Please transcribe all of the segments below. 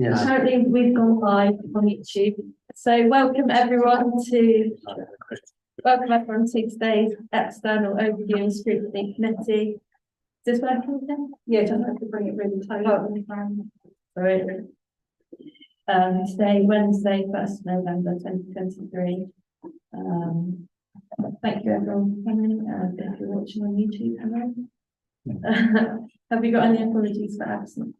Yes. Apparently we've gone live on YouTube. So welcome everyone to today's external overview and scrutiny committee. Is this working again? Yeah, just have to bring it really close. Sorry. Today, Wednesday, 1st November 2023. Thank you everyone for coming. If you're watching on YouTube, hello. Have you got any apologies for absence?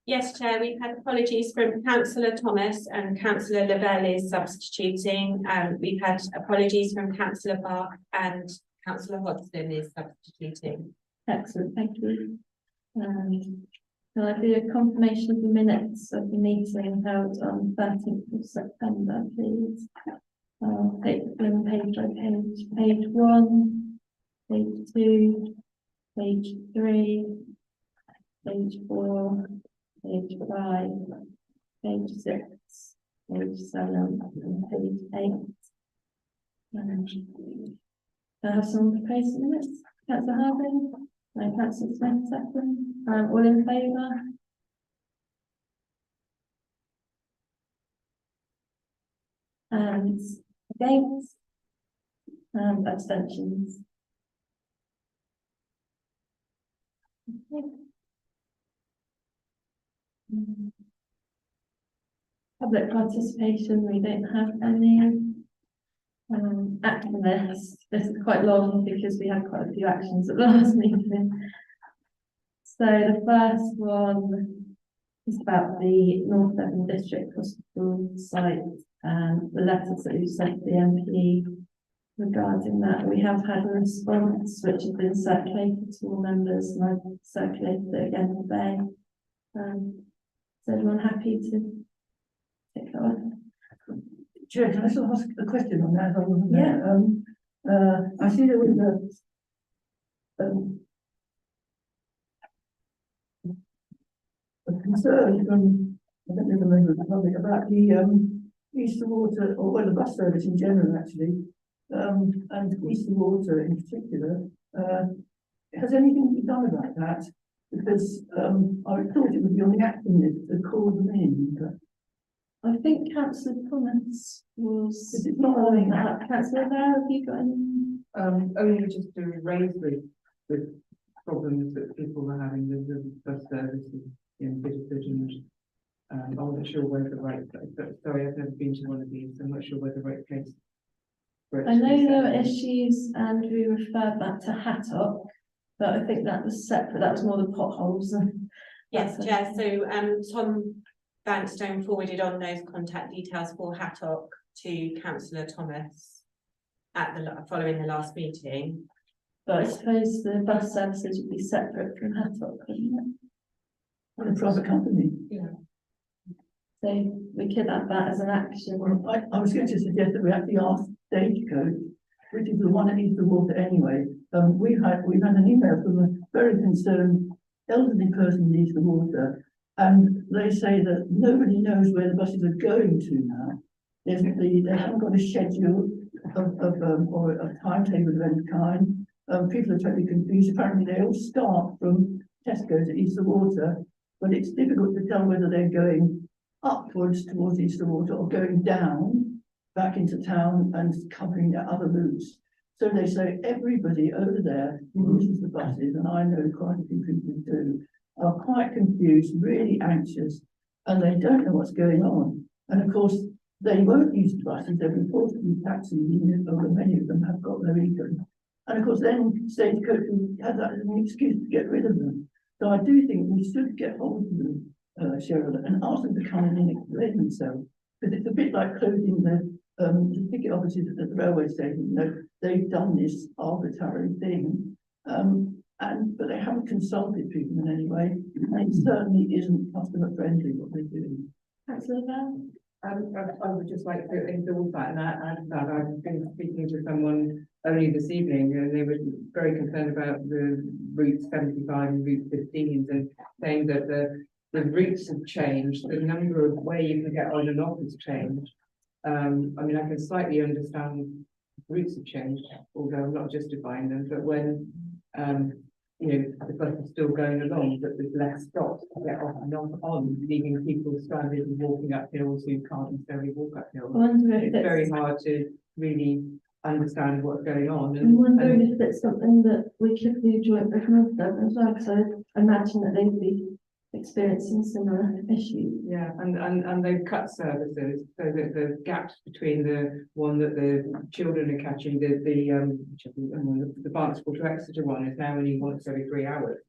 Yes, Chair, we've had apologies from Councillor Thomas and Councillor Lavelle is substituting. We've had apologies from Councillor Bark and Councillor Hodgson is substituting. Excellent, thank you. Can I do a confirmation of the minutes of the meeting held on 13th of September, please? I'll take them page by page. Page 1, page 2, page 3, page 4, page 5, page 6, page 7, and page 8. Can I have someone propose the minutes? Councillor Harding? No, Councillor Smith, second. All in favour? And against? And abstentions? Okay. Public participation, we don't have any. Activists, this is quite long because we had quite a few actions at the last meeting. So the first one is about the North Devon District Hospital site and the letters that we've sent to the MP regarding that. We have had a response which has been circulated to all members, and I've circulated it again today. Is everyone happy to take that off? Chair, can I still ask a question on that? I wasn't there. I see there was a concern from, I don't know the member of the public, about the Easter Water, or well, the bus service in general actually, and Easter Water in particular. Has anything been done about that? Because I thought it would be on the action list to call them in, but I think Councillor Thomas was. is it not on that? Councillor Val, have you got any? Only just to raise the problems that people are having with the bus services in Bideford, and I wasn't sure where the right place, but sorry, I've never been to one of these, I'm not sure where the right place. I know there were issues and we referred that to Hattock, but I think that was separate, that was more the potholes. Yes, Chair, so Tom Vanstone forwarded on those contact details for Hattock to Councillor Thomas at the following the last meeting. But I suppose the bus services would be separate from Hattock, wouldn't on a private company? it? So we could add that as an action. Well, I was going to suggest that we actually ask Stagecoach, which is the one that needs the water anyway. We've had an email from a very concerned elderly person who needs the water, and they say that nobody knows where the buses are going to now. They haven't got a schedule or a timetable of any kind. People are totally confused. Apparently they all start from Tesco to Easter Water, but it's difficult to tell whether they're going upwards towards Easter Water or going down back into town and covering their other routes. So they say everybody over there who uses the buses, and I know quite a few people who do, are quite confused, really anxious, and they don't know what's going on. And of course, they won't use the buses, they're reportedly taxis, even though many of them have got no income. And of course, then Stagecoach has that as an excuse to get rid of them. So I do think we should get hold of them, Cheryl, and ask them to come in and explain themselves. Because it's a bit like closing the ticket offices at the railway station. You know, they've done this arbitrary thing. But they haven't consulted people in any way, and it certainly isn't customer friendly what they're doing. Councillor Val? I would just like to endorse that, and I've been speaking to someone only this evening, and they were very concerned about the route 75 and route 15s, and saying that the routes have changed, the number of where you can get on and off has changed. I mean, I can slightly understand routes have changed, although I'm not justifying them, but when you know, the bus is still going along, but there's less stops to get off and on, leaving people stranded and walking up hills who can't necessarily walk up I hills. wonder if It's very it's, hard to really understand what's going on. I'm wondering if it's something that we could do joint with North Devon as well, because I imagine that they'd be experiencing similar issues. Yeah, and they've cut services, so that the gaps between the one that the children are catching, the Barnstable to Exeter one is now only once every 3 hours.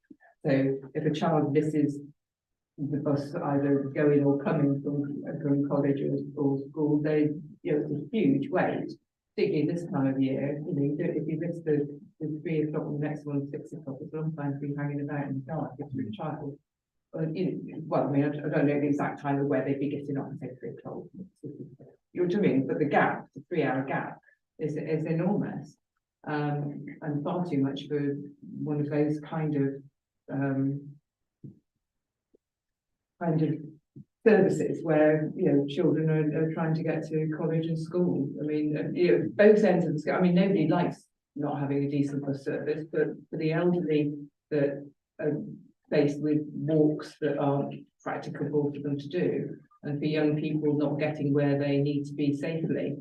So if a child misses the bus either going or coming from college or school, they, you know, it's a huge wait, particularly this time of year. You know, if you miss the 3 o'clock and the next one 6 o'clock, it's a long time to be hanging about in the dark if you're a child. You know, well, I mean, I don't know the exact time of where they'd be getting off, say 3 o'clock. You know what I mean? But the gap, the 3-hour gap, is enormous, and far too much for one of those kind of services where, you know, children are trying to get to college and school. I mean, you know, both ends of the scale. I mean, nobody likes not having a decent bus service, but for the elderly that are faced with walks that aren't practicable for them to do, and for young people not getting where they need to be safely,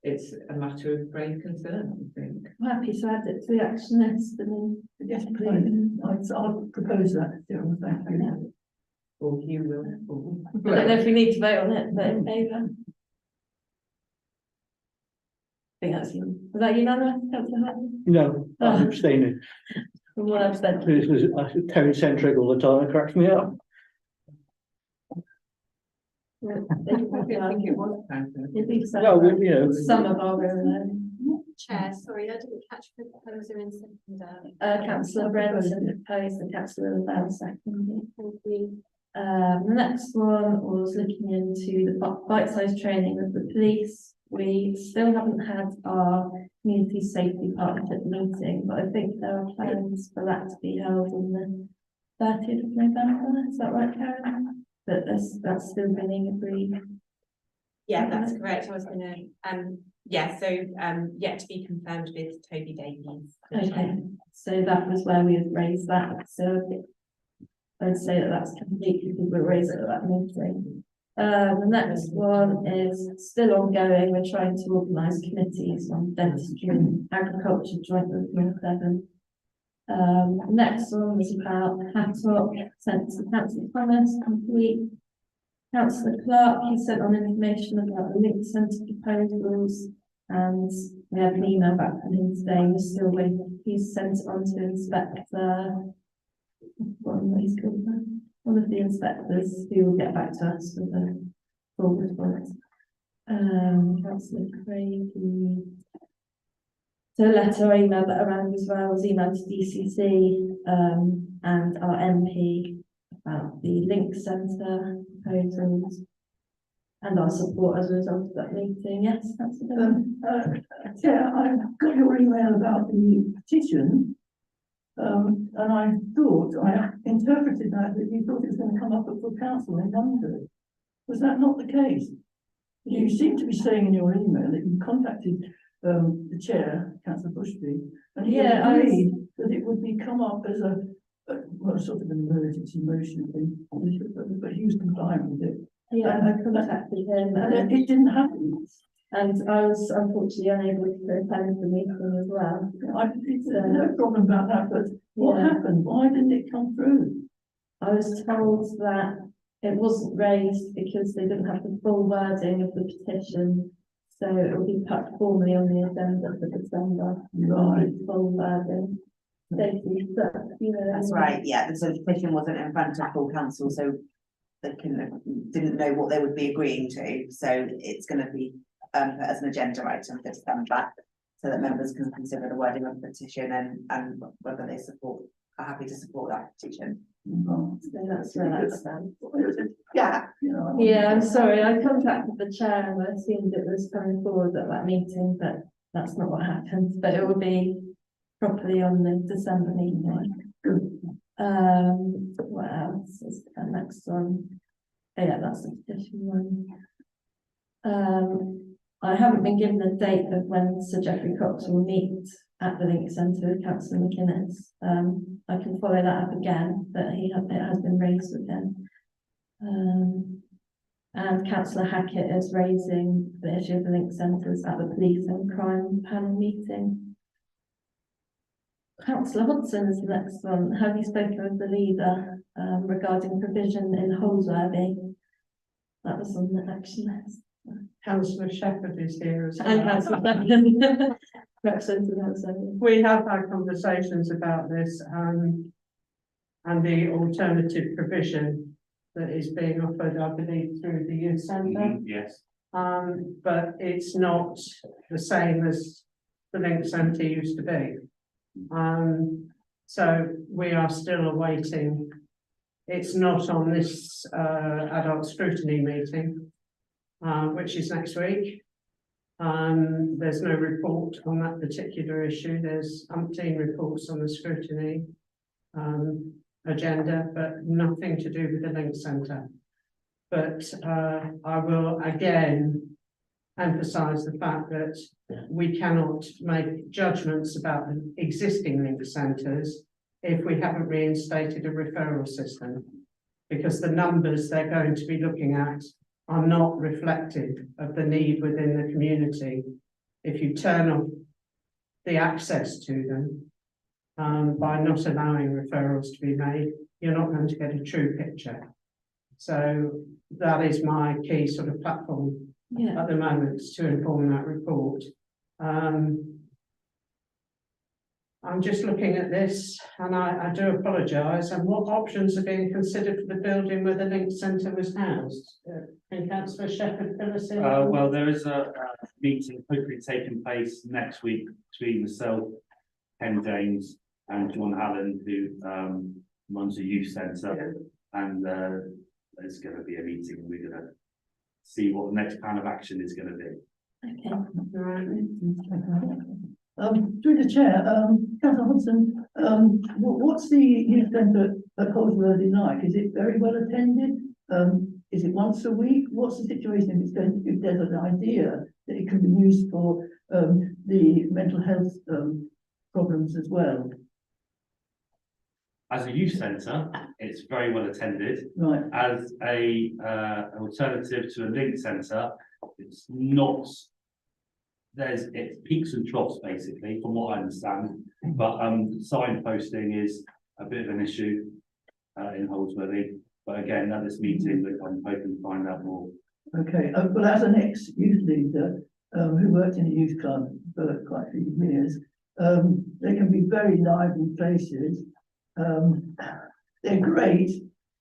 it's a matter of grave concern, I think. I'm happy to add it to the action list and Yes, please. I'll propose that, Sarah, thank you. then, Or you will. I don't know if we need to vote on it, but in favour. I think that's, was that unanimous, Councillor Hutton? No, I'm abstaining. From what I've said. This was town centric all the time, it cracks me up. I don't think it was counted. Well, you know, Some of our own, Chair, sorry, I didn't catch the proposer in second. councillor Brenton proposed and councillor Lavelle seconded. Thank you. The next one was looking into the bite-sized training of the police. We still haven't had our community safety partnership meeting, but I think there are plans for that to be held on the 30th of November. Is that right, Karen? But that's still being agreed. Yeah, that's correct. I was gonna, yeah, so, yet to be confirmed with Toby Davies. Okay, so that was where we had raised that. So I'd say that that's completely, because we raised it at that meeting. The next one is still ongoing. We're trying to organise committees on dentistry and agriculture joint with North Devon. The next one was about Hattock, sent to Councillor Thomas, complete. Councillor Clark, he sent on information about the link centre proposals, and we had an email back from him today. We're still waiting. He's sent it on to Inspector. One of the inspectors who will get back to us with a full response. Councillor Craig. So a letter I emailed that around as well, was emailed to DCC and our MP about the link centre proposals and our support as a result of that meeting. Yes, that's it. Yeah, I've got your email about the petition. And I interpreted that you thought it was going to come up at full council in Monday. Was that not the case? You seem to be saying in your email that you contacted the chair, Councillor Bushby, and he agreed that it would be come up as a sort of an emergency motion thing, but he was compliant with it. Yeah, I contacted him And it didn't happen. and I was unfortunately unable to attend the meeting as well. It's no problem about that, but what happened? Why didn't it come through? I was told that it wasn't raised because they didn't have the full wording of the petition, so it will be put formally on the agenda for December. Right. Full wording. Stacey, but, you know. That's right, yeah, so the petition wasn't in front of full council, so they didn't know what they would be agreeing to, so it's gonna be put as an agenda item for December, so that members can consider the wording of the petition and whether they are happy to support that petition. So that's where that stands. Yeah. Yeah, I'm sorry, I contacted the chair and I assumed it was coming forward at that meeting, but that's not what happened, but it will be properly on the December meeting. What else is the next one? Oh, yeah, that's the petition one. I haven't been given a date of when Sir Geoffrey Cox will meet at the Link Centre with Councillor McInnes. I can follow that up again, but it has been raised with him. And Councillor Hackett is raising the issue of the Link Centres at the Police and Crime Panel meeting. Councillor Hodson is the next one. Have you spoken with the leader regarding provision in Holsworthy? That was on the action list. Councillor Shepherd is here as And well. Councillor Beckham, representing Councillor. We have had conversations about this, and the alternative provision that is being offered, I believe, through the youth centre. Yes. But it's not the same as the Link Centre used to be. So we are still awaiting. It's not on this adult scrutiny meeting, which is next week. There's no report on that particular issue. There's umpteen reports on the scrutiny agenda, but nothing to do with the Link Centre. But I will again emphasise the fact that we cannot make judgments about the existing Link Centres if we haven't reinstated a referral system, because the numbers they're going to be looking at are not reflective of the need within the community. If you turn off the access to them by not allowing referrals to be made, you're not going to get a true picture. So that is my key sort of platform Yeah. at the moment, to inform that report. I'm just looking at this, and I do apologise. And what options are being considered for the building where the Link Centre was housed? Can Councillor Shepherd fill us in? Well, there is a meeting hopefully taking place next week between myself, Ken James and John Allen, who runs a youth centre. And there's going to be a meeting, and we're going to see what the next plan of action is going to be. Okay. Through the chair, Councillor Hodson, what's the youth centre at Holsworthy like? Is it very well attended? Is it once a week? What's the situation if it's going to, if there's an idea that it can be used for the mental health problems as well? As a youth centre, it's very well attended. Right. As a alternative to a Link Centre, it's not. It's peaks and troughs basically, from what I understand. But signposting is a bit of an issue in Holsworthy. But again, at this meeting, I'm hoping to find out more. Okay. Well, as an ex-youth leader who worked in a youth club for quite a few years, they can be very lively places. They're great,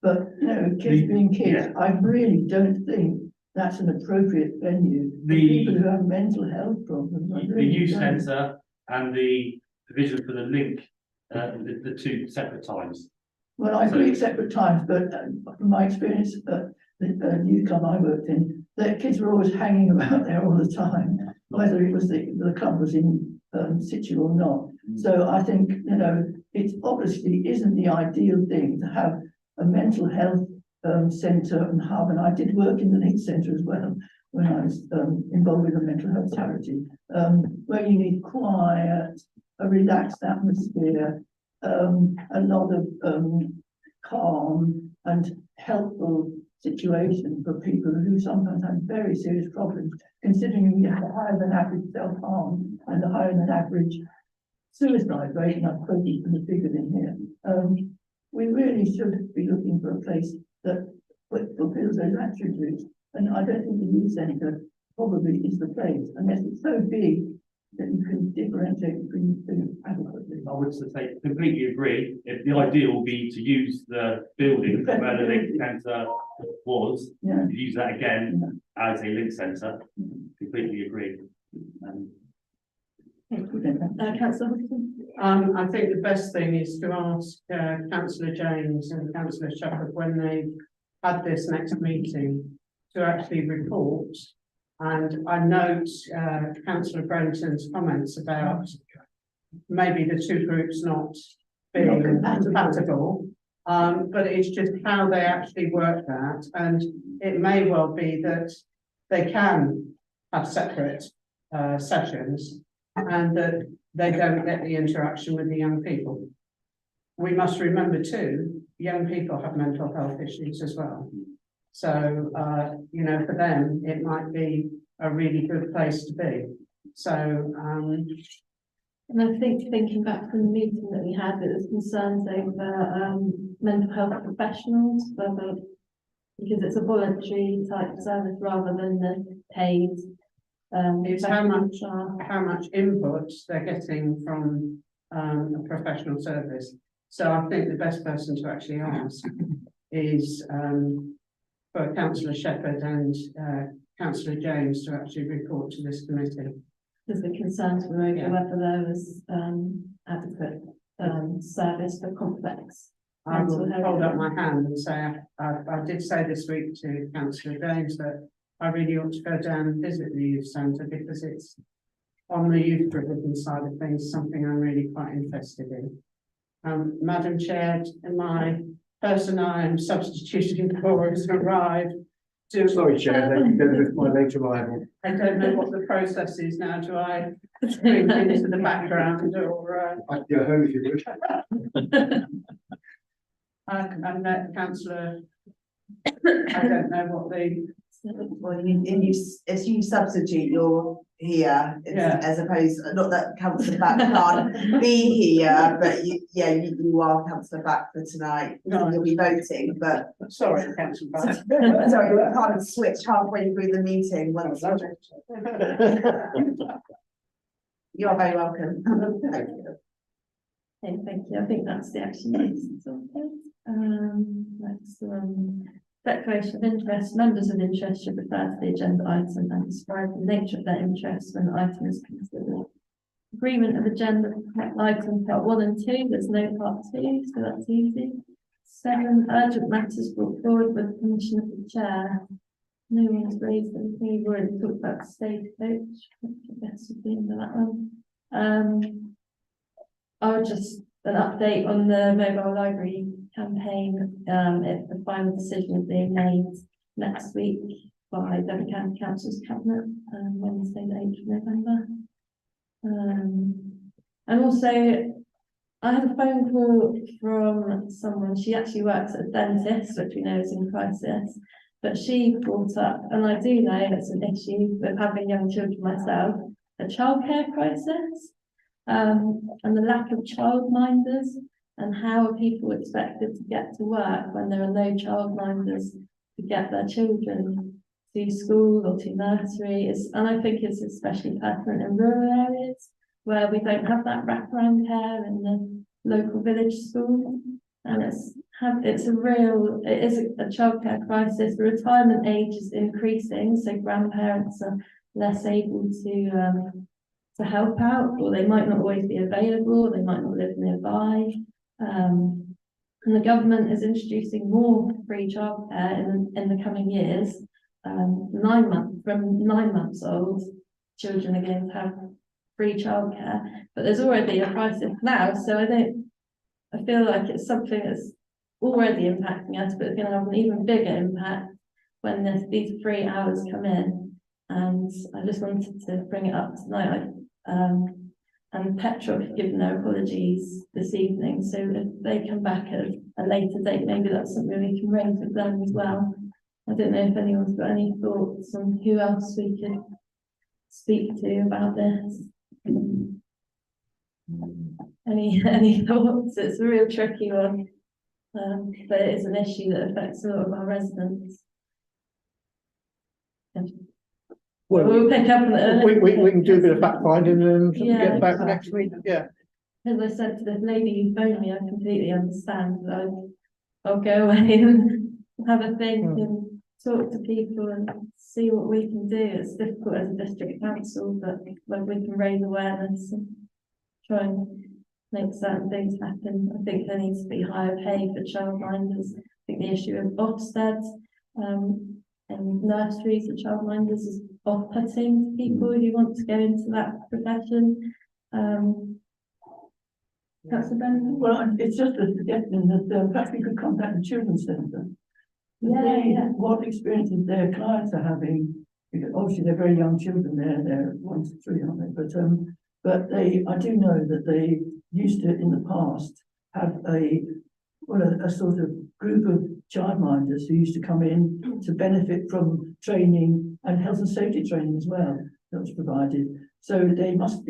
but you know, kids being kids, Yeah. I really don't think that's an appropriate venue for people who have mental health problems. The youth centre and the provision for the Link, the two separate times. Well, I agree separate times, but from my experience at the youth club I worked in, the kids were always hanging about there all the time, whether it was the club was in situ or not. So I think, you know, it obviously isn't the ideal thing to have a mental health centre and hub. And I did work in the Link Centre as well when I was involved with a mental health charity, where you need quiet, a relaxed atmosphere, a lot of calm and helpful situation for people who sometimes have very serious problems, considering we have a higher than average self-harm and a higher than average suicide rate, and I've quoted from the figures in here. We really should be looking for a place that fulfills those attributes, and I don't think the youth centre probably is the place, unless it's so big that you can differentiate between the two adequately. I would say completely agree. If the ideal would be to use the building where the Link Centre was, Yeah. to use that again as a Link Centre, completely agree. Councillor Hodson? I think the best thing is to ask Councillor James and Councillor Shepherd, when they had this next meeting, to actually report. And I note Councillor Brenton's comments about maybe the two groups not being compatible. But it's just how they actually work that, and it may well be that they can have separate sessions, and that they don't get the interaction with the young people. We must remember too, young people have mental health issues as well. So, you know, for them, it might be a really good place to be. So, And I think thinking back from the meeting that we had, there was concerns over mental health professionals, whether, because it's a voluntary type service rather than the paid. It's how much input they're getting from a professional service. So I think the best person to actually ask is for Councillor Shepherd and Councillor James to actually report to this committee. Because the concerns were over Yeah. whether there was adequate service for complex. I will mental health. hold up my hand and say, I did say this week to Councillor James that I really ought to go down and visit the youth centre because it's on the youth provision side of things, something I'm really quite interested in. Madam Chair, my person I am substituting for has arrived. Sorry, Chair, with my late arrival. I don't know what the process is now. Do I bring into the background or? I'd go home if you would. And that councillor, I don't know what the, Well, as you substitute, you're here, Yeah. as opposed, not that councillor Back can't be here, but you are councillor Back for tonight. No. You'll be voting, but sorry, councillor Bass. sorry, you can't switch halfway through the meeting once. You are very welcome. Thank you. Okay, thank you. I think that's the action needs. Next one. Declaration of interest. Members of interest should refer to the agenda item and describe the nature of their interest when the item is considered. Agreement of agenda item part 1 and 2. There's no part 2, so that's easy. 7. Urgent matters brought forward with permission of the chair. No one's raised anything. We've already talked about stagecoach, which I guess would be into that one. I'll just an update on the mobile library campaign. If the final decision is being made next week by Devon County Council's cabinet, Wednesday the 8th of November. And also, I had a phone call from someone. She actually works at a dentist, which we know is in crisis. But she brought up, and I do know it's an issue with having young children myself, a childcare crisis. And the lack of childminders, and how are people expected to get to work when there are no childminders to get their children to school or to nursery. And I think it's especially pertinent in rural areas where we don't have that wraparound care in the local village school. And it is a childcare crisis. The retirement age is increasing, so grandparents are less able to help out, or they might not always be available, they might not live nearby. And the government is introducing more free childcare in the coming years. 9 months old, children are going to have free childcare, but there's already a crisis now, so I feel like it's something that's already impacting us, but it's going to have an even bigger impact when these 3 hours come in. And I just wanted to bring it up tonight. And Petrol have given their apologies this evening, so if they come back at a later date, maybe that's something we can raise with them as well. I don't know if anyone's got any thoughts on who else we could speak to about this. Any thoughts? It's a real tricky one, but it is an issue that affects a lot of our residents. Well, We'll pick up on it. we can do a bit of fact finding and Yeah. get back next week. Yeah. As I said to the lady who phoned me, I completely understand. I'll go away and have a think and talk to people and see what we can do. It's difficult as a district council, but when we can raise awareness and try and make certain things happen. I think there needs to be higher pay for childminders. I think the issue of Ofsted and nurseries and childminders is off-putting to people who want to go into that profession. That's the benefit. Well, it's just a suggestion that perhaps we could contact the children's centre. Yeah. What experiences their clients are having, because obviously they're very young children, they're 1 to 3, aren't they? But But I do know that they used to, in the past, have a sort of group of childminders who used to come in to benefit from training and health and safety training as well that was provided. So they must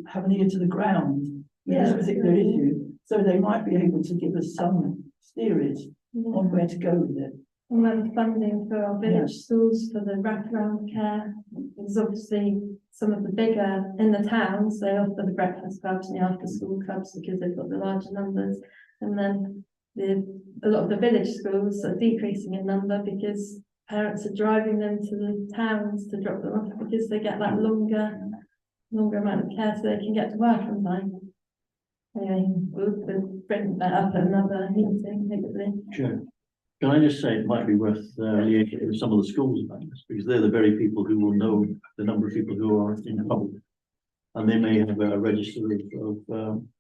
have an ear to the ground with this Yeah, particular absolutely. issue. So they might be able to give us some steerage on where to go with it. And then funding for our village schools for the wraparound care. There's obviously some of the bigger in the towns, they offer the breakfast clubs and the after school clubs because they've got the larger numbers. And then a lot of the village schools are decreasing in number because parents are driving them to the towns to drop them off because they get that longer amount of care so they can get to work on time. Anyway, we'll bring that up at another meeting, hopefully. Sure. Can I just say it might be worth liaising with some of the schools about this, because they're the very people who will know the number of people who are in trouble. And they may have a register of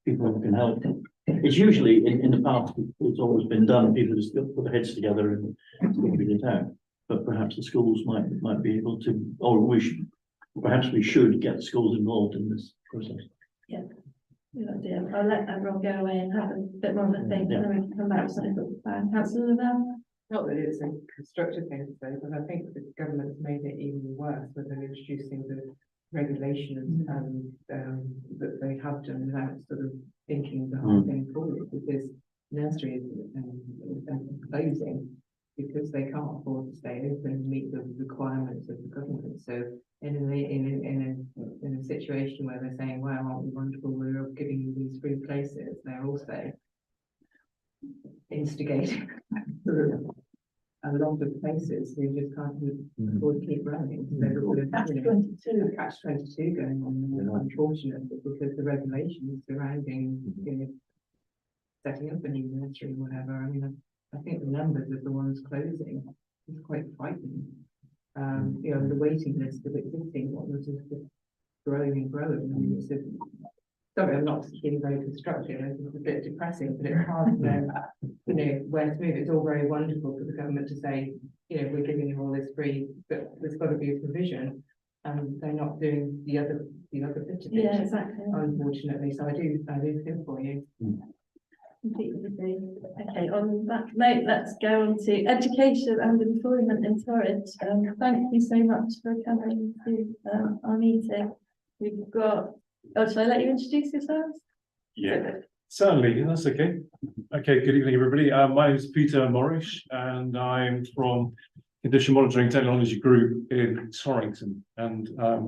people who can help. It's usually, in the past, it's always been done, people just put their heads together and figure it out. But perhaps the schools might be able to, or perhaps we should get the schools involved in this process. Yeah. Good idea. I'll let everyone go away and have a bit more of a think, and then we can come back with something for the plan. Councillor Lavelle? Not that it's a constructive thing to say, but I think the government's made it even worse with them introducing the regulations that they have done without sort of thinking the whole thing forward, because nurseries are closing because they can't afford to stay open and meet the requirements of the government. So in a situation where they're saying, "Wow, aren't we wonderful? We're giving you these free places," they're also instigating a lot of places who just can't afford to keep running. So catch-22 going on, unfortunately, because the regulations surrounding setting up a new nursery or whatever. I mean, I think the numbers of the ones closing is quite frightening. The waiting list of existing ones is just growing and growing. I mean, sorry, I'm not being very constructive. It's a bit depressing, but it's hard to know, where to move. It's all very wonderful for the government to say, we're giving you all this free, but there's got to be a provision, and they're not doing the other bit of it. Yeah, exactly. Unfortunately, so I do feel for you. Completely agree. Okay, on that note, let's go on to education and employment in Torridge. Thank you so much for coming to our meeting. We've got, shall I let you introduce yourselves? Yeah, certainly, that's okay. Okay, good evening, everybody. My name is Peter Morrish, and I'm from Condition Monitoring Technology Group in Torrington. And a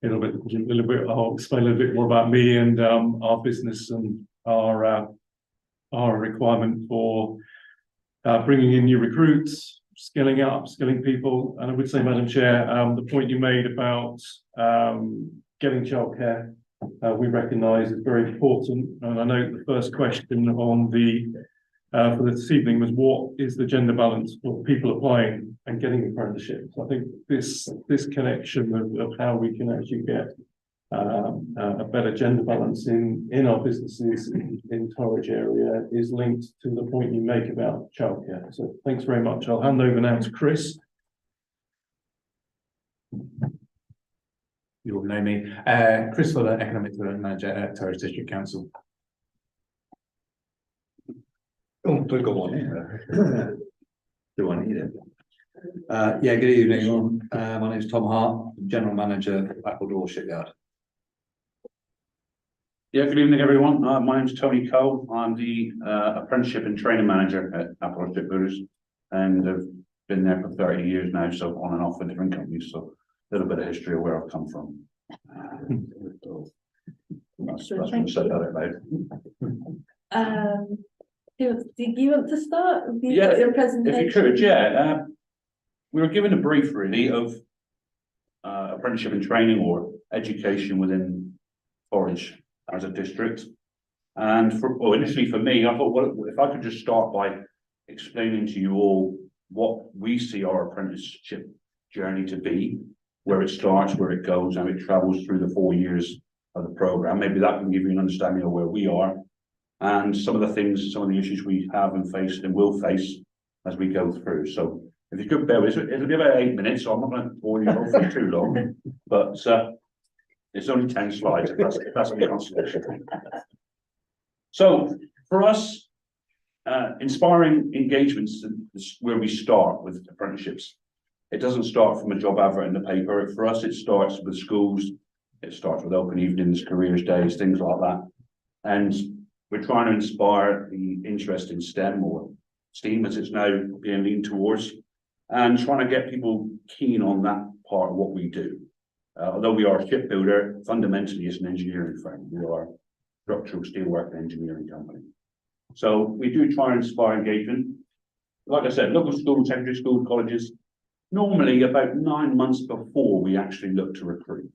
little bit, I'll explain a little bit more about me and our business and our requirement for bringing in new recruits, skilling up, skilling people. And I would say, Madam Chair, the point you made about getting childcare, we recognise is very important. And I know the first question on for this evening was, what is the gender balance for people applying and getting apprenticeships? I think this connection of how we can actually get a better gender balance in our businesses in Torridge area is linked to the point you make about childcare. So thanks very much. I'll hand over now to Chris. You all know me. Chris Fuller, Economic Development Manager at Torridge District Council. Oh, we've got one here. Do I need it? Yeah, good evening, everyone. My name is Tom Hart, General Manager of Appledore Shipyard. Yeah, good evening, everyone. My name is Tony Cole. I'm the Apprenticeship and Training Manager at Appledore Shipbuilders, and I've been there for 30 years now, so on and off with different companies. So a little bit of history of where I've come from. That's when I said that out loud. Do you want to start? Yeah, your presentation? If you could, yeah. We were given a brief, really, of apprenticeship and training or education within Torridge as a district. And initially for me, I thought, well, if I could just start by explaining to you all what we see our apprenticeship journey to be, where it starts, where it goes, and it travels through the 4 years of the programme. Maybe that can give you an understanding of where we are and some of the things, some of the issues we have and faced and will face as we go through. So if you could bear with us, it'll be about 8 minutes, so I'm not going to bore you all for too long. But It's only 10 slides, if that's any consolation. So for us, inspiring engagements is where we start with apprenticeships. It doesn't start from a job advert in the paper. For us, it starts with schools. It starts with open evenings, careers days, things like that. And we're trying to inspire the interest in STEM, or STEAM as it's now being leaned towards, and trying to get people keen on that part of what we do. Although we are a shipbuilder, fundamentally it's an engineering firm. We are a structural steelwork engineering company. So we do try and inspire engagement. Like I said, local schools, secondary schools, colleges, normally about 9 months before we actually look to recruit.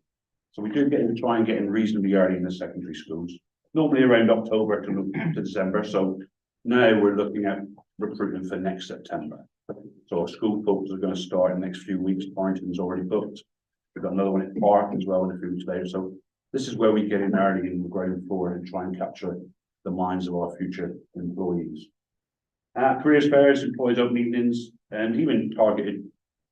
So we do try and get in reasonably early in the secondary schools, normally around October to December. So now we're looking at recruitment for next September. So our school folks are going to start in the next few weeks. Barrington's already booked. We've got another one at Park as well in a few weeks later. So this is where we get in early in the ground floor and try and capture the minds of our future employees. Careers fairs, employees open evenings, and even targeted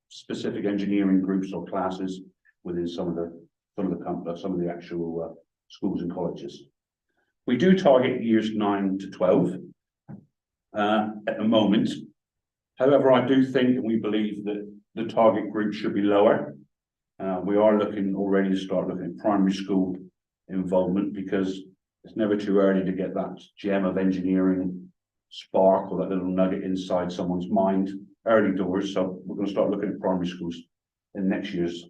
specific engineering groups or classes within some of the actual schools and colleges. We do target years 9 to 12 at the moment. However, I do think and we believe that the target group should be lower. We are looking already to start looking at primary school involvement, because it's never too early to get that gem of engineering spark or that little nugget inside someone's mind early doors. So we're going to start looking at primary schools in next year's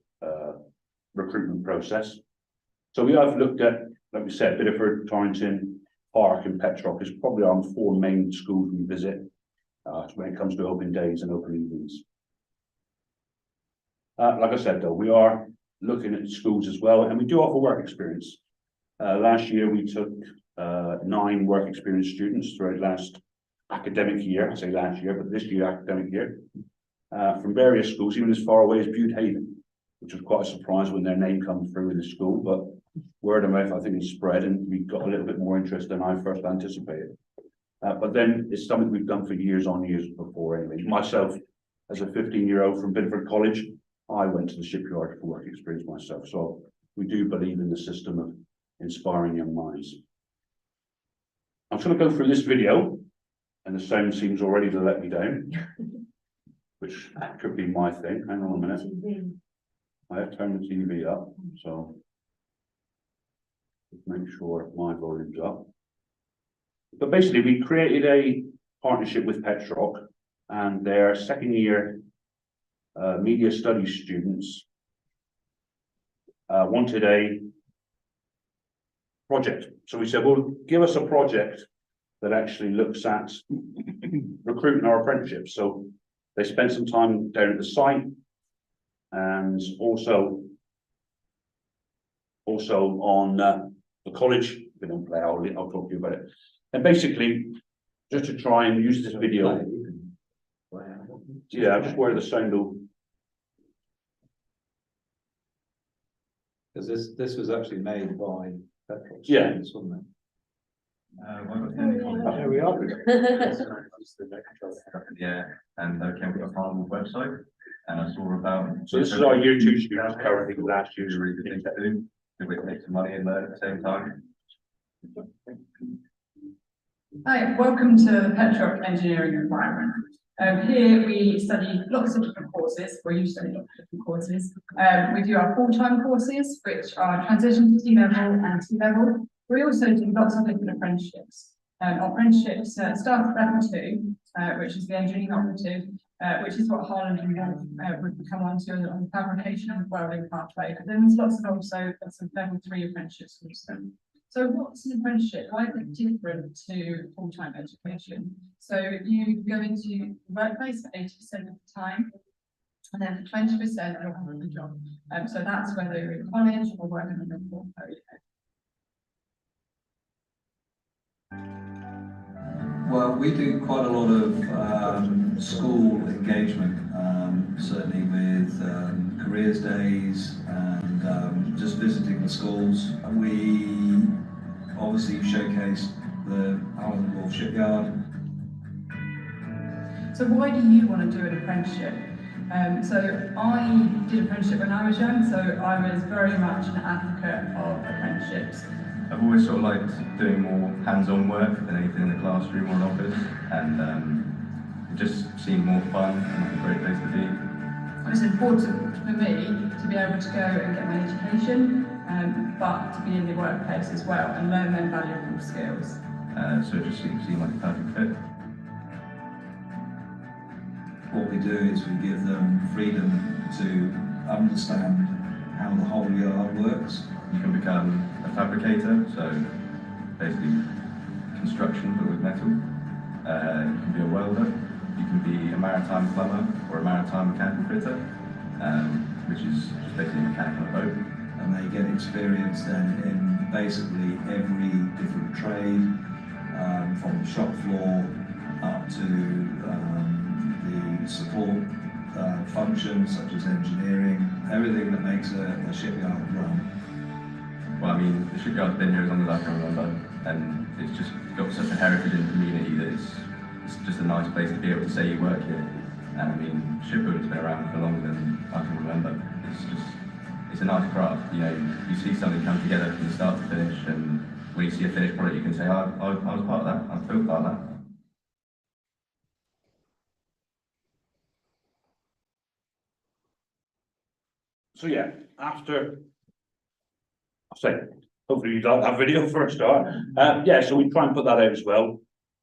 recruitment process. So we have looked at, like we said, Bideford, Torrington, Park and Petrock is probably our 4 main schools we visit when it comes to open days and open evenings. Like I said, though, we are looking at schools as well, and we do offer work experience. Last year we took 9 work experience students throughout last academic year. I say last year, but this year academic year, from various schools, even as far away as Butehaven, which was quite a surprise when their name comes through in the school. But word of mouth, I think, is spread, and we got a little bit more interest than I first anticipated. But then it's something we've done for years on years before. Anyway, myself, as a 15-year-old from Bideford College, I went to the shipyard for work experience myself. So we do believe in the system of inspiring young minds. I'm just going to go through this video, and the sound seems already to let me down, which could be my thing. Hang on a minute. I have turned the TV up, so just make sure my volume's up. But basically, we created a partnership with Petrock, and their 2nd year media studies students wanted a project. So we said, well, give us a project that actually looks at recruiting our apprenticeships. So they spent some time down at the site, and also on the college. We don't play, I'll talk to you about it. And basically, just to try and use this video. Yeah, just where the sound will. Because this was actually made by Petrock. Yeah. Wasn't it? There we are. Yeah, and I came to a final website and I saw about. So this is our year 2 students currently, last year. Really good thing to do. Did we make some money in there at the same time? Hi, welcome to the Petrock Engineering Environment. Here we study lots of different courses, or you study lots of different courses. We do our full-time courses, which are transition to T-level and T-level. We also do lots of different apprenticeships. Our apprenticeships start at level 2, which is the engineering operative, which is what Harland and Wolff would come on to on the fabrication and welding pathway. But then there's lots of level 3 apprenticeships also. So what's an apprenticeship? Why is it different to full-time education? So you go into the workplace for 80% of the time, and then for 20% you'll have a job. So that's whether you're in college or working on your portfolio. Well, we do quite a lot of school engagement, certainly with careers days and just visiting the schools. We obviously showcase the Harland Wolff shipyard. So why do you want to do an apprenticeship? So I did apprenticeship when I was young, so I was very much an advocate of apprenticeships. I've always sort of liked doing more hands-on work than anything in the classroom or an office, and it just seemed more fun and like a great place to be. It's important for me to be able to go and get my education, but to be in the workplace as well and learn them valuable skills. So it just seemed like a perfect fit. What we do is we give them freedom to understand how the whole yard works. You can become a fabricator, so basically construction but with metal. You can be a welder, you can be a maritime plumber or a maritime mechanical fitter, which is just basically a mechanic on a boat. And they get experience then in basically every different trade, from the shop floor up to the support functions such as engineering, everything that makes a shipyard run. Well, I mean, the shipyard's been here as long as I can remember, and it's just got such a heritage in the community that it's just a nice place to be able to say you work here. And I mean, shipbuilding's been around for longer than I can remember. It's a nice craft, you know, you see something come together from start to finish, and when you see a finished product, you can say, I was part of that, I was built part of that. So yeah, after, I'll say, hopefully you like that video for a start. Yeah, so we try and put that out as well.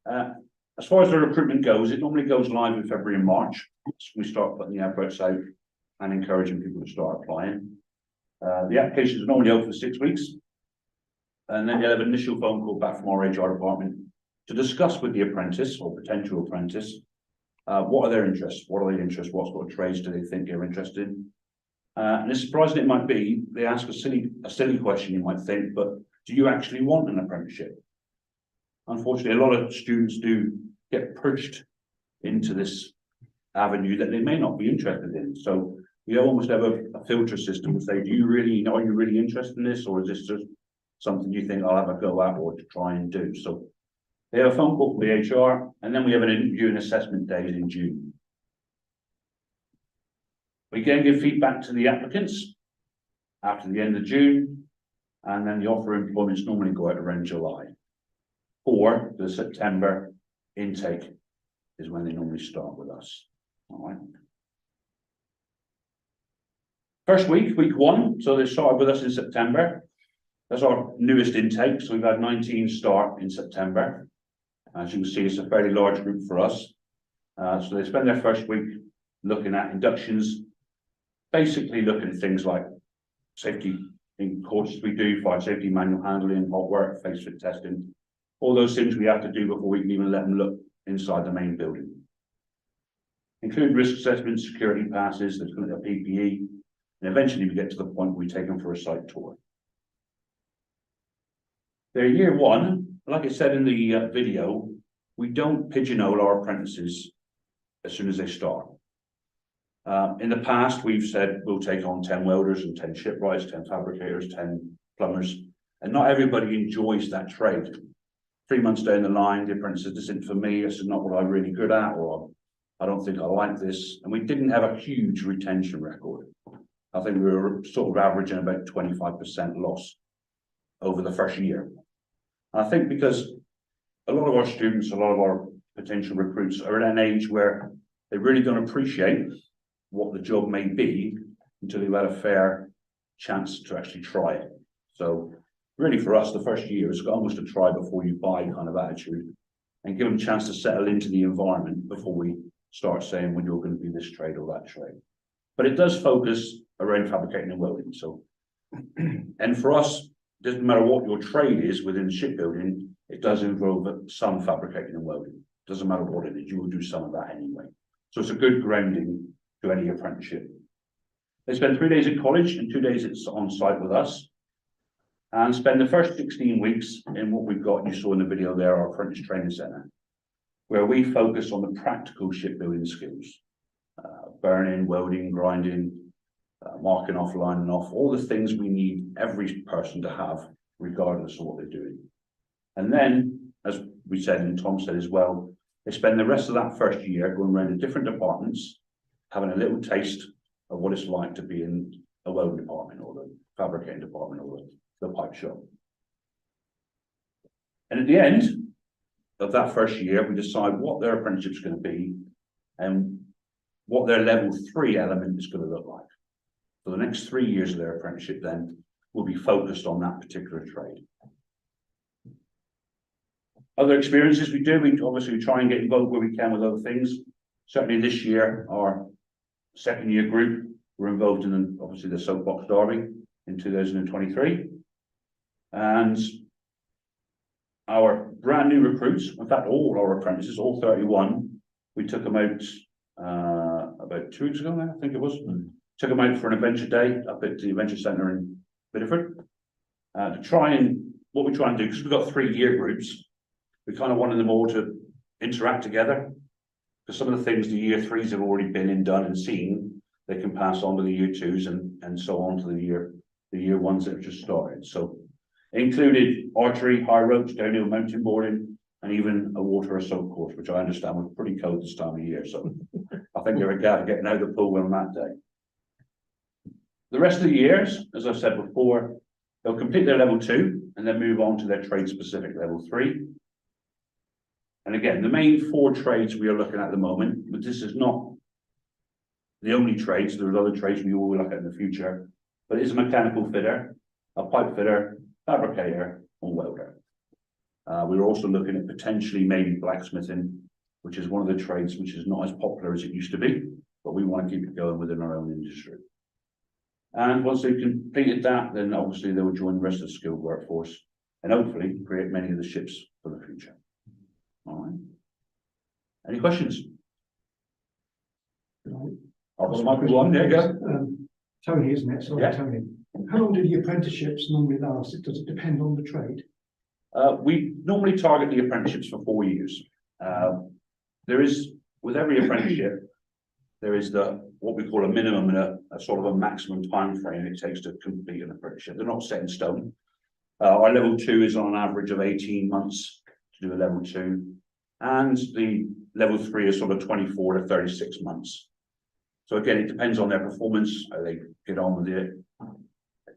As far as the recruitment goes, it normally goes live in February and March. So we start putting the adverts out and encouraging people to start applying. The applications are normally open for 6 weeks. And then you'll have an initial phone call back from our HR department to discuss with the apprentice or potential apprentice, what are their interests? What are they interested? What sort of trades do they think they're interested in? And as surprising it might be, they ask a silly question, you might think, but do you actually want an apprenticeship? Unfortunately, a lot of students do get pushed into this avenue that they may not be interested in. So we almost have a filter system to say, are you really interested in this, or is this just something you think I'll have a go at or to try and do? So they have a phone call from the HR, and then we have an interview and assessment days in June. We again give feedback to the applicants after the end of June, and then the offer of employments normally go out around July. Or the September intake is when they normally start with us. All right. First week 1, so they started with us in September. That's our newest intake, so we've had 19 start in September. As you can see, it's a fairly large group for us. So they spend their first week looking at inductions, basically looking at things like safety in courses we do, fire safety, manual handling, hot work, face fit testing, all those things we have to do before we can even let them look inside the main building. Include risk assessments, security passes, there's going to be a PPE, and eventually we get to the point where we take them for a site tour. They're year 1, like I said in the video, we don't pigeonhole our apprentices as soon as they start. In the past, we've said we'll take on 10 welders and 10 shipwrights, 10 fabricators, 10 plumbers, and not everybody enjoys that trade. 3 months down the line, the apprentice says, this isn't for me, this is not what I'm really good at, or I don't think I like this. And we didn't have a huge retention record. I think we were sort of averaging about 25% loss over the first year. And I think because a lot of our students, a lot of our potential recruits are at an age where they really don't appreciate what the job may be until they've had a fair chance to actually try it. So really for us, the first year is almost a try before you buy kind of attitude, and give them a chance to settle into the environment before we start saying, well, you're going to be this trade or that trade. But it does focus around fabricating and welding. So, and for us, it doesn't matter what your trade is within shipbuilding, it does involve some fabricating and welding. It doesn't matter what it is, you will do some of that anyway. So it's a good grounding to any apprenticeship. They spend 3 days at college and 2 days on site with us, and spend the first 16 weeks in what we've got, you saw in the video there, our apprentice training centre, where we focus on the practical shipbuilding skills, burning, welding, grinding, marking off, lining off, all the things we need every person to have, regardless of what they're doing. And then, as we said, and Tom said as well, they spend the rest of that first year going around to different departments, having a little taste of what it's like to be in a welding department or the fabricating department or the pipe shop. And at the end of that first year, we decide what their apprenticeship is going to be and what their level 3 element is going to look like. For the next 3 years of their apprenticeship then will be focused on that particular trade. Other experiences we do, we obviously try and get involved where we can with other things. Certainly this year, our second year group were involved in obviously the Soapbox Derby in 2023. And our brand new recruits, in fact, all our apprentices, all 31, we took them out about 2 weeks ago now, I think it was. Took them out for an adventure day up at the Adventure Centre in Bideford. To try and, what we try and do, because we've got 3 year groups, we kind of wanted them all to interact together. Because some of the things the year 3s have already been in, done and seen, they can pass on to the year 2s and so on to the year 1s that have just started. So included archery, high ropes, downhill mountain boarding, and even a water assault course, which I understand was pretty cold this time of year. So I think they were glad getting out of the pool on that day. The rest of the years, as I said before, they'll complete their level 2 and then move on to their trade specific level 3. And again, the main 4 trades we are looking at the moment, but this is not the only trades. There are other trades we will look at in the future, but it is a mechanical fitter, a pipe fitter, fabricator, and welder. We're also looking at potentially maybe blacksmithing, which is one of the trades which is not as popular as it used to be, but we want to keep it going within our own industry. And once they've completed that, then obviously they will join the rest of the skilled workforce and hopefully create many of the ships for the future. All right. Any questions? I've got the microphone. There you go. Tony, isn't it? Sorry, Yeah. Tony. How long do the apprenticeships normally last? Does it depend on the trade? We normally target the apprenticeships for 4 years. There is, with every apprenticeship, there is what we call a minimum and a sort of a maximum time frame it takes to complete an apprenticeship. They're not set in stone. Our level 2 is on an average of 18 months to do a level 2, and the level 3 is sort of 24 to 36 months. So again, it depends on their performance, how they get on with it.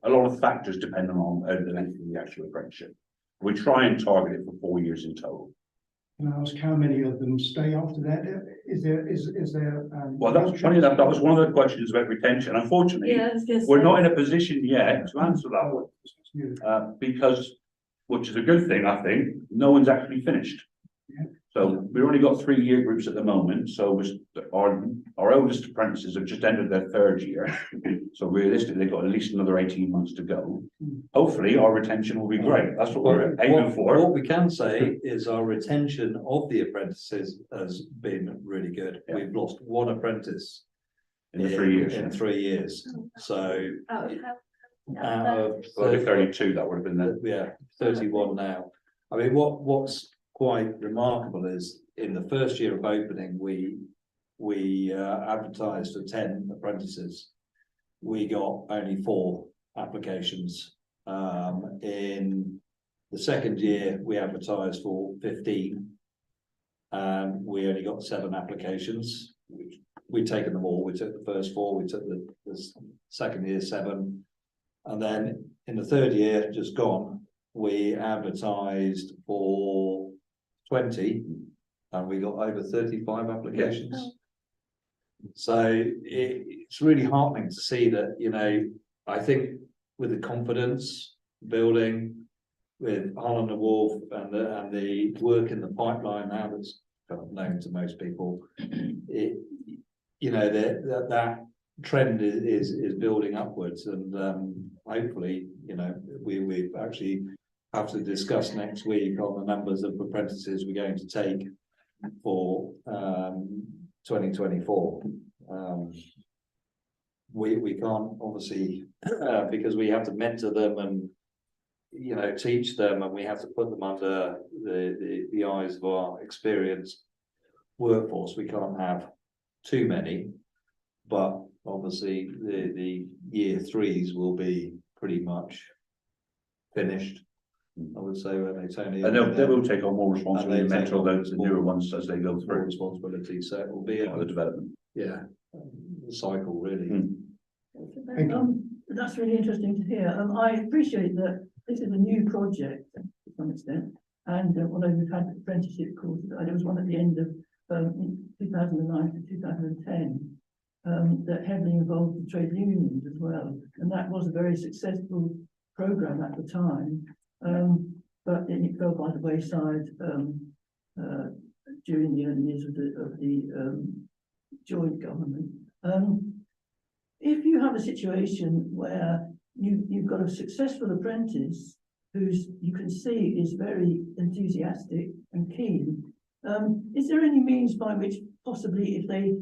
A lot of factors depend on the length of the actual apprenticeship. We try and target it for 4 years in total. Can I ask how many of them stay after that? Is there? Well, that's funny enough. That was one of the questions about retention. Unfortunately, Yeah, I was gonna we're say. not in a position yet to answer that one, because, which is a good thing, I think, no one's actually finished. So we've only got 3 year groups at the moment. So our oldest apprentices have just entered their 3rd year. So realistically, they've got at least another 18 months to go. Hopefully our retention will be great. That's what we're aiming for. What we can say is our retention of the apprentices has been really good. Yeah. We've lost 1 apprentice In the 3 years. in 3 years. So Oh, out of Well, it'll be 32, that would have been there. yeah, 31 now. I mean, what's quite remarkable is in the first year of opening, we advertised for 10 apprentices. We got only 4 applications. In the second year, we advertised for 15, and we only got 7 applications. We'd taken them all. We took the first 4, we took the second year 7, and then in the 3rd year, just gone, we advertised for 20, and we got over 35 applications. Yeah. So it's really heartening to see that, you know, I think with the confidence building with Holland and Wolf and the work in the pipeline now that's kind of known to most people, it, you know, that trend is building upwards, and hopefully, you know, we actually have to discuss next week on the numbers of apprentices we're going to take for 2024. We can't obviously because we have to mentor them and, you know, teach them, and we have to put them under the eyes of our experienced workforce. We can't have too many, but obviously the year 3s will be pretty much finished, I would say, when they turn in. And they will take on more responsibility and mentor those the newer ones as they go more through responsibility. So it will be the development. yeah, cycle, really. Thank you. That's really interesting to hear. I appreciate that this is a new project to some extent. And although we've had apprenticeship courses, there was one at the end of 2009 to 2010 that heavily involved the trade unions as well. And that was a very successful program at the time. But then it fell by the wayside during the early years of the joint government. If you have a situation where you've got a successful apprentice who's you can see is very enthusiastic and keen, is there any means by which possibly if they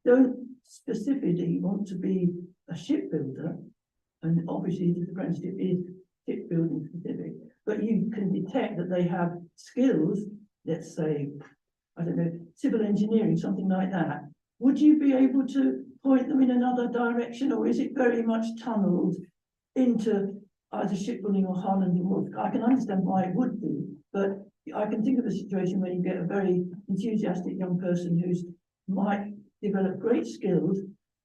don't specifically want to be a shipbuilder, and obviously this apprenticeship is shipbuilding specific, but you can detect that they have skills, let's say, I don't know, civil engineering, something like that, would you be able to point them in another direction, or is it very much tunneled into either shipbuilding or Harland and Wolff? I can understand why it would be, but I can think of a situation where you get a very enthusiastic young person who's might develop great skills,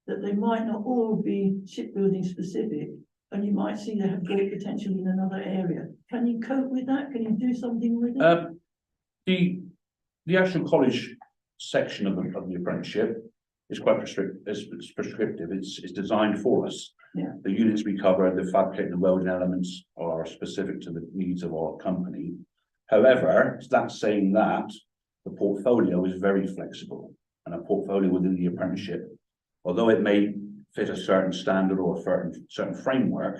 that they might not all be shipbuilding specific, and you might see they have great potential in another area. Can you cope with that? Can you do something with it? The actual college section of the apprenticeship is quite prescriptive. It's designed for us. Yeah. The units we cover, the fabricating and welding elements are specific to the needs of our company. However, that's saying that the portfolio is very flexible, and a portfolio within the apprenticeship, although it may fit a certain standard or a certain framework,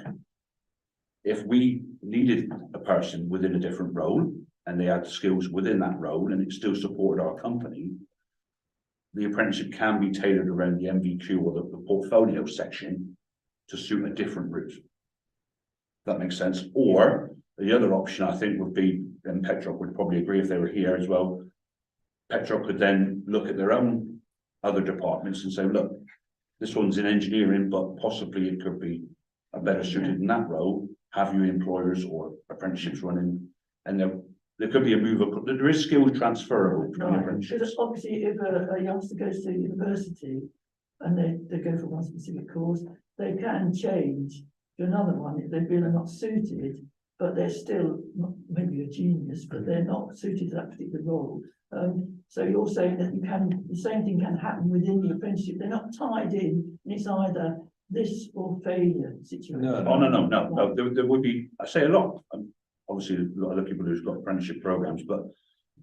if we needed a person within a different role and they had skills within that role and it still supported our company, the apprenticeship can be tailored around the MVQ or the portfolio section to suit a different route. That makes sense. Or the other option I think would be, and Petroc would probably agree if they were here as well, Petroc could then look at their own other departments and say, look, this one's in engineering, but possibly it could be a better suited in that role. Have you employers or apprenticeships running? And there could be a move. There is skill transferable between apprenticeships. Because obviously if a youngster goes to university and they go for one specific course, they can change to another one if they feel they're not suited, but they're still not maybe a genius, but they're not suited to that particular role. So you're saying that the same thing can happen within the apprenticeship. They're not tied in, and it's either this or failure situation. No. There would be, I say a lot. Obviously, a lot of other people who've got apprenticeship programs, but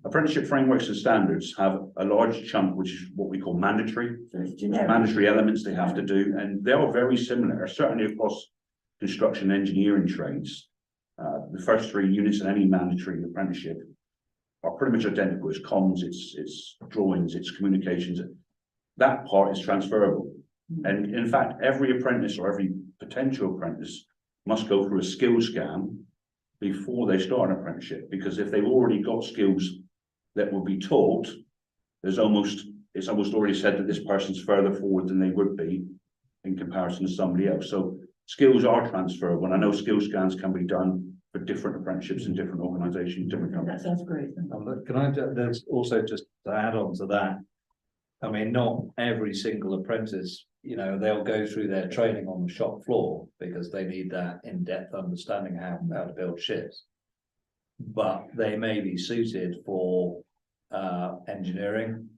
apprenticeship frameworks and standards have a large chunk, which is what we call mandatory. So it's generic. Mandatory elements they have to do, and they are very similar, certainly across construction and engineering trades. The first 3 units in any mandatory apprenticeship are pretty much identical. It's comms, it's drawings, it's communications. That part is transferable. And in fact, every apprentice or every potential apprentice must go through a skills scan before they start an apprenticeship, because if they've already got skills that will be taught, it's almost already said that this person's further forward than they would be in comparison to somebody else. So skills are transferable, and I know skill scans can be done for different apprenticeships in different organisations, different companies. That sounds great. Can I, there's also just to add on to that, I mean, not every single apprentice, you know, they'll go through their training on the shop floor because they need that in-depth understanding how to build ships. But they may be suited for engineering,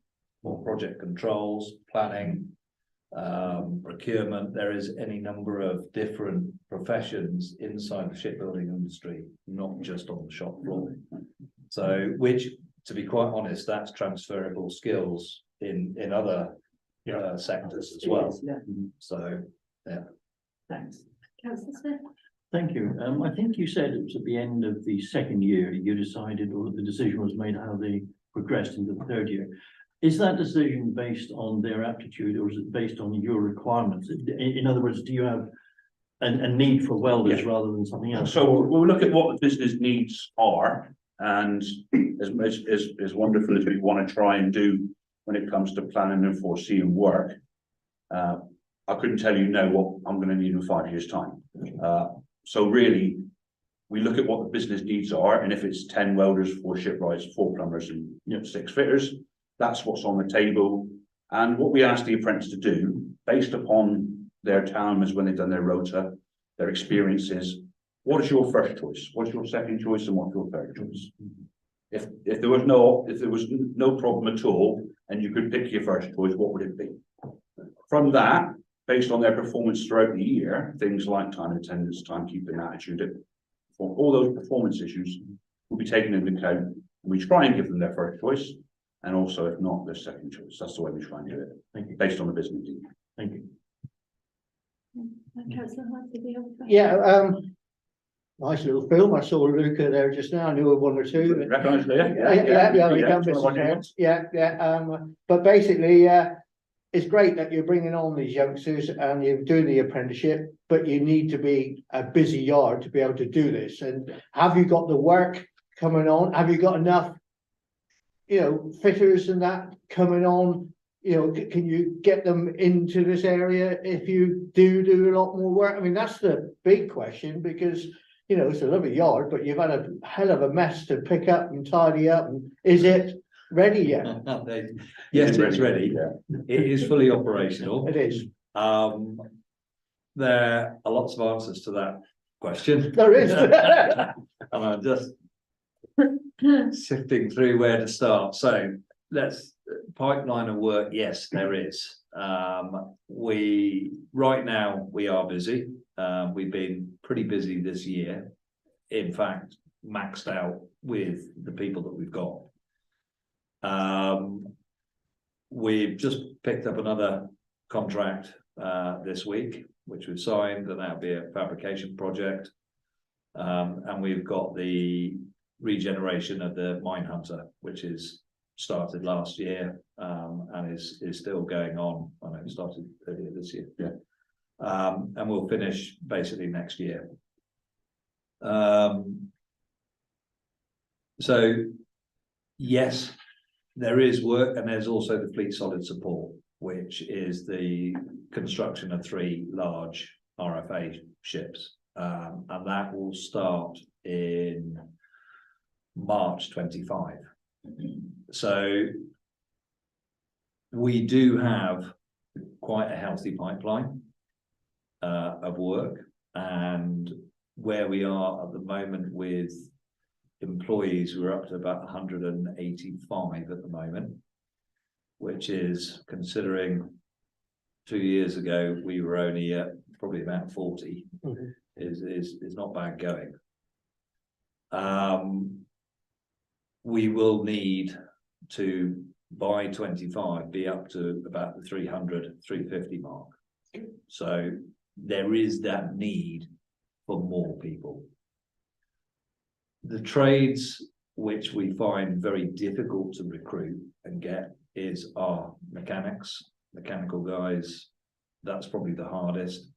or project controls, planning, procurement. There is any number of different professions inside the shipbuilding industry, not just on the shop floor. So, which, to be quite honest, that's transferable skills in other sectors as well. Yeah. So, yeah. Thanks. Councillor Smith? Thank you. I think you said it was at the end of the second year you decided, or the decision was made how they progressed into the third year. Is that decision based on their aptitude, or is it based on your requirements? In other words, do you have a need for welders rather than something else? So we'll look at what the business needs are, and as wonderful as we want to try and do when it comes to planning and foreseeing work, I couldn't tell you what I'm going to need in 5 years' time. So really, we look at what the business needs are, and if it's 10 welders, 4 shipwrights, 4 plumbers, and 6 fitters, that's what's on the table. And what we ask the apprentice to do based upon their time as when they've done their rota, their experiences, what is your first choice? What's your second choice and what's your third choice? If there was no problem at all, and you could pick your first choice, what would it be? From that, based on their performance throughout the year, things like time attendance, timekeeping, attitude, all those performance issues will be taken into account. We try and give them their first choice, and also, if not, their second choice. That's the way we try and do it. Thank you. Based on the business need. Thank you. Councillor Hart, did you have a question? Yeah, nice little film. I saw Luca there just now. I knew one or two. Recognise Leah? But basically, it's great that you're bringing on these youngsters and you're doing the apprenticeship, but you need to be a busy yard to be able to do this. And have you got the work coming on? Have you got enough, fitters and that coming on? Can you get them into this area if you do a lot more work? I mean, that's the big question, because it's a lovely yard, but you've had a hell of a mess to pick up and tidy up. And is it ready yet? Yes, it's ready. It is fully operational. It is. There are lots of answers to that question. There is. And I'm just sifting through where to start. So pipeline of work. Yes, there is. Right now we are busy. We've been pretty busy this year. In fact, maxed out with the people that we've got. We've just picked up another contract this week, which we've signed, and that'll be a fabrication project. And we've got the regeneration of the Mine Hunter, which is started last year and is still going on. I know it started earlier this year. Yeah. And we'll finish basically next year. So yes, there is work, and there's also the fleet solid support, which is the construction of 3 large RFA ships, and that will start in March 25. So we do have quite a healthy pipeline of work, and where we are at the moment with employees, we're up to about 185 at the moment, which is, considering 2 years ago we were only at probably about 40, is not bad going. We will need to, by 25, be up to about the 300, 350 mark. So there is that need for more people. The trades which we find very difficult to recruit and get is our mechanical guys. That's probably the hardest.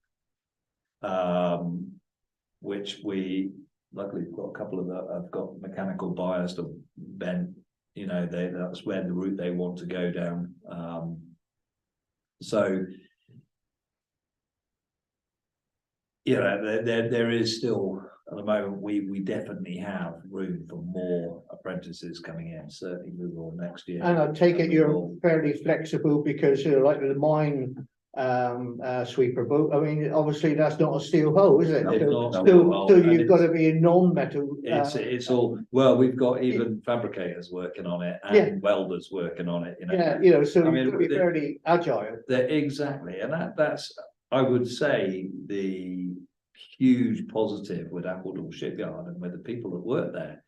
Which we luckily got a couple of that have got mechanical bias to bent. That's where the route they want to go down. So there is still, at the moment, we definitely have room for more apprentices coming in, certainly moving on next year. And I take it you're fairly flexible, because like with the mine sweeper boat, I mean, obviously that's not a steel hull, is it? No, so you've got to be a non-metal. It's all, well, we've got even fabricators working on it and welders working on it. So I mean, you've got to be fairly agile. Exactly, and that's, I would say, the huge positive with Appledore Shipyard and with the people that work there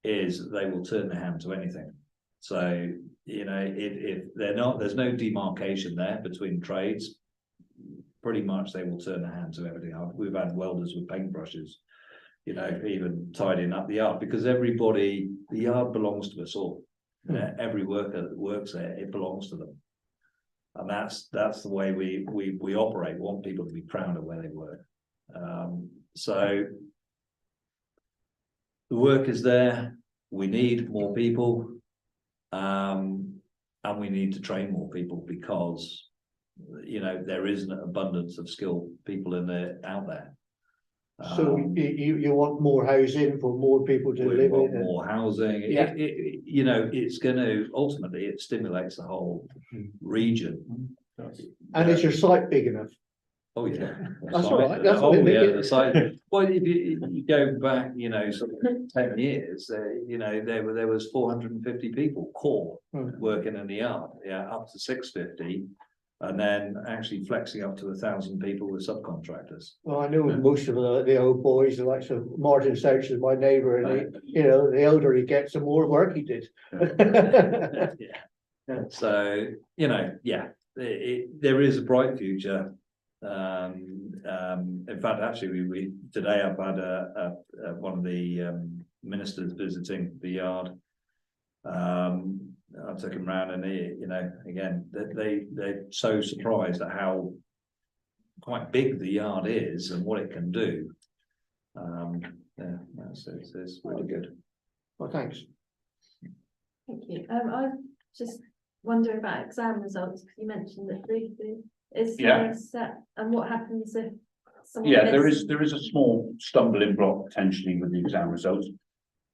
is they will turn their hand to anything. So if they're not, there's no demarcation there between trades. Pretty much they will turn their hand to everything. We've had welders with paintbrushes, even tidying up the yard, because the yard belongs to us all. Every worker that works there, it belongs to them. And that's the way we operate. We want people to be proud of where they work. So the work is there. We need more people, and we need to train more people, because there is an abundance of skilled people out there. So you want more housing for more people to live in. More housing. It's going to ultimately, it stimulates the whole region. And is your site big enough? Oh, yeah. That's all right, that's Oh, what we yeah, make it. the site, well, if you go back, you know, sort of 10 years, you know, there was 450 people core working in the yard, yeah, up to 650. And then actually flexing up to 1,000 people with subcontractors. Well, I know most of the old boys, the likes of Martin Souch is my neighbour, and he, you know, the older he gets, the more work he did. Yeah. So, you know, yeah, there is a bright future. In fact, actually, we today I've had one of the ministers visiting the yard. I took him round, and you know, again, they're so surprised at how quite big the yard is and what it can do. Yeah, it's really good. Well, thanks. Thank you. I was just wondering about exam results, because you mentioned it briefly. Is there a set, and what happens if someone There misses? is a small stumbling block potentially with the exam results.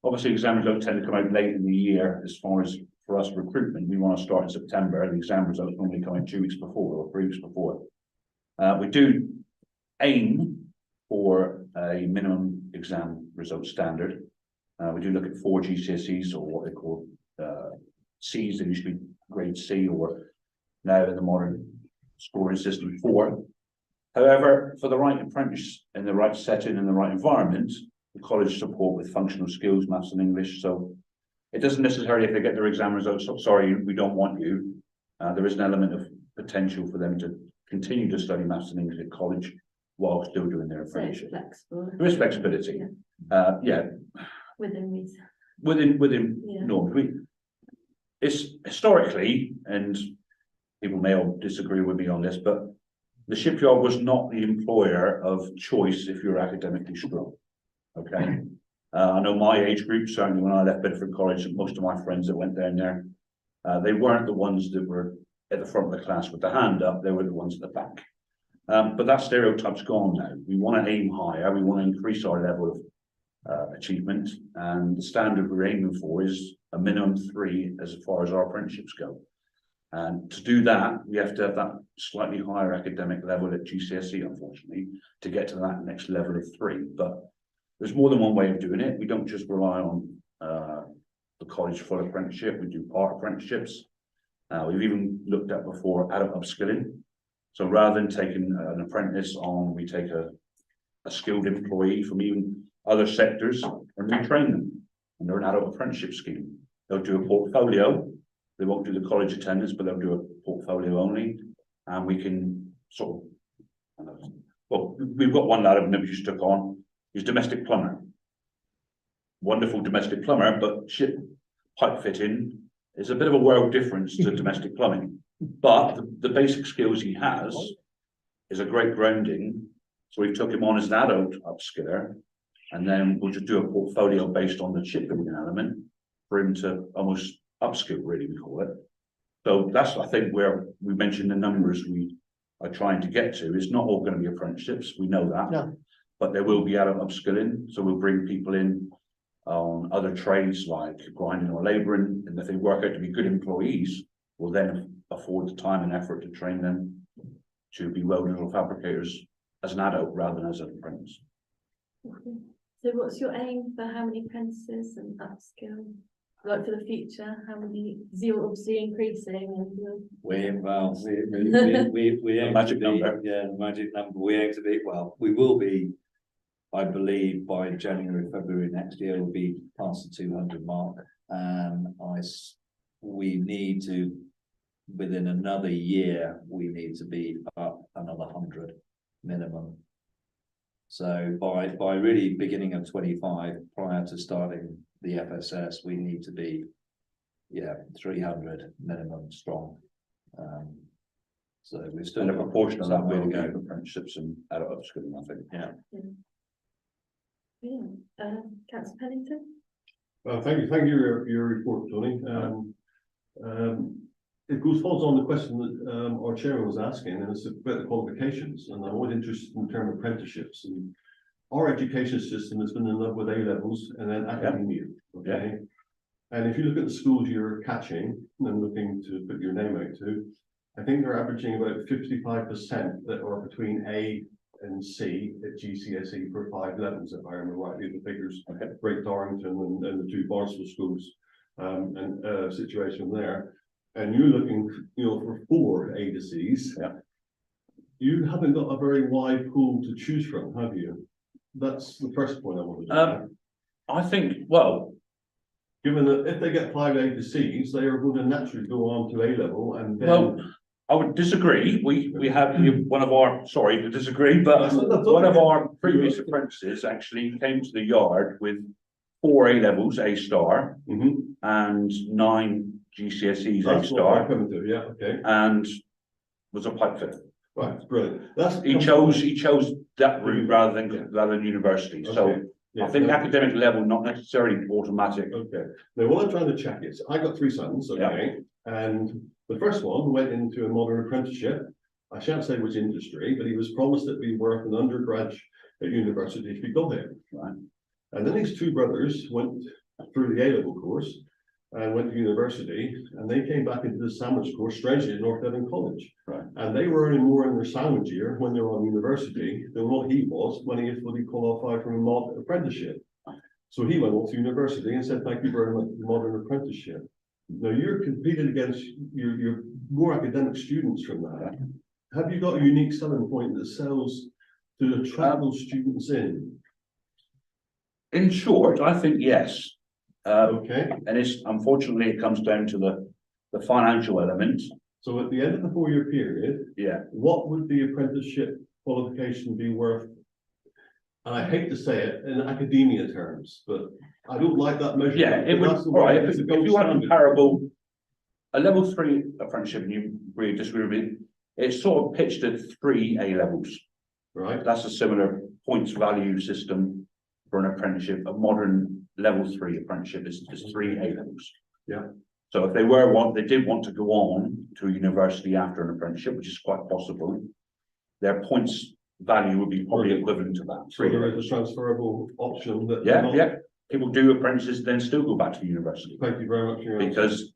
Obviously, exam results tend to come out late in the year. As far as for us recruitment, we want to start in September. The exam results normally come in 2 weeks before or 3 weeks before. We do aim for a minimum exam result standard. We do look at 4 GCSEs, or what they call C's. They used to be grade C, or now in the modern scoring system 4. However, for the right apprentice in the right setting and the right environment, the college support with functional skills, maths and English. So it doesn't necessarily, if they get their exam results, sorry, we don't want you. There is an element of potential for them to continue to study maths and English at college while still doing their apprenticeship. So it's flexible. There is flexibility. Within reason. Within norms. It's historically, and people may all disagree with me on this, but the shipyard was not the employer of choice if you're academically strong. Okay. I know my age group, certainly when I left Bedford College, most of my friends that went down there, they weren't the ones that were at the front of the class with the hand up, they were the ones at the back. But that stereotype's gone now. We want to aim higher, we want to increase our level of achievement, and the standard we're aiming for is a minimum 3 as far as our apprenticeships go. And to do that, we have to have that slightly higher academic level at GCSE, unfortunately, to get to that next level of 3. But there's more than one way of doing it. We don't just rely on the college full apprenticeship. We do part apprenticeships. We've even looked at before adult upskilling. So rather than taking an apprentice on, we take a skilled employee from even other sectors and retrain them. And they're an adult apprenticeship scheme. They'll do a portfolio. They won't do the college attendance, but they'll do a portfolio only. And we can sort of, well, we've got one lad I've never just took on. He's domestic plumber. Wonderful domestic plumber, but ship pipe fitting is a bit of a world difference to domestic plumbing. But the basic skills he has is a great grounding. So we took him on as an adult upskiller, and then we'll just do a portfolio based on the shipbuilding element for him to almost upskill, really, we call it. So that's, I think, where we mentioned the numbers we are trying to get to. It's not all going to be apprenticeships, we know that. No. But there will be adult upskilling. So we'll bring people in on other trades like grinding or labouring, and if they work out to be good employees, we'll then afford the time and effort to train them to be welders or fabricators as an adult rather than as an apprentice. So what's your aim for how many apprentices and upskill? Like for the future, how many, zero obviously increasing and We aim magic to be, number. yeah, the magic number. We aim to be, well, we will be, I believe, by January, February next year, we'll be past the 200 mark. We need to, within another year, we need to be up another 100 minimum. So by really beginning of 25, prior to starting the FSS, we need to be, 300 minimum strong. So we're still And a proportion of that some way will to be go. apprenticeships and adult upskilling, I think. Councillor Pennington? Thank you for your report, Tony. It follows on the question that our chairman was asking, and it's about the qualifications. And I'm always interested in terms of apprenticeships. And our education system has been in love with A levels and then academia. Okay. And if you look at the schools you're catching and looking to put your name out to, I think they're averaging about 55% that are between A and C at GCSE for 5 levels, if I remember rightly, the figures. Great Darlington and the 2 Barnstable schools, and situation there. And you're looking, you know, for 4 A to Cs. Yeah. You haven't got a very wide pool to choose from, have you? That's the first point I wanted to make. I think, well, Given that if they get 5 A to Cs, they are going to naturally go on to A level and then. well, I would disagree. We have one of our, sorry to disagree, but That's one of okay. our previous apprentices actually came to the yard with 4 A levels, A star, and 9 GCSEs, A That's what I'm star, coming to, yeah, okay, and was a pipe fitter. right, brilliant. That's. He chose that route rather than university, so Okay, yeah, I think no, academic level not necessarily automatic. Okay, now what I'm trying to check is, I got 3 sons, okay, and the first one went into a modern apprenticeship. I shan't say which industry, but he was promised it'd be worth an undergrad at university if he got there. Right. And then his 2 brothers went through the A-level course and went to university, and they came back into the sandwich course, strangely at North Devon College. Right. And they were earning more in their sandwich year when they were on university than what he was when he had fully qualified from a mod apprenticeship. So he went off to university and said, thank you very much for the modern apprenticeship. Now you're competing against your more academic students from that. Have you got a unique selling point that sells to attract those students in? In short, I think yes. Okay, And it's unfortunately it comes down to the financial element. so at the end of the 4-year period, Yeah. what would the apprenticeship qualification be worth? And I hate to say it in academia terms, but I don't like that measure. Yeah, it would, all right, if you want a comparable, a level 3 apprenticeship, and you really disagree with me, it's sort of pitched at 3 A levels. Right, That's a similar points value system for an apprenticeship. A modern level 3 apprenticeship is 3 A levels. Yeah. So if they did want to go on to a university after an apprenticeship, which is quite possible, their points value would be probably equivalent to that. so there is a transferable option that. Yeah. People do apprentices, then still go back to university. Thank you very much for your answer. Because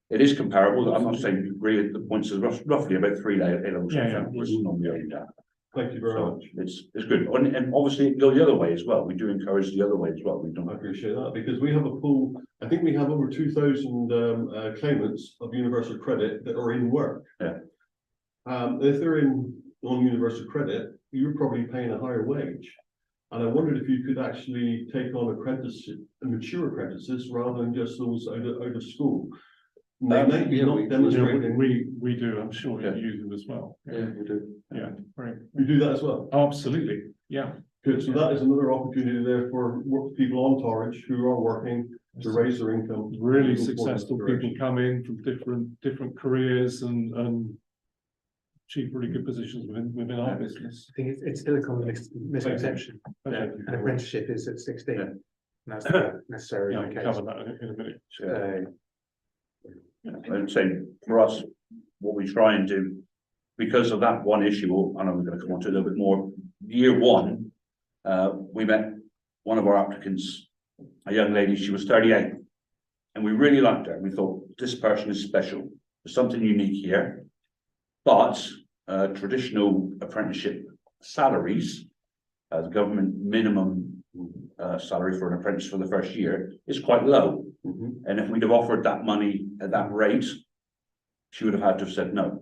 it is comparable. I'm not saying you agree with the points is roughly about 3 A levels. Yeah. Which is normally only that. Thank you very So much. it's good. And obviously it goes the other way as well. We do encourage the other way as well. We I don't. appreciate that because we have a pool, I think we have over 2,000 claimants of universal credit that are in work. Yeah. If they're on universal credit, you're probably paying a higher wage. And I wondered if you could actually take on mature apprentices rather than just those out of school. They may be not demonstrating. We do, I'm sure you use them as well. Yeah, we do. Yeah, right. You do that as well? Absolutely, yeah. Good, so that is another opportunity there for people on Torridge who are working to raise their income. Really successful people come in from different careers and achieve really good positions within our business. I think it's still a common misconception. Okay. An apprenticeship is at 16. Yeah. And that's not necessarily Yeah, the we'll case. cover that in a minute. So, I'd say for us, what we try and do, because of that one issue, I know we're going to come on to a little bit more. Year 1, we met one of our applicants, a young lady, she was 38. And we really liked her. We thought this person is special. There's something unique here. But traditional apprenticeship salaries, the government minimum salary for an apprentice for the first year is quite low. And if we'd have offered that money at that rate, she would have had to have said no.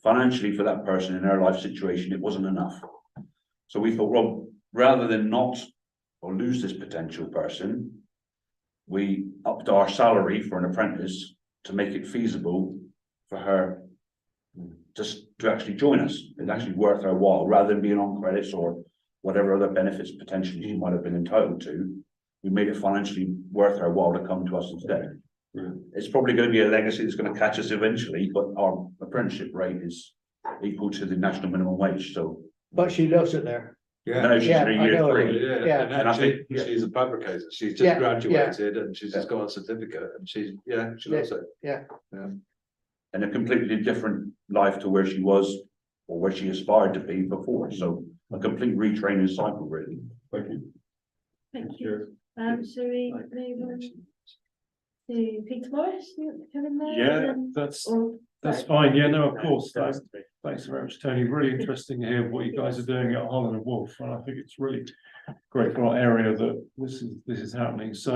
Financially, for that person in her life situation, it wasn't enough. So we thought, well, rather than not or lose this potential person, we upped our salary for an apprentice to make it feasible for her just to actually join us. It's actually worth her while, rather than being on credits or whatever other benefits potentially she might have been entitled to. We made it financially worth her while to come to us instead. It's probably going to be a legacy that's going to catch us eventually, but our apprenticeship rate is equal to the national minimum wage, so. But she loves it there. Yeah. No, she's Yeah, in I year know. 3. Yeah. And And I actually, think- she's a fabricator. She's just Yeah, graduated and she's just got a certificate and she loves it. And a completely different life to where she was or where she aspired to be before, so a complete retraining cycle, really. Thank you. Thank you. Shall we move on to Peter Morris? You want to come in there? Yeah, and then- that's or- That's fine. Yeah, no, of course. Thanks very much, Tony. Really interesting to hear what you guys are doing at Holland and Wolf, and I think it's really great for our area that this is happening. So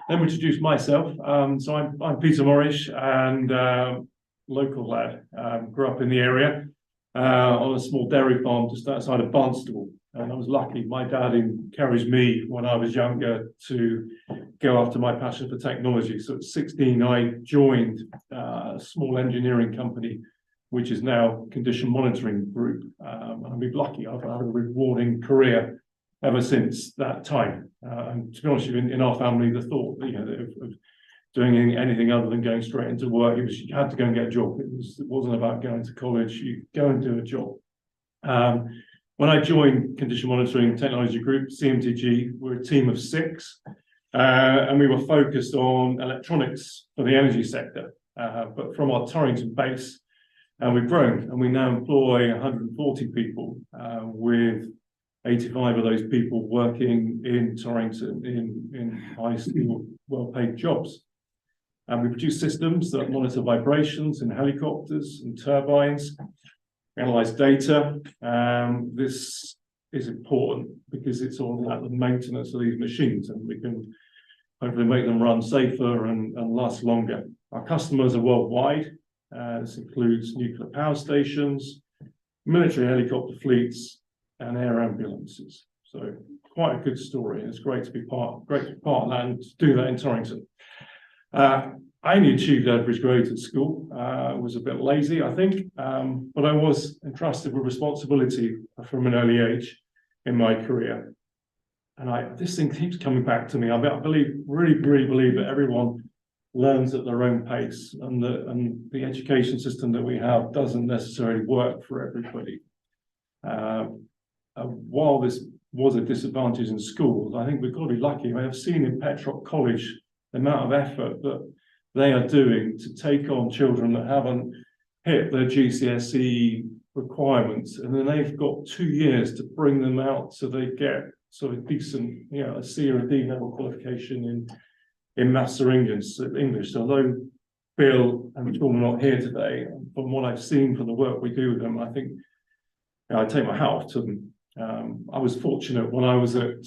let me introduce myself. So I'm Peter Morrish, and local lad. Grew up in the area on a small dairy farm just outside of Barnstable. And I was lucky. My dad encouraged me when I was younger to go after my passion for technology. So at 16, I joined a small engineering company, which is now Condition Monitoring Group. And I've been lucky. I've had a rewarding career ever since that time. And to be honest with you, in our family, the thought, of doing anything other than going straight into work, you had to go and get a job. It wasn't about going to college. You go and do a job. When I joined Condition Monitoring Technology Group, CMTG, we're a team of 6, and we were focused on electronics for the energy sector. But from our Torrington base, we've grown, and we now employ 140 people, with 85 of those people working in Torrington in high-skilled, well-paid jobs. And we produce systems that monitor vibrations in helicopters and turbines, analyze data. This is important because it's all about the maintenance of these machines, and we can hopefully make them run safer and last longer. Our customers are worldwide. This includes nuclear power stations, military helicopter fleets, and air ambulances. So quite a good story. It's great to be part of that and to do that in Torrington. I only achieved average grades at school. Was a bit lazy, I think, but I was entrusted with responsibility from an early age in my career. And this thing keeps coming back to me. I really believe that everyone learns at their own pace, and the education system that we have doesn't necessarily work for everybody. While this was a disadvantage in schools, I think we've got to be lucky. I have seen in Petrock College the amount of effort that they are doing to take on children that haven't hit their GCSE requirements, and then they've got 2 years to bring them out so they get sort of decent, a C or a D level qualification in maths or English. So although Bill and Tom are not here today, from what I've seen from the work we do with them, I think I take my hat off to them. I was fortunate when I was at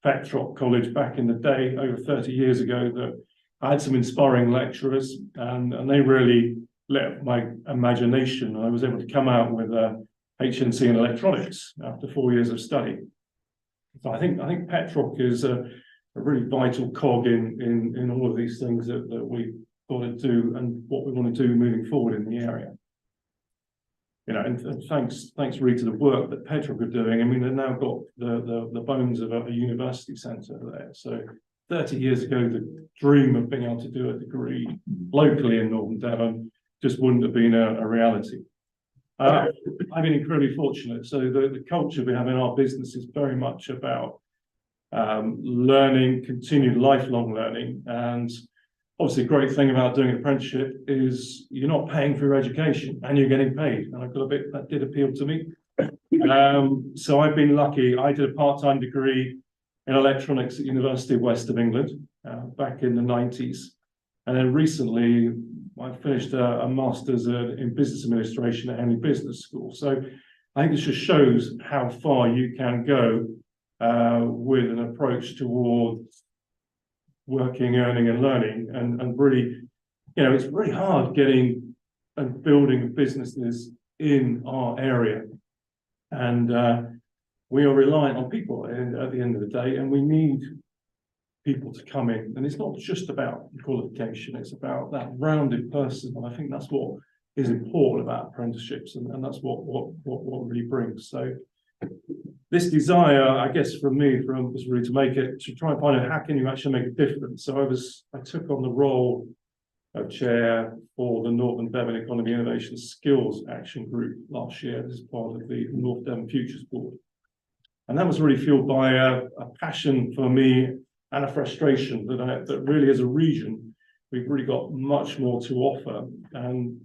Petrock College back in the day, over 30 years ago, that I had some inspiring lecturers, and they really lit up my imagination. I was able to come out with a HNC in electronics after 4 years of study. So I think Petrock is a really vital cog in all of these things that we've got to do and what we want to do moving forward in the area. And thanks really to the work that Petrock are doing. I mean, they've now got the bones of a university centre there. So 30 years ago, the dream of being able to do a degree locally in Northern Devon just wouldn't have been a reality. I've been incredibly fortunate. So the culture we have in our business is very much about learning, continued lifelong learning. And obviously, a great thing about doing an apprenticeship is you're not paying for your education and you're getting paid. And I've got a bit that did appeal to me. So I've been lucky. I did a part-time degree in electronics at University of West of England back in the 90s. And then recently, I finished a master's in business administration at Henley Business School. So I think this just shows how far you can go with an approach towards working, earning, and learning. And really, it's really hard getting and building businesses in our area. And we are reliant on people at the end of the day, and we need people to come in. And it's not just about qualification, it's about that rounded person. And I think that's what is important about apprenticeships, and that's what really brings. So this desire, I guess, from me was really to try and find out how can you actually make a difference. So I took on the role of chair for the Northern Devon Economy Innovation Skills Action Group last year as part of the North Devon Futures Board. And that was really fueled by a passion for me and a frustration that really as a region, we've really got much more to offer. And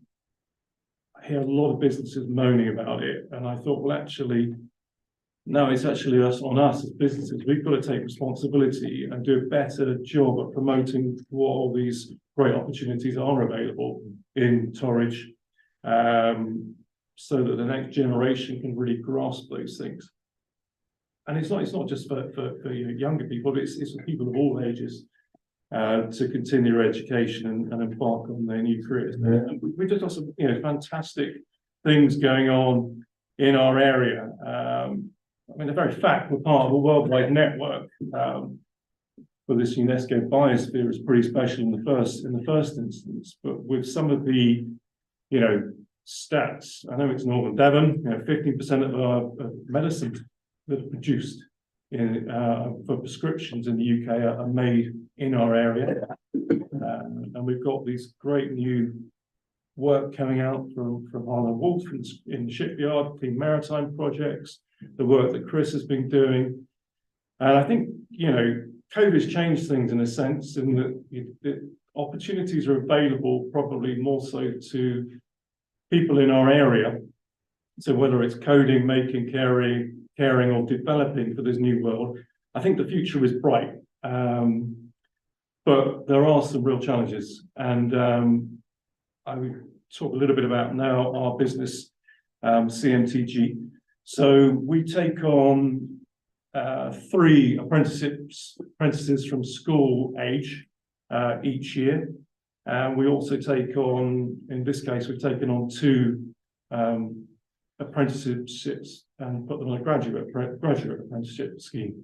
I hear a lot of businesses moaning about it. And I thought, well, actually, Now it's actually on us as businesses. We've got to take responsibility and do a better job at promoting what all these great opportunities are available in Torridge, so that the next generation can really grasp those things. And it's not just for younger people, it's for people of all ages to continue their education and embark on their new careers. And we've just got some fantastic things going on in our area. I mean, the very fact we're part of a worldwide network for this UNESCO biosphere is pretty special in the first instance. But with some of the, stats, I know it's Northern Devon. 15% of our medicines that are produced for prescriptions in the UK are made in our area, and we've got these great new work coming out from Harlan Wolf in the shipyard, clean maritime projects, the work that Chris has been doing. And I think, COVID's changed things in a sense, in that the opportunities are available probably more so to people in our area. So whether it's coding, making, caring, or developing for this new world, I think the future is bright. But there are some real challenges. And I will talk a little bit about now our business, CMTG. So we take on 3 apprentices from school age each year. And we also take on, in this case, we've taken on 2 apprenticeships and put them on a graduate apprenticeship scheme.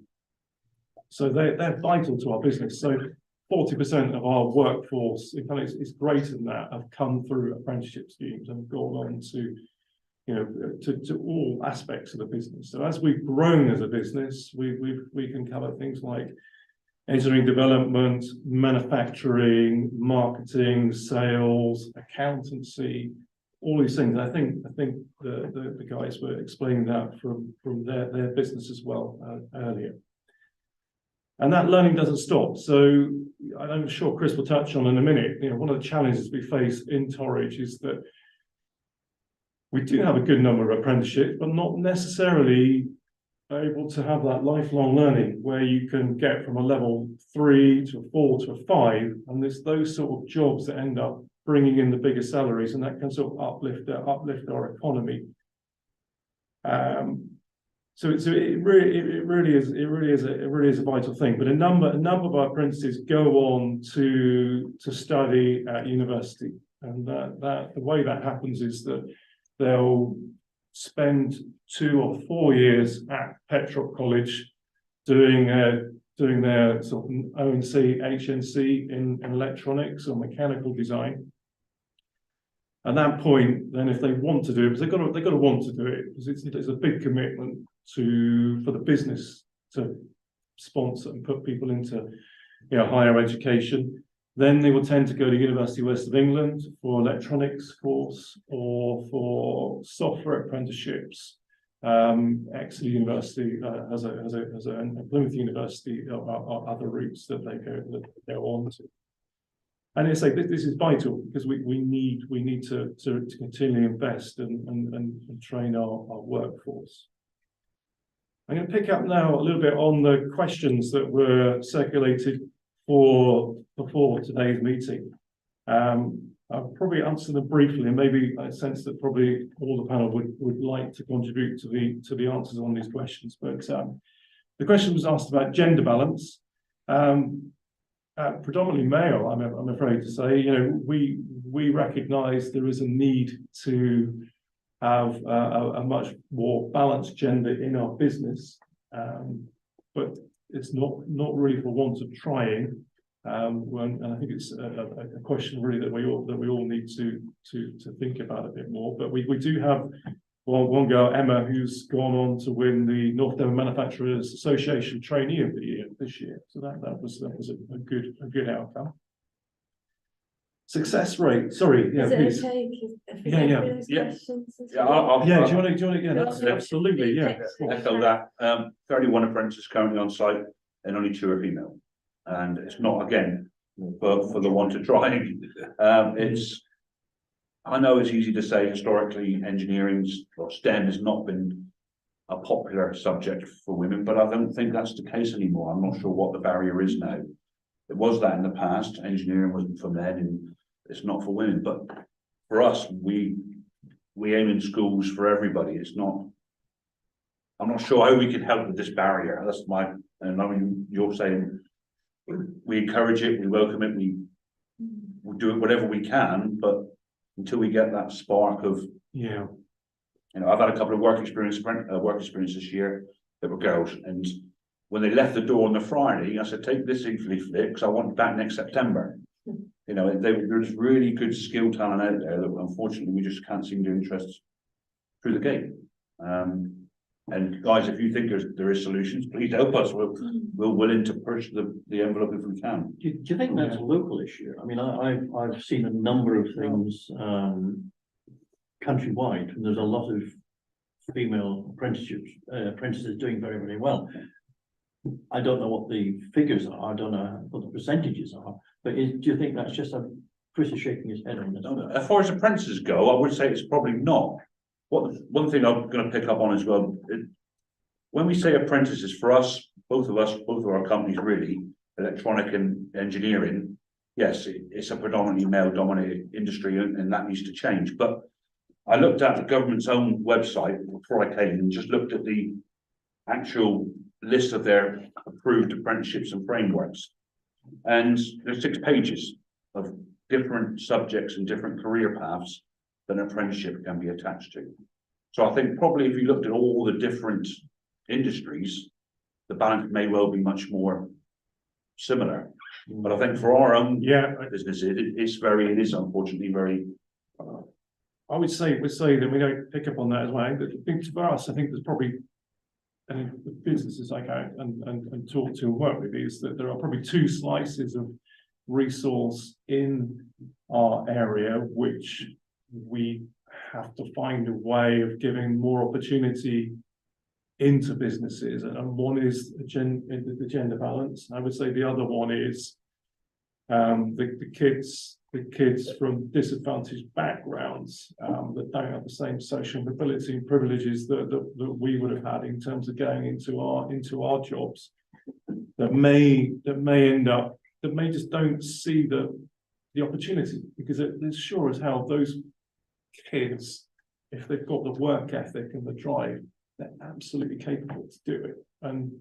So they're vital to our business. So 40% of our workforce, in fact, it's greater than that, have come through apprenticeship schemes and gone on to, to all aspects of the business. So as we've grown as a business, we can cover things like engineering development, manufacturing, marketing, sales, accountancy, all these things. I think the guys were explaining that from their business as well earlier. And that learning doesn't stop. So I'm sure Chris will touch on in a minute. One of the challenges we face in Torridge is that we do have a good number of apprenticeships, but not necessarily able to have that lifelong learning where you can get from a level 3 to a 4 to a 5, and there's those sort of jobs that end up bringing in the bigger salaries, and that can sort of uplift our economy. So it really is a vital thing. But a number of our apprentices go on to study at university, and the way that happens is that they'll spend 2 or 4 years at Petrock College doing their sort of ONC, HNC in electronics or mechanical design. At that point, then if they want to do it, because they've got to want to do it, because it's a big commitment for the business to sponsor and put people into higher education. Then they will tend to go to University West of England for electronics course or for software apprenticeships. Exeter University has a Plymouth University or other routes that they go on to. And it's like this is vital because we need to continually invest and train our workforce. I'm going to pick up now a little bit on the questions that were circulated before today's meeting. I'll probably answer them briefly, and maybe I sense that probably all the panel would like to contribute to the answers on these questions. But the question was asked about gender balance. Predominantly male, I'm afraid to say. We recognise there is a need to have a much more balanced gender in our business, but it's not really for want of trying. And I think it's a question really that we all need to think about a bit more. But we do have one girl, Emma, who's gone on to win the North Devon Manufacturers Association Trainee of the Year this year. So that was a good outcome. Success rate. Sorry, yeah, please. Is it okay if we Yeah, go through those questions? Yeah, I'll Yeah, do you want to? Yeah, that's absolutely. Yeah. echo that. 31 apprentices currently on site, and only 2 are female. And it's not, again, for the want of trying. I know it's easy to say historically engineering or STEM has not been a popular subject for women, but I don't think that's the case anymore. I'm not sure what the barrier is now. It was that in the past, engineering wasn't for men and it's not for women, but for us, we aim in schools for everybody. It's not, I'm not sure how we can help with this barrier. That's my, and I mean, you're saying we encourage it, we welcome it, we do it whatever we can, but until we get that spark of, Yeah. you know, I've had a couple of work experience this year that were girls, and when they left the door on the Friday, I said, take this leaflet because I want it back next September. You know, there's really good skill talent out there that unfortunately we just can't seem to interest through the gate. And guys, if you think there is solutions, please help us. We're willing to push the envelope if we can. Do you think that's a local issue? I mean, I've seen a number of things countrywide, and there's a lot of female apprentices doing very, very well. I don't know what the figures are, I don't know what the percentages are, but do you think that's just a Chris is shaking his head on this? As far as apprentices go, I would say it's probably not. One thing I'm going to pick up on as well, when we say apprentices, for us, both of our companies really, electronic and engineering, yes, it's a predominantly male-dominated industry and that needs to change. But I looked at the government's own website before I came and just looked at the actual list of their approved apprenticeships and frameworks. And there's 6 pages of different subjects and different career paths that an apprenticeship can be attached to. So I think probably if you looked at all the different industries, the balance may well be much more similar. But I think for our own business, it is unfortunately very. I would say that we don't pick up on that as well. But I think for us, I think there's probably, and the businesses I go and talk to and work with is that there are probably 2 slices of resource in our area, which we have to find a way of giving more opportunity into businesses. And one is the gender balance. I would say the other one is the kids from disadvantaged backgrounds that don't have the same social mobility and privileges that we would have had in terms of going into our jobs, that may just don't see the opportunity, because it's sure as hell those kids, if they've got the work ethic and the drive, they're absolutely capable to do it. And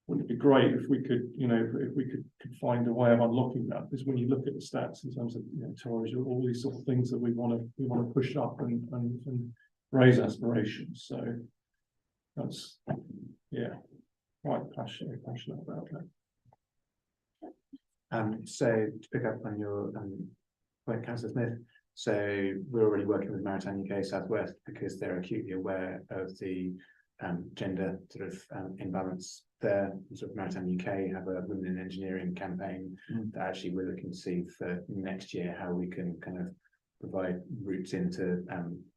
wouldn't it be great if we could, you know, if we could find a way of unlocking that? Because when you look at the stats in terms of, you know, tourism, all these sort of things that we want to push up and raise aspirations. So that's, yeah, quite passionate about that. So to pick up on your point, Councillor Smith, so we're already working with Maritime UK Southwest because they're acutely aware of the gender sort of imbalance there. Sort of Maritime UK have a Women in Engineering campaign that actually we're looking to see for next year how we can kind of provide routes into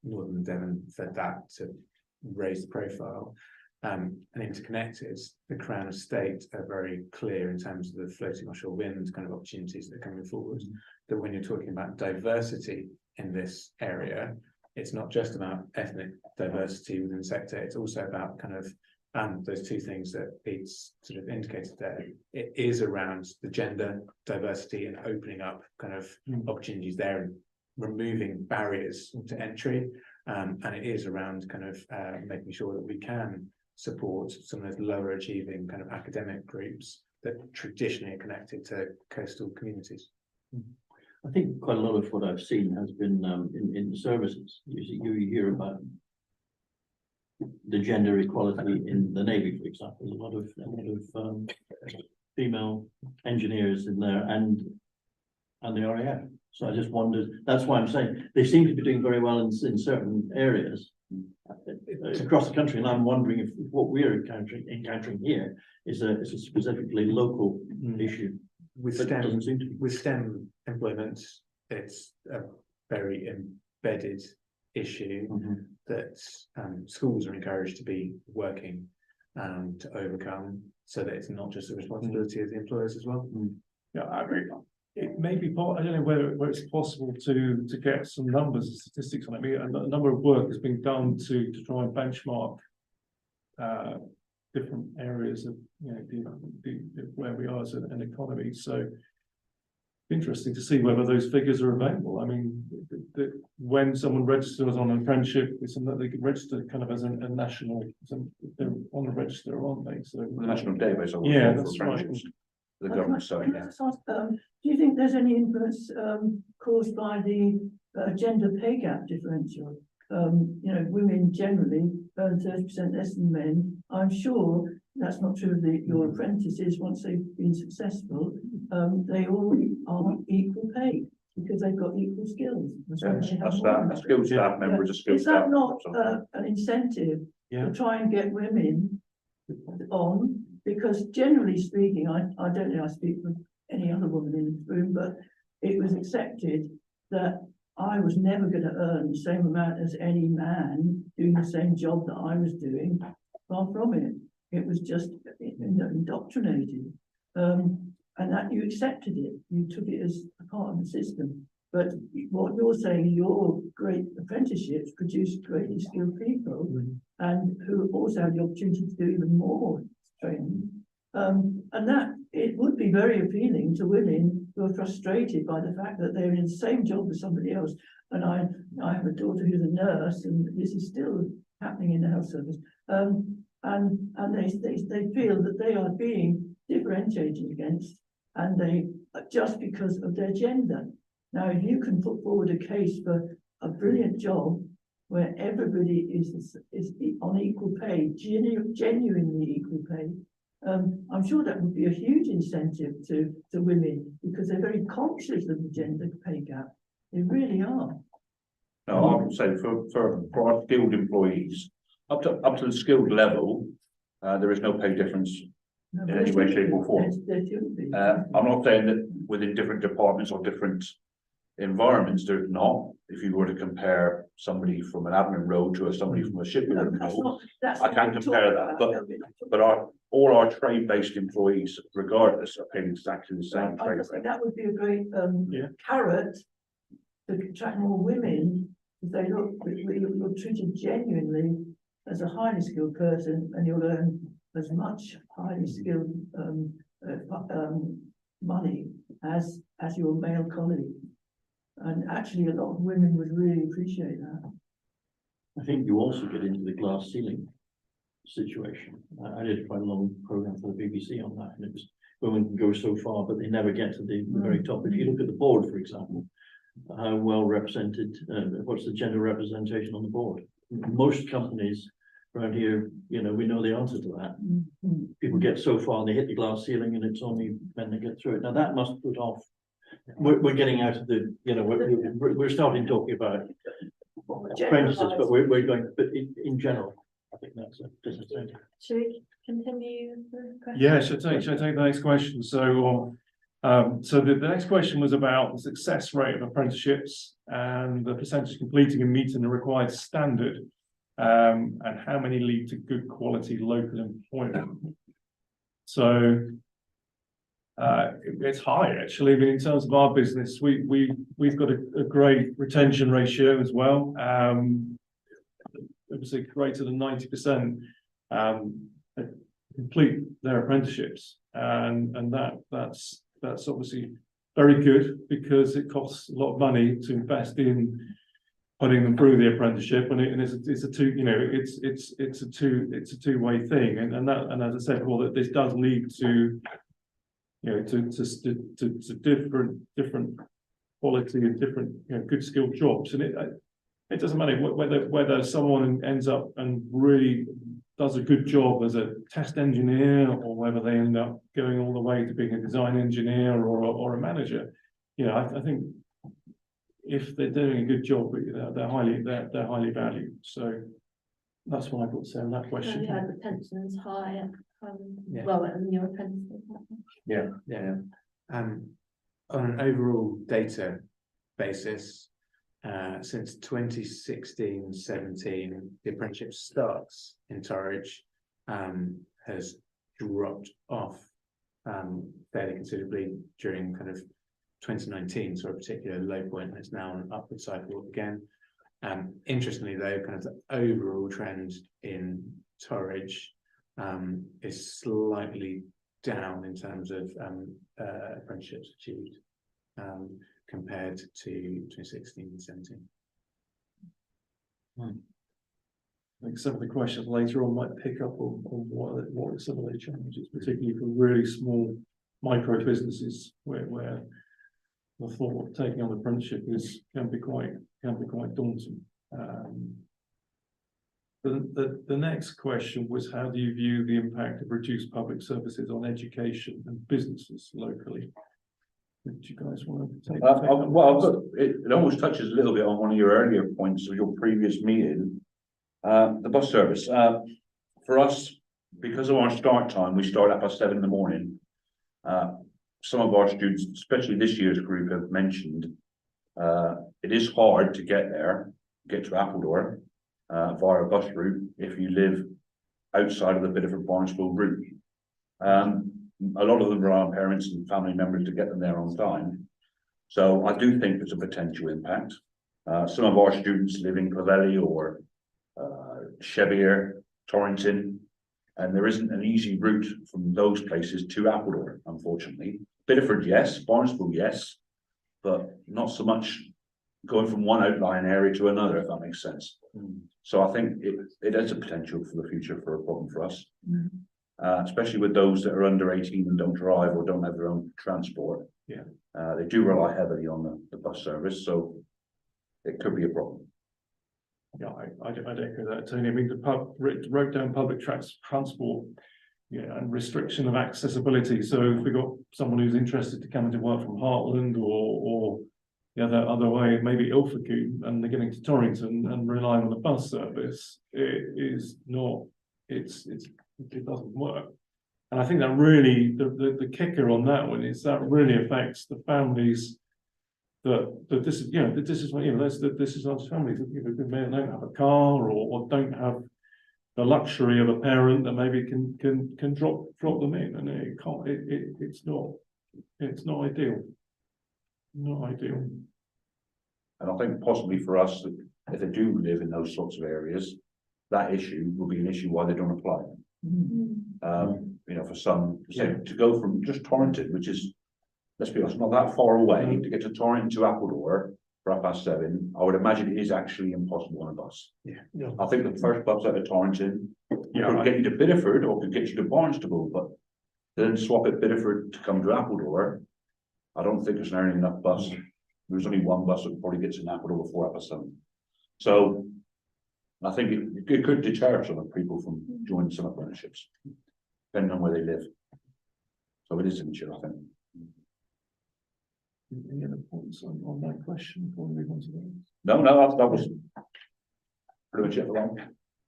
Northern Devon for that to raise the profile. And interconnected, the Crown Estate are very clear in terms of the floating offshore wind kind of opportunities that are coming forward, that when you're talking about diversity in this area, it's not just about ethnic diversity within the sector, it's also about kind of those 2 things that Pete's sort of indicated there. It is around the gender diversity and opening up kind of opportunities there and removing barriers to entry. And it is around kind of making sure that we can support some of those lower achieving kind of academic groups that traditionally are connected to coastal communities. I think quite a lot of what I've seen has been in the services. You hear about the gender equality in the Navy, for example. There's a lot of female engineers in there and the RAF. So I just wondered, that's why I'm saying they seem to be doing very well in certain areas across the country, and I'm wondering if what we're encountering here is a specifically local issue. With STEM employment, it's a very embedded issue that schools are encouraged to be working to overcome, so that it's not just the responsibility of the employers as well. Yeah, I agree. It may be, I don't know whether it's possible to get some numbers and statistics on it. I mean, a number of work has been done to try and benchmark different areas of, where we are as an economy. So interesting to see whether those figures are available. I mean, when someone registers on an apprenticeship, it's something that they can register kind of as a national, they're on the register, aren't they? So The national database. Yeah, that's right. The government side, Can I yeah. just ask, do you think there's any influence caused by the gender pay gap differential? Women generally earn 30% less than men. I'm sure that's not true of your apprentices. Once they've been successful, they all are equal pay because they've got equal skills. That's that, a skilled staff member is a skilled Is staff. that not member. an incentive Yeah. to try and get women on? Because generally speaking, I don't know, I speak for any other woman in this room, but it was accepted that I was never going to earn the same amount as any man doing the same job that I was doing. Far from it. It was just indoctrinated. And that you accepted it. You took it as a part of the system. But what you're saying, your great apprenticeships produce greatly skilled people and who also have the opportunity to do even more training. And that it would be very appealing to women who are frustrated by the fact that they're in the same job as somebody else. And I have a daughter who's a nurse, and this is still happening in the health service. And they feel that they are being differentiated against, and they just because of their gender. Now, if you can put forward a case for a brilliant job where everybody is on equal pay, genuinely equal pay, I'm sure that would be a huge incentive to women because they're very conscious of the gender pay gap. They really are. No, I would say for our skilled employees, up to the skilled level, there is no pay difference No, in any way, shape or form. there shouldn't be. I'm not saying that within different departments or different environments, there's not. If you were to compare somebody from an admin role to somebody from a shipbuilding role, I can't compare that. But all our trade-based employees, regardless, are paid exactly the same I trade just think rate. that would be a great carrot to attract more women. If they look, you're treated genuinely as a highly skilled person, and you'll earn as much highly skilled money as your male colleague. And actually, a lot of women would really appreciate that. I think you also get into the glass ceiling situation. I did quite a long program for the BBC on that, and it was women can go so far, but they never get to the very top. If you look at the board, for example, how well represented, what's the gender representation on the board? Most companies around here, we know the answer to that. People get so far and they hit the glass ceiling, and it's only men that get through it. Now that must put off. We're getting out of the, we're starting talking about apprentices, but we're going, but in general, I think that's a business idea. Should we continue the question? Yeah, should I take the next question? So the next question was about the success rate of apprenticeships and the percentage completing and meeting the required standard, and how many lead to good quality local employment. So it's high actually. I mean, in terms of our business, we've got a great retention ratio as well. Obviously greater than 90% complete their apprenticeships, and that's obviously very good because it costs a lot of money to invest in putting them through the apprenticeship, and it's a two-way thing, and as I said before, that this does lead to to different quality and different good skilled jobs, and it doesn't matter whether someone ends up and really does a good job as a test engineer, or whether they end up going all the way to being a design engineer or a manager. I think if they're doing a good job, they're highly valued. So that's what I've got to say on that question. Yeah, the pension's high. Yeah. Well, and your apprentices. Yeah. On an overall data basis, since 2016-17, the apprenticeship starts in Torwich has dropped off fairly considerably during kind of 2019, so a particular low point, and it's now on an upward cycle again. Interestingly, though, kind of the overall trend in Torridge is slightly down in terms of apprenticeships achieved compared to 2016 and 17. I think some of the questions later on might pick up on what are some of the challenges, particularly for really small micro businesses where the thought of taking on apprenticeship can be quite daunting. The next question was, how do you view the impact of reduced public services on education and businesses locally? Do you guys want to take? Well, it almost touches a little bit on one of your earlier points of your previous meeting. The bus service, for us, because of our start time, we start up at 7 in the morning. Some of our students, especially this year's group, have mentioned it is hard to get to Appledore via a bus route if you live outside of the Bideford Barnstable route. A lot of them rely on parents and family members to get them there on time. So I do think there's a potential impact. Some of our students live in Clovelly or Chevier, Torrington, and there isn't an easy route from those places to Appledore, unfortunately. Bideford, yes. Barnstable, yes, but not so much going from one outlying area to another, if that makes sense. So I think it has a potential for the future for a problem for us, especially with those that are under 18 and don't drive or don't have their own transport. Yeah, they do rely heavily on the bus service, so it could be a problem. Yeah, I'd echo that, Tony. I mean, the wrote down public transport, yeah, and restriction of accessibility. So if we've got someone who's interested to come into work from Heartland or the other way, maybe Ilfracombe, and they're getting to Torrington and relying on the bus service, it doesn't work. And I think that really the kicker on that one is that really affects the families. This is our families that may don't have a car or don't have the luxury of a parent that maybe can drop them in, and it's not ideal. Not ideal. And I think possibly for us, if they do live in those sorts of areas, that issue will be an issue why they don't apply. For some, to go from just Torrington, which is, let's be honest, not that far away, to get to Torrington to Appledore for 7:30, I would imagine it is actually impossible on a bus. Yeah. I think the first bus out of Torrington could get you to Bideford or could get you to Barnstable, but then swap at Bideford to come to Appledore. I don't think there's an early enough bus. There's only one bus that probably gets in Appledore before 7:30. So I think it could deter some of people from joining some apprenticeships, depending on where they live. So it is an issue, I think. Any other points on that question before we move on to that? No, that was pretty much it for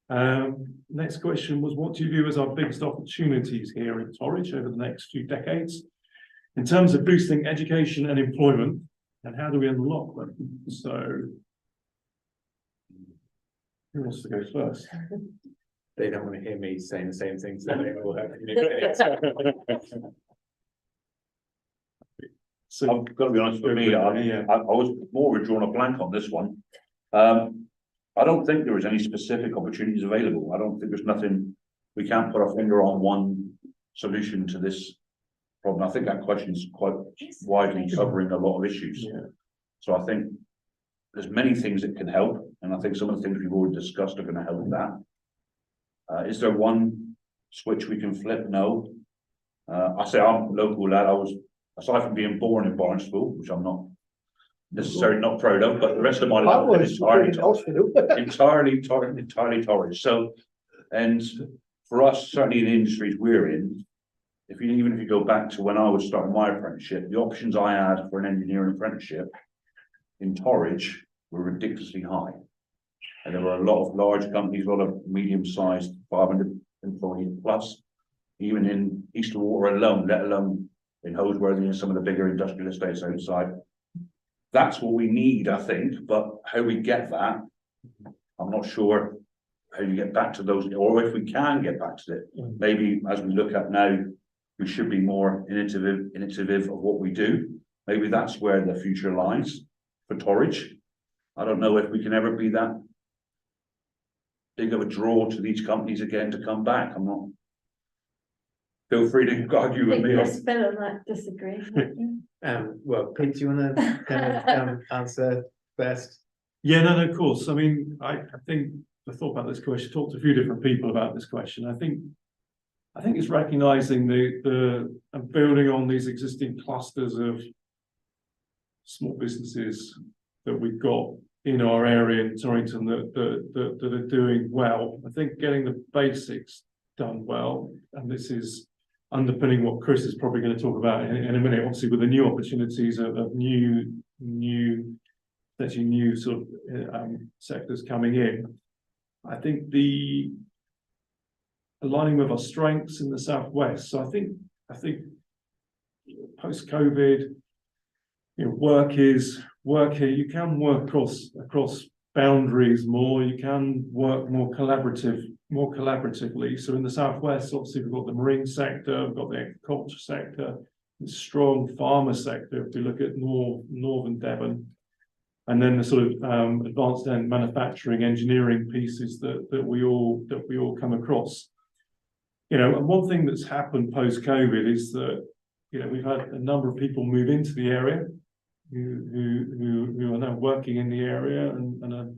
that. Next question was, what do you view as our biggest opportunities here in Torridge over the next few decades in terms of boosting education and employment, and how do we unlock them? So, who wants to go first? They don't want to hear me saying the same thing, so they will have So I've got to be honest with me, I was more drawn a blank on this one. I don't think there is any specific opportunities available. I don't think there's nothing, we can't put our finger on one solution to this problem. I think that question is quite widely covering a lot of issues. Yeah. So I think there's many things that can help, and I think some of the things we've already discussed are going to help with that. Is there one switch we can flip? No. I say I'm a local lad. I was, aside from being born in Barnstable, which I'm not necessarily not proud of, but the rest of my life is entirely Torridge. So, and for us, certainly in the industries we're in, even if you go back to when I was starting my apprenticeship, the options I had for an engineering apprenticeship in Torridge were ridiculously high. And there were a lot of large companies, a lot of medium-sized, 500 employee plus, even in Easterwater alone, let alone in Holsworthy and some of the bigger industrial estates outside. That's what we need, I think, but how we get that, I'm not sure how you get back to those, or if we can get back to it. Maybe as we look at now, we should be more innovative of what we do. Maybe that's where the future lies for Torridge. I don't know if we can ever be that big of a draw to these companies again to come back. I'm not. Feel free to argue with me. Chris Bill might disagree. Well, Pete, do you want to kind of answer first? Yeah, no, of course. I mean, I think I thought about this question, talked to a few different people about this question. I think it's recognizing the and building on these existing clusters of small businesses that we've got in our area in Torrington that are doing well. I think getting the basics done well, and this is underpinning what Chris is probably going to talk about in a minute, obviously with the new opportunities of especially new sort of sectors coming in. I think the aligning with our strengths in the Southwest. So I think post-COVID, work here. You can work across boundaries more. You can work more collaboratively. So in the Southwest, obviously we've got the marine sector, we've got the agriculture sector, the strong farmer sector. If we look at northern Devon, and then the sort of advanced end manufacturing engineering pieces that we all come across. And one thing that's happened post-COVID is that we've had a number of people move into the area who are now working in the area and are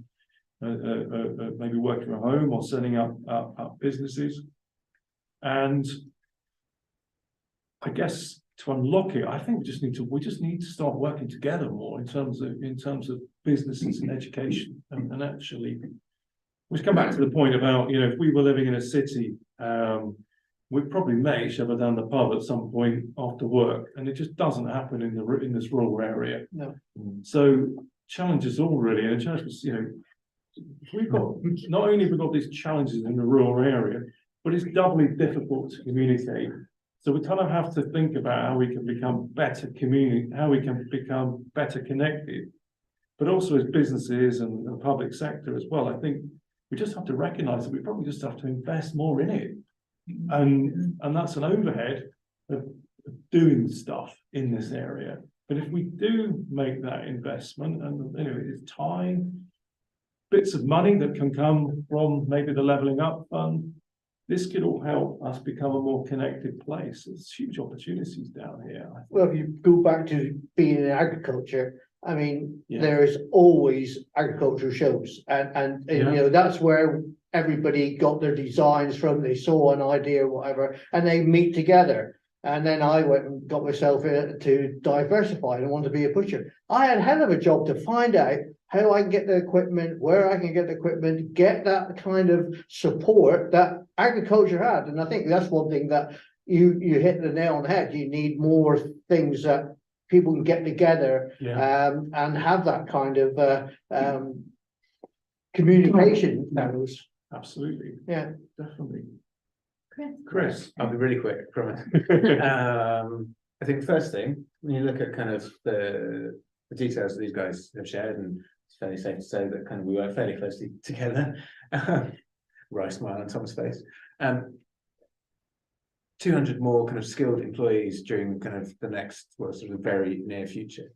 maybe working from home or setting up businesses. And I guess to unlock it, I think we just need to start working together more in terms of businesses and education, and actually, we come back to the point about if we were living in a city, we'd probably met each other down the pub at some point after work, and it just doesn't happen in this rural area. No. So challenges all really, and the challenge was we've got not only have we got these challenges in the rural area, but it's doubly difficult to communicate. So we kind of have to think about how we can become better how we can become better connected, but also as businesses and the public sector as well. I think we just have to recognise that we probably just have to invest more in it, and that's an overhead of doing stuff in this area. But if we do make that investment, and it's time, bits of money that can come from maybe the Levelling Up Fund, this could all help us become a more connected place. There's huge opportunities down here. Well, if you go back to being in agriculture, I mean, Yeah. there is always agricultural shows, and that's where everybody got their designs from. They saw an idea or whatever, and they meet together. And then I went and got myself to diversify and want to be a butcher. I had a hell of a job to find out how I can get the equipment, where I can get the equipment, get that kind of support that agriculture had. And I think that's one thing that you hit the nail on the head. You need more things that people can get together and have that kind of communication channels. Absolutely. Yeah, definitely. Chris, I'll be really quick, I promise. I think first thing, when you look at kind of the details that these guys have shared, and it's fairly safe to say that kind of we work fairly closely together. Right smile on Tom's face. 200 more kind of skilled employees during kind of the next, sort of very near future.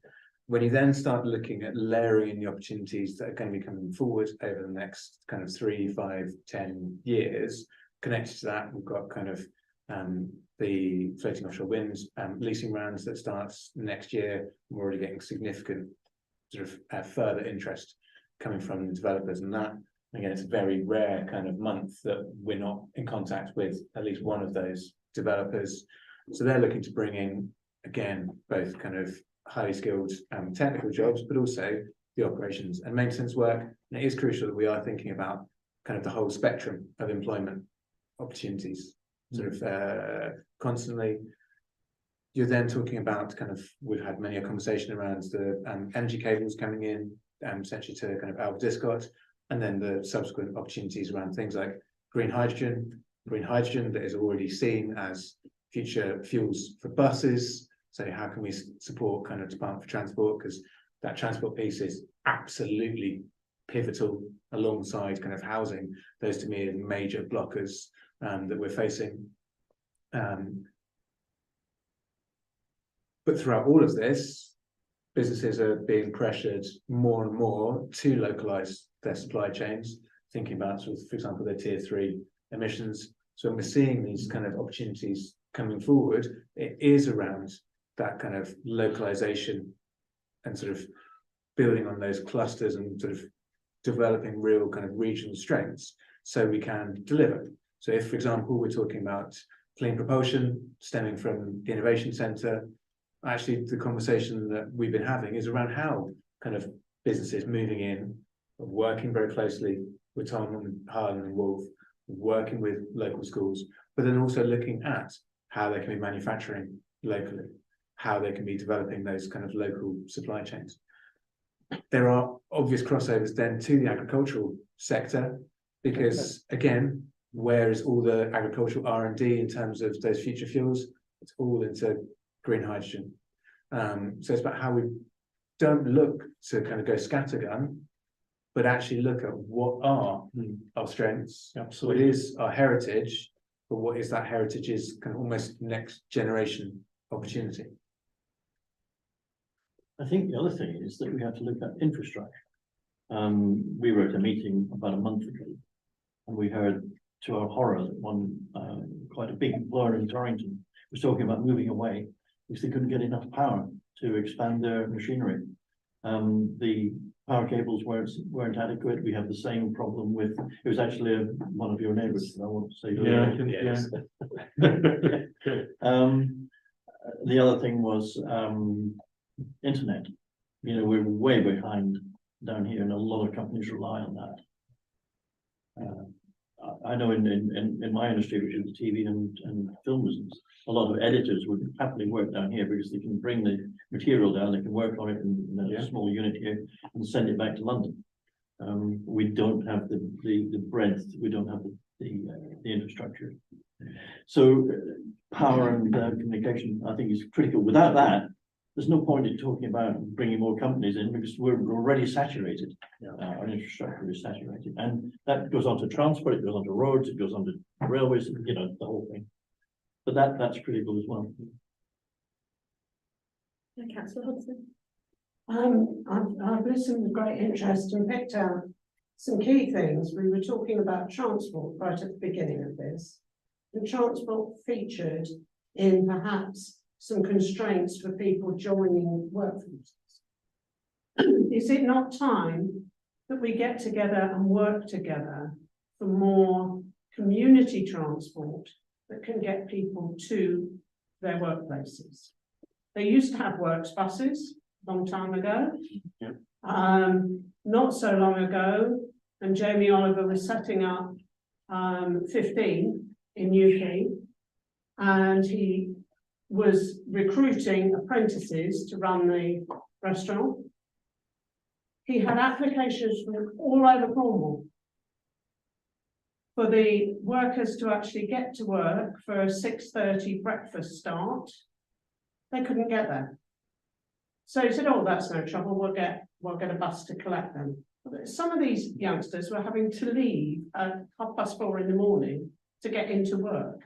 When you then start looking at layering in the opportunities that are going to be coming forward over the next kind of 3, 5, 10 years, connected to that, we've got kind of the floating offshore wind leasing rounds that starts next year. We're already getting significant sort of further interest coming from developers, and that, again, it's a very rare kind of month that we're not in contact with at least one of those developers. So they're looking to bring in, again, both kind of highly skilled technical jobs, but also the operations and maintenance work. And it is crucial that we are thinking about kind of the whole spectrum of employment opportunities sort of constantly. You're then talking about kind of, we've had many a conversation around the energy cables coming in, essentially to kind of Alba Discot, and then the subsequent opportunities around things like green hydrogen that is already seen as future fuels for buses. So how can we support kind of Department for Transport, because that transport piece is absolutely pivotal alongside kind of housing. Those to me are major blockers that we're facing. But throughout all of this, businesses are being pressured more and more to localize their supply chains, thinking about sort of, for example, their tier 3 emissions. So when we're seeing these kind of opportunities coming forward, it is around that kind of localization and sort of building on those clusters and sort of developing real kind of regional strengths so we can deliver. So if, for example, we're talking about clean propulsion stemming from the Innovation Centre, actually the conversation that we've been having is around how kind of businesses moving in, working very closely with Tom, Harlan and Wolf, working with local schools, but then also looking at how they can be manufacturing locally, how they can be developing those kind of local supply chains. There are obvious crossovers then to the agricultural sector, because again, where is all the agricultural R&D in terms of those future fuels? It's all into green hydrogen. So it's about how we don't look to kind of go scattergun, but actually look at what are our strengths, what is our heritage, but what is that heritage's kind of almost next generation opportunity. I think the other thing is that we have to look at infrastructure. We were at a meeting about a month ago, and we heard, to our horror, that one quite a big employer in Torrington was talking about moving away because they couldn't get enough power to expand their machinery. The power cables weren't adequate. We have the same problem with, it was actually one of your neighbours, I want to say. The other thing was internet. You know, we're way behind down here, and a lot of companies rely on that. I know in my industry, which is the TV and film business, a lot of editors would happily work down here because they can bring the material down, they can work on it in a small unit here and send it back to London. We don't have the breadth, we don't have the infrastructure. So power and communication, I think, is critical. Without that, there's no point in talking about bringing more companies in because we're already saturated. Our infrastructure is saturated, and that goes on to transport, it goes on to roads, it goes on to railways, you know, the whole thing. But that's critical as well. Councillor Hodgson. I've listened with great interest and picked out some key things. We were talking about transport right at the beginning of this, and transport featured in perhaps some constraints for people joining workforces. Is it not time that we get together and work together for more community transport that can get people to their workplaces? They used to have works buses a long time ago. Not so long ago, and Jamie Oliver was setting up 15 in UK, and he was recruiting apprentices to run the restaurant. He had applications from all over Cornwall for the workers to actually get to work for a 6:30 breakfast start. They couldn't get there. So he said, oh, that's no trouble, we'll get a bus to collect them. But some of these youngsters were having to leave at 4:30 in the morning to get into work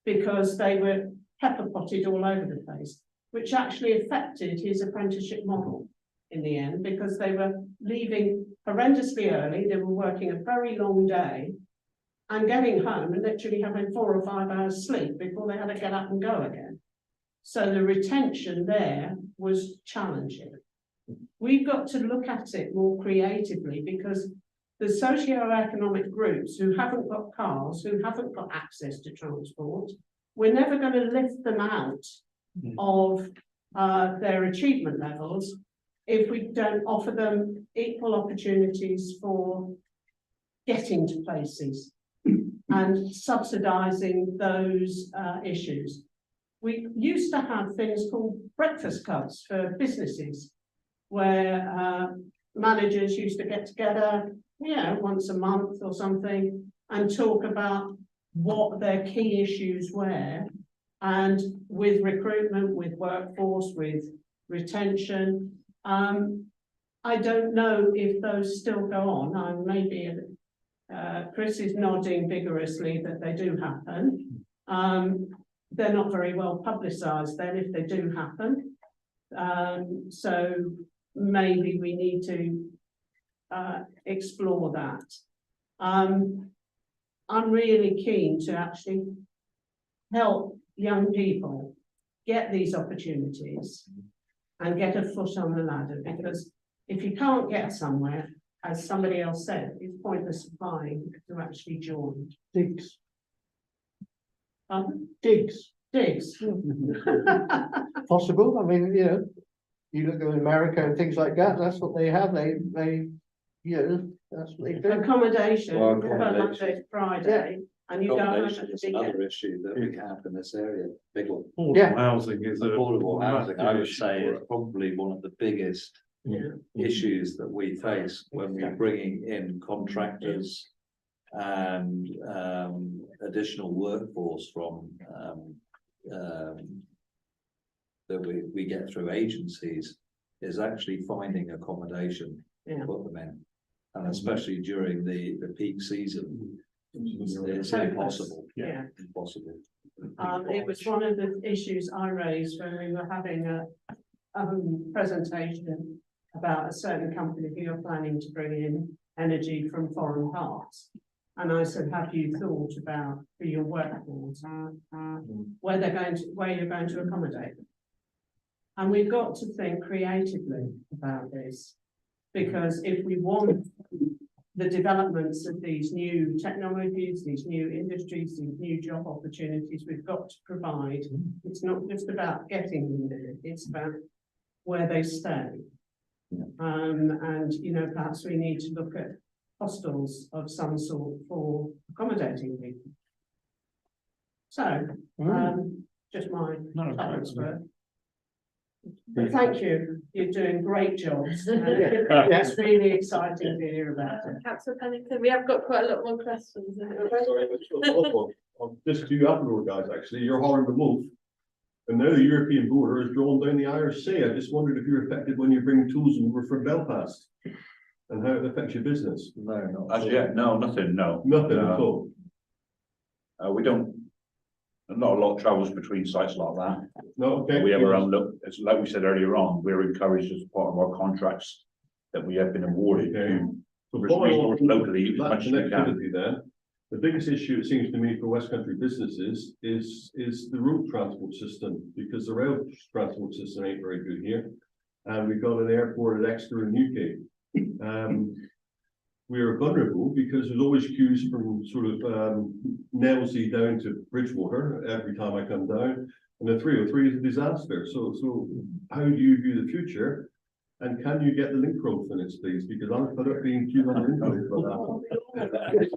because they were pepper potted all over the place, which actually affected his apprenticeship model in the end, because they were leaving horrendously early, they were working a very long day and getting home and literally having 4 or 5 hours sleep before they had to get up and go again. So the retention there was challenging. We've got to look at it more creatively, because the socio-economic groups who haven't got cars, who haven't got access to transport, we're never going to lift them out of their achievement levels if we don't offer them equal opportunities for getting to places and subsidising those issues. We used to have things called breakfast clubs for businesses, where managers used to get together, once a month or something, and talk about what their key issues were, and with recruitment, with workforce, with retention. I don't know if those still go on. Maybe Chris is nodding vigorously that they do happen. They're not very well publicised then if they do happen. So maybe we need to explore that. I'm really keen to actually help young people get these opportunities and get a foot on the ladder, because if you can't get somewhere, as somebody else said, it's pointless applying to actually join. Digs. Digs. Possible, I mean, you know, you look at America and things like that, that's what they have, they, you know, that's what they do. Accommodation, Well, for Monday to Friday, and you don't have Accommodation a is big. another issue that we have in this area, big one. Affordable housing is a Affordable housing, I massive would issue say, for is probably one of the biggest issues that we face when we're bringing in contractors and additional workforce from that we get through agencies, is actually finding accommodation to put them in. And especially during the peak season, it's impossible. Yeah. Impossible. It was one of the issues I raised when we were having a presentation about a certain company who are planning to bring in energy from foreign parts. And I said, have you thought about for your workforce, where you're going to accommodate them? And we've got to think creatively about this, because if we want the developments of these new technologies, these new industries, these new job opportunities, we've got to provide. It's not just about getting them there, it's about where they stay. And, you know, perhaps we need to look at hostels of some sort for accommodating people. So, just my comments were. But thank you, you're doing great jobs. It's really exciting to hear about it. Councillor Pennington, we have got quite a lot more questions. Sorry, just to Appledore guys, actually, you're hauling the wolf. And now the European border is drawn down the Irish Sea. I just wondered if you're affected when you bring tools over from Belfast and how it affects your business. No, not As yet, no, nothing, no. Nothing at all. We don't, not a lot travels between sites like that. No, okay. We have our own look, it's like we said earlier on, we're encouraged as part of our contracts that we have been awarded to So resource locally as that much as we can. connectivity then, the biggest issue, it seems to me, for West Country businesses is the road transport system, because the rail transport system ain't very good here. And we've got an airport at Exeter in UK. We are vulnerable because there's always queues from sort of Nailsea down to Bridgewater every time I come down, and the 303 is a disaster. So how do you view the future? And can you get the link road finished, please? Because I'm fed up being queued on the link road for that.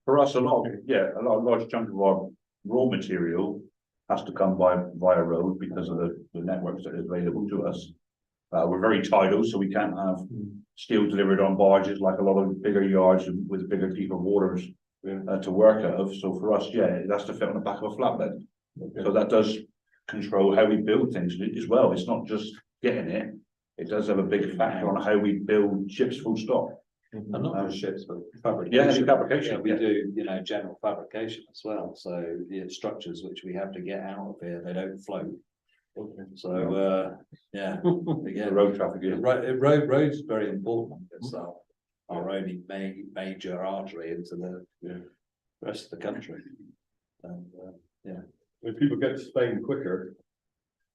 For us, a large chunk of our raw material has to come via road because of the networks that is available to us. We're very tidal, so we can't have steel delivered on barges like a lot of bigger yards with bigger, deeper waters to work out of. So for us, it has to fit on the back of a flatbed. So that does control how we build things as well. It's not just getting it. It does have a big factor on how we build ships full stop. And not just ships, but fabrication. Yeah, fabrication. We do, you know, general fabrication as well. So the structures which we have to get out of here, they don't float. So again, the road traffic. Roads are very important. It's our only major artery into the rest of the country. And When people get to Spain quicker,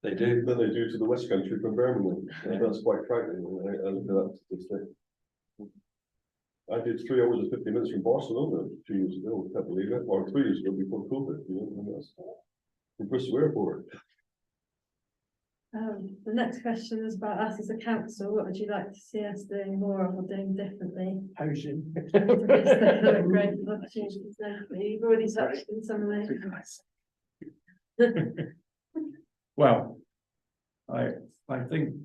they do than they do to the West Country from Birmingham. And that's quite frightening. I look at that statistic. I did 3 hours and 50 minutes from Barcelona 2 years ago. I can't believe it. Or 3 years ago before COVID. You know, and that's from Bristol Airport. The next question is about us as a council. What would you like to see us doing more of or doing differently? Housing. Great opportunities there, but you've already touched on some of those. Well, I think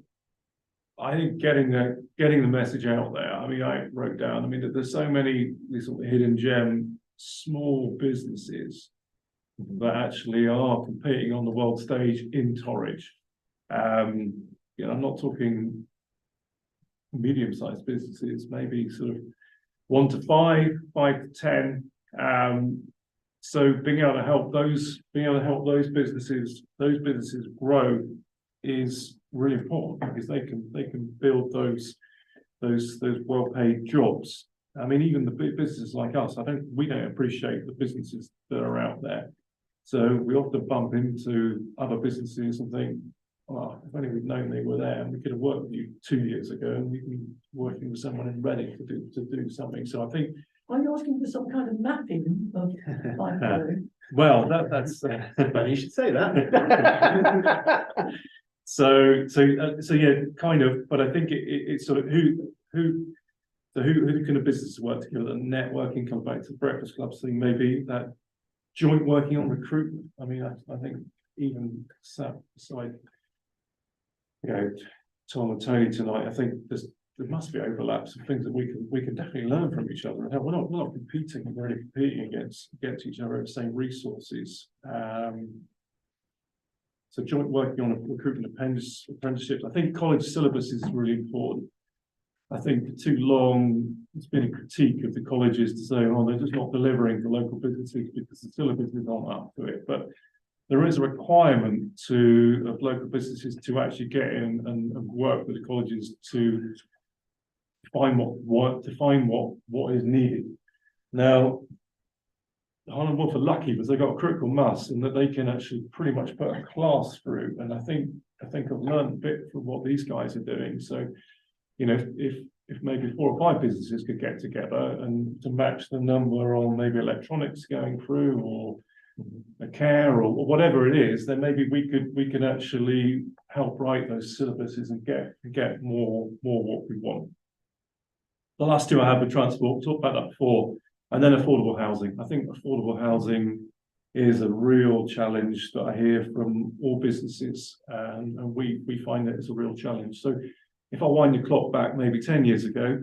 getting the message out there. I mean, I wrote down, I mean, that there's so many these sort of hidden gem small businesses that actually are competing on the world stage in Torridge. You know, I'm not talking medium-sized businesses, maybe sort of 1 to 5, 5 to 10, So being able to help those businesses grow is really important because they can build those well-paid jobs. I mean, even the big businesses like us, we don't appreciate the businesses that are out there. So we often bump into other businesses and think, well, if only we'd known they were there, and we could have worked with you 2 years ago, and we've been working with someone in Reading to do something. So I think. Are you asking for some kind of mapping of Well, that's Well, you should say that. So yeah, kind of, but I think it's sort of who can a business work together? Networking comes back to the Breakfast Club thing, maybe that joint working on recruitment. I mean, I think even sat beside, Tom and Tony tonight, I think there must be overlaps of things that we can definitely learn from each other. And we're not competing, we're really competing against each other with the same resources. So joint working on a recruitment apprenticeships. I think college syllabus is really important. I think for too long, it's been a critique of the colleges to say, oh, they're just not delivering to local businesses because the syllabus is not up to it. But there is a requirement of local businesses to actually get in and work with the colleges to find what is needed. Now, Holland Wolf are lucky because they've got a critical mass and that they can actually pretty much put a class through. And I think I've learned a bit from what these guys are doing. So, if maybe 4 or 5 businesses could get together and to match the number on maybe electronics going through or a care or whatever it is, then maybe we could actually help write those syllabuses and get more what we want. The last 2 I had with transport, talked about that before, and then affordable housing. I think affordable housing is a real challenge that I hear from all businesses, and we find that it's a real challenge. So if I wind the clock back maybe 10 years ago,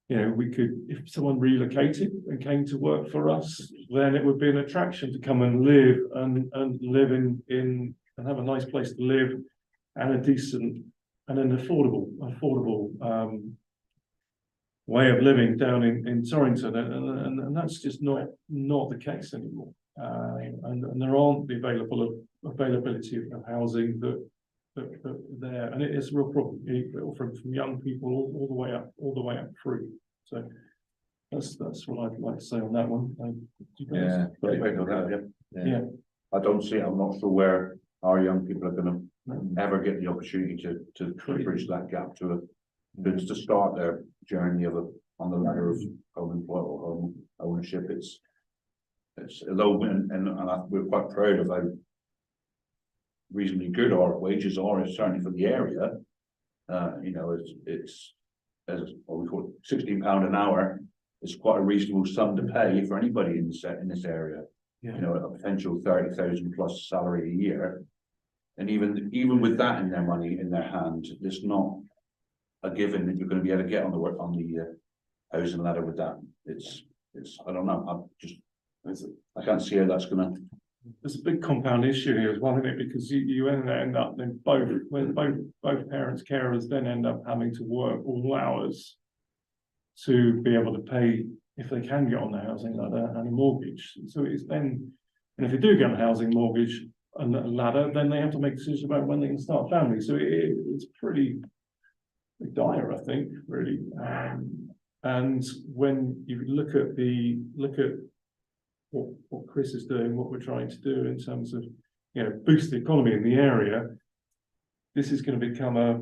we could, if someone relocated and came to work for us, then it would be an attraction to come and live and live in and have a nice place to live and a decent and an affordable way of living down in Torrington, and that's just not the case anymore. And there aren't the availability of housing that there, and it is a real problem from young people all the way up through. So that's what I'd like to say on that one. Yeah. I don't see. I'm not sure where our young people are going to ever get the opportunity to bridge that gap to start their journey on the ladder of home ownership. It's low, and we're quite proud of how reasonably good our wages are, certainly for the area. It's as what we call £16 an hour is quite a reasonable sum to pay for anybody in this area. Yeah. A potential 30,000 plus salary a year, and even with that in their money in their hand, it's not a given that you're going to be able to get on the housing ladder with that. It's I don't know. I can't see how that's going to. There's a big compound issue here as well, isn't it? Because you end up then both parents, carers then end up having to work all hours to be able to pay, if they can get on the housing ladder, and a mortgage. So it's then, and if they do get a housing mortgage and a ladder, then they have to make decisions about when they can start a family. So it's pretty dire, I think, really. And when you look at what Chris is doing, what we're trying to do in terms of boost the economy in the area, this is going to become a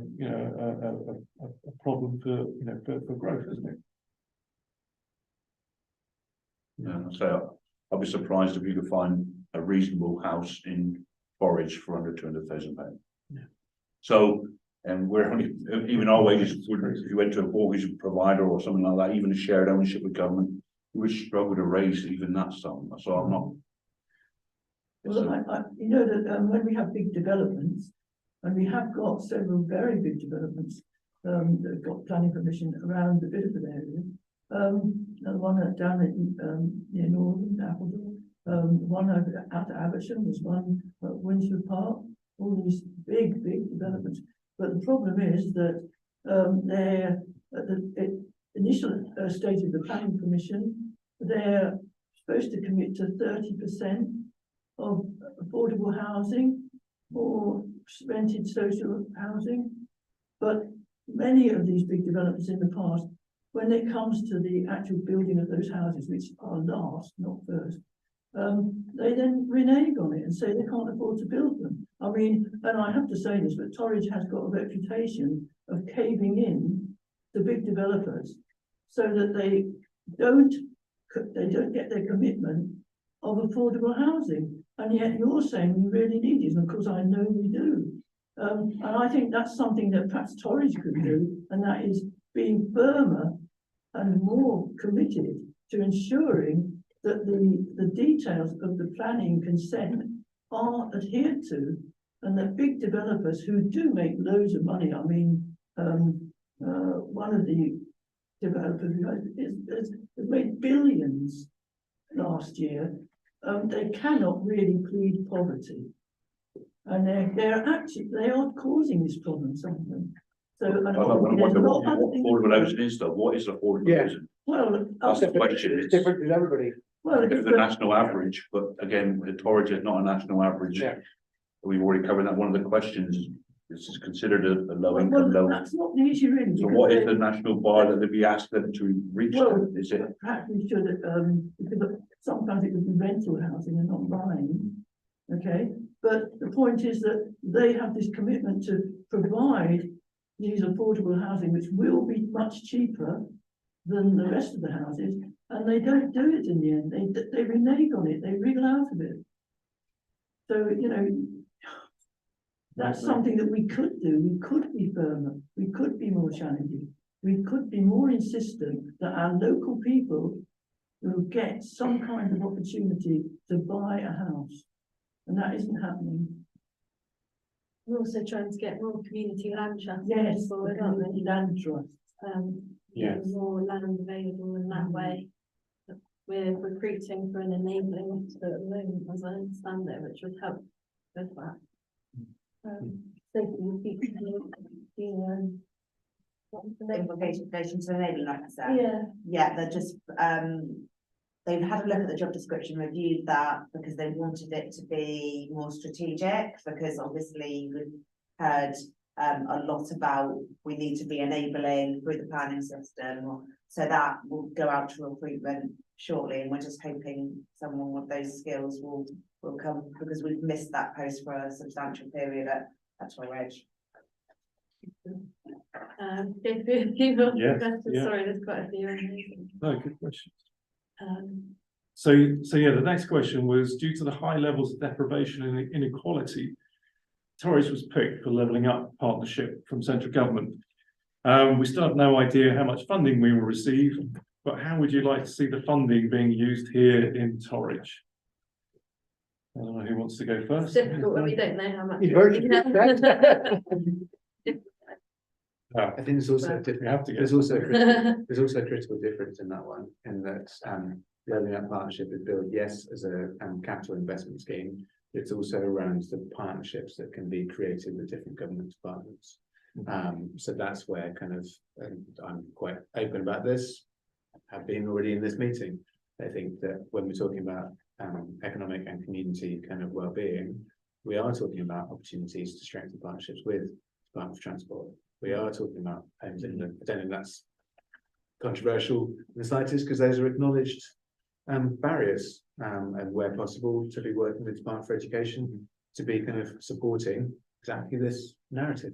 problem for growth, isn't it? Yeah, so I'll be surprised if you could find a reasonable house in Forage for under £200,000. Yeah. So, and we're only, even our wages, if you went to a mortgage provider or something like that, even a shared ownership with government, we would struggle to raise even that sum. So I'm not. Well, when we have big developments, and we have got several very big developments that have got planning permission around the Bideford area. The one down near Northern Appledore, one out at Abersham, there's one at Windsor Park, all these big developments. But the problem is that they're at the initial stage of the planning permission, they're supposed to commit to 30% of affordable housing or rented social housing. But many of these big developers in the past, when it comes to the actual building of those houses, which are last, not first, they then renege on it and say they can't afford to build them. I mean, and I have to say this, but Torridge has got a reputation of caving in to big developers so that they don't get their commitment of affordable housing. And yet you're saying we really need it, and of course I know we do. And I think that's something that perhaps Torridge could do, and that is being firmer and more committed to ensuring that the details of the planning consent are adhered to, and that big developers who do make loads of money, I mean, one of the developers has made billions last year, they cannot really plead poverty. And they are causing this problem, some of them. So, and affordable housing is though, what is affordable housing? Well, That's the question. It's different to everybody. Well, It's the national average, but again, the Torridge is not a national average. Yeah. We've already covered that. One of the questions is, this is considered a low income, low. that's not the issue really. So what is the national bar that they'd be asked them to reach? Well, Is it? perhaps we should, because sometimes it would be rental housing and not buying, okay? But the point is that they have this commitment to provide these affordable housing, which will be much cheaper than the rest of the houses, and they don't do it in the end. They renege on it, they wriggle out of it. So, you know, that's something that we could do. We could be firmer, we could be more challenging, we could be more insistent that our local people will get some kind of opportunity to buy a house. And that isn't happening. We're also trying to get more community land trusts. Yes, forward, aren't we? land trust. Yes. More land available in that way. We're recruiting for an enabling officer at the moment, as I understand it, which would help with that. Safety and future, what was the name? Implication to enabling officer. Yeah. Yeah, they're just, they've had a look at the job description, reviewed that because they wanted it to be more strategic, because obviously we've heard a lot about we need to be enabling through the planning system. So that will go out to recruitment shortly, and we're just hoping someone with those skills will come, because we've missed that post for a substantial period at Torridge. Yes, yeah. Sorry, there's quite a few. No, good question. So yeah, the next question was, due to the high levels of deprivation and inequality, Torridge was picked for levelling up partnership from central government. We still have no idea how much funding we will receive, but how would you like to see the funding being used here in Torridge? I don't know who wants to go first. It's difficult when we don't know how much. You've heard I think there's also there's also a critical difference in that one, in that levelling up partnership is billed, yes, as a capital investment scheme. It's also around the partnerships that can be created with different government departments. So that's where kind of, I'm quite open about this, have been already in this meeting. I think that when we're talking about economic and community kind of well-being, we are talking about opportunities to strengthen partnerships with Department of Transport. We are talking about homes in England. I don't think that's controversial in the slightest, because those are acknowledged barriers, and where possible to be working with Department for Education to be kind of supporting exactly this narrative.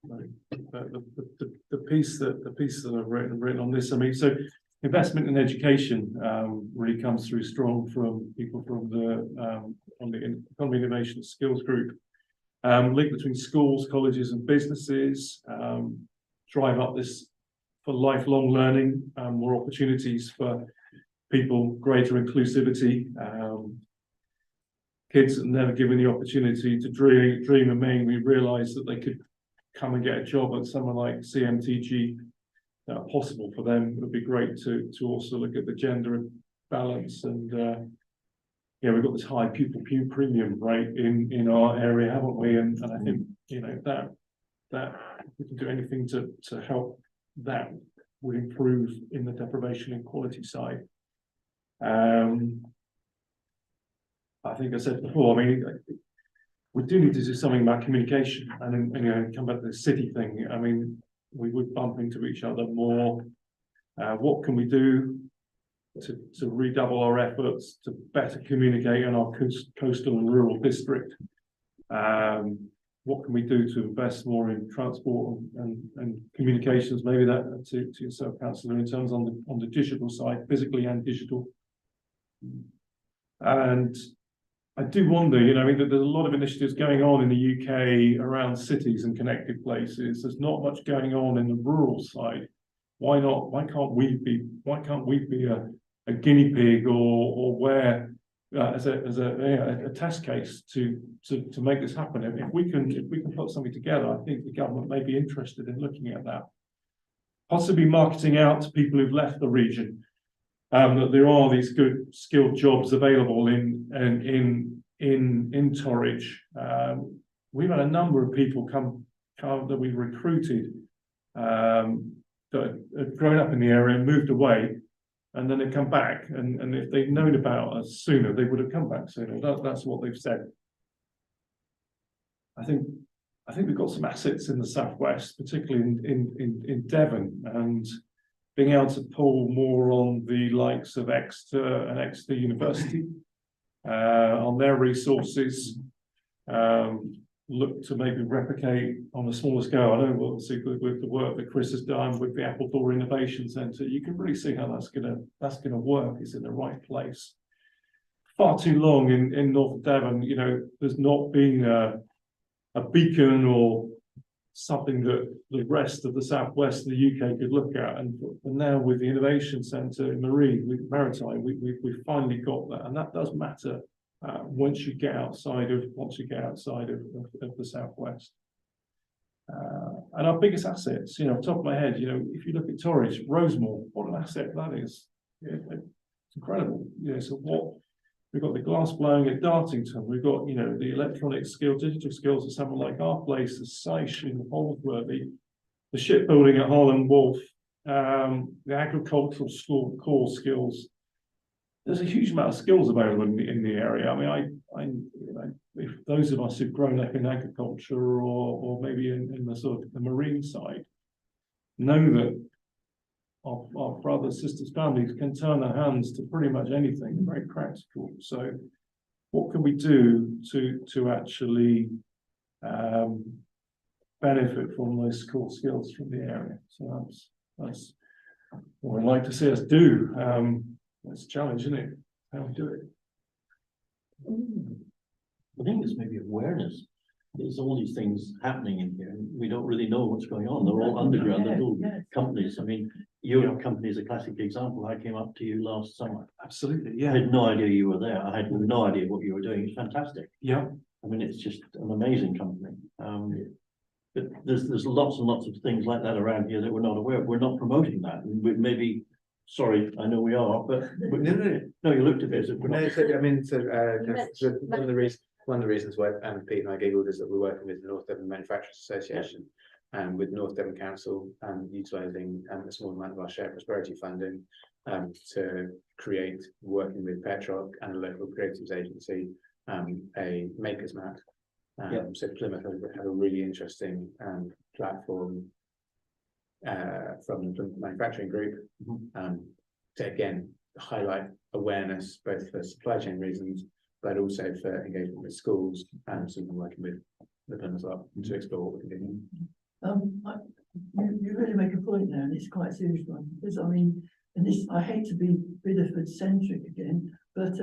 The piece that I've written on this, I mean, so investment in education really comes through strong from people from the Economy Innovation Skills Group. Link between schools, colleges and businesses, drive up this for lifelong learning, more opportunities for people, greater inclusivity, kids that never given the opportunity to dream and maybe realise that they could come and get a job at somewhere like CMTG, possible for them. It would be great to also look at the gender balance, and yeah, we've got this high pupil premium rate in our area, haven't we? And I think, you know, that if we can do anything to help, that would improve in the deprivation and quality side. I think I said before, I mean, we do need to do something about communication and then, you know, come back to the city thing. I mean, we would bump into each other more. What can we do to redouble our efforts to better communicate in our coastal and rural district? What can we do to invest more in transport and communications? Maybe that to yourself, Councillor, in terms on the digital side, physically and digital. And I do wonder, you know, I mean, there's a lot of initiatives going on in the UK around cities and connected places. There's not much going on in the rural side. Why not? Why can't we be a guinea pig or where as a test case to make this happen? If we can put something together, I think the government may be interested in looking at that. Possibly marketing out to people who've left the region. That there are these good skilled jobs available in Torridge. We've had a number of people come that we've recruited that have grown up in the area and moved away, and then they come back. And if they'd known about us sooner, they would have come back sooner. That's what they've said. I think we've got some assets in the southwest, particularly in Devon, and being able to pull more on the likes of Exeter and Exeter University on their resources, look to maybe replicate on a smaller scale. I know obviously with the work that Chris has done with the Appledore Innovation Centre, you can really see how that's gonna work. It's in the right place. Far too long in North Devon, you know, there's not been a beacon or something that the rest of the southwest of the UK could look at, and now with the Innovation Centre in Maritime, we finally got that, and that does matter once you get outside of the southwest. And our biggest assets, you know, off the top of my head, you know, if you look at Torridge, Rosemore, what an asset that is! It's incredible. You know, so what we've got the glass blowing at Dartington, we've got, you know, the electronic skills, digital skills of someone like our place, the Seish in Holsworthy, the shipbuilding at Harland Wolff, the agricultural school core skills. There's a huge amount of skills available in the area. I mean, if those of us who've grown up in agriculture or maybe in the sort of the marine side know that our brothers, sisters, families can turn their hands to pretty much anything, very practical. So what can we do to actually benefit from those core skills from the area? So that's what I'd like to see us do. That's a challenge, isn't it? How we do it. I think there's maybe awareness. There's all these things happening in here, and we don't really know what's going on. They're all underground, they're all companies. I mean, your company is a classic example. I came up to you last summer. Absolutely, yeah. I had no idea you were there. I had no idea what you were doing. It's fantastic. Yeah. I mean, it's just an amazing company. But there's lots and lots of things like that around here that we're not aware of. We're not promoting that. And we maybe, sorry, I know we are, but no, you looked at it as if we're not. No, so, I mean, so, one of the reasons why Pete and I giggled is that we're working with the North Devon Manufacturers Association and with North Devon Council utilising a small amount of our shared prosperity funding to create, working with Petroc and a local creatives agency, a makers map. So Plymouth have a really interesting platform from the manufacturing group to again highlight awareness both for supply chain reasons but also for engagement with schools and so we're working with them as well to explore what we can do. You really make a point there, and it's quite a serious one, because I mean, and this, I hate to be Bideford centric again, but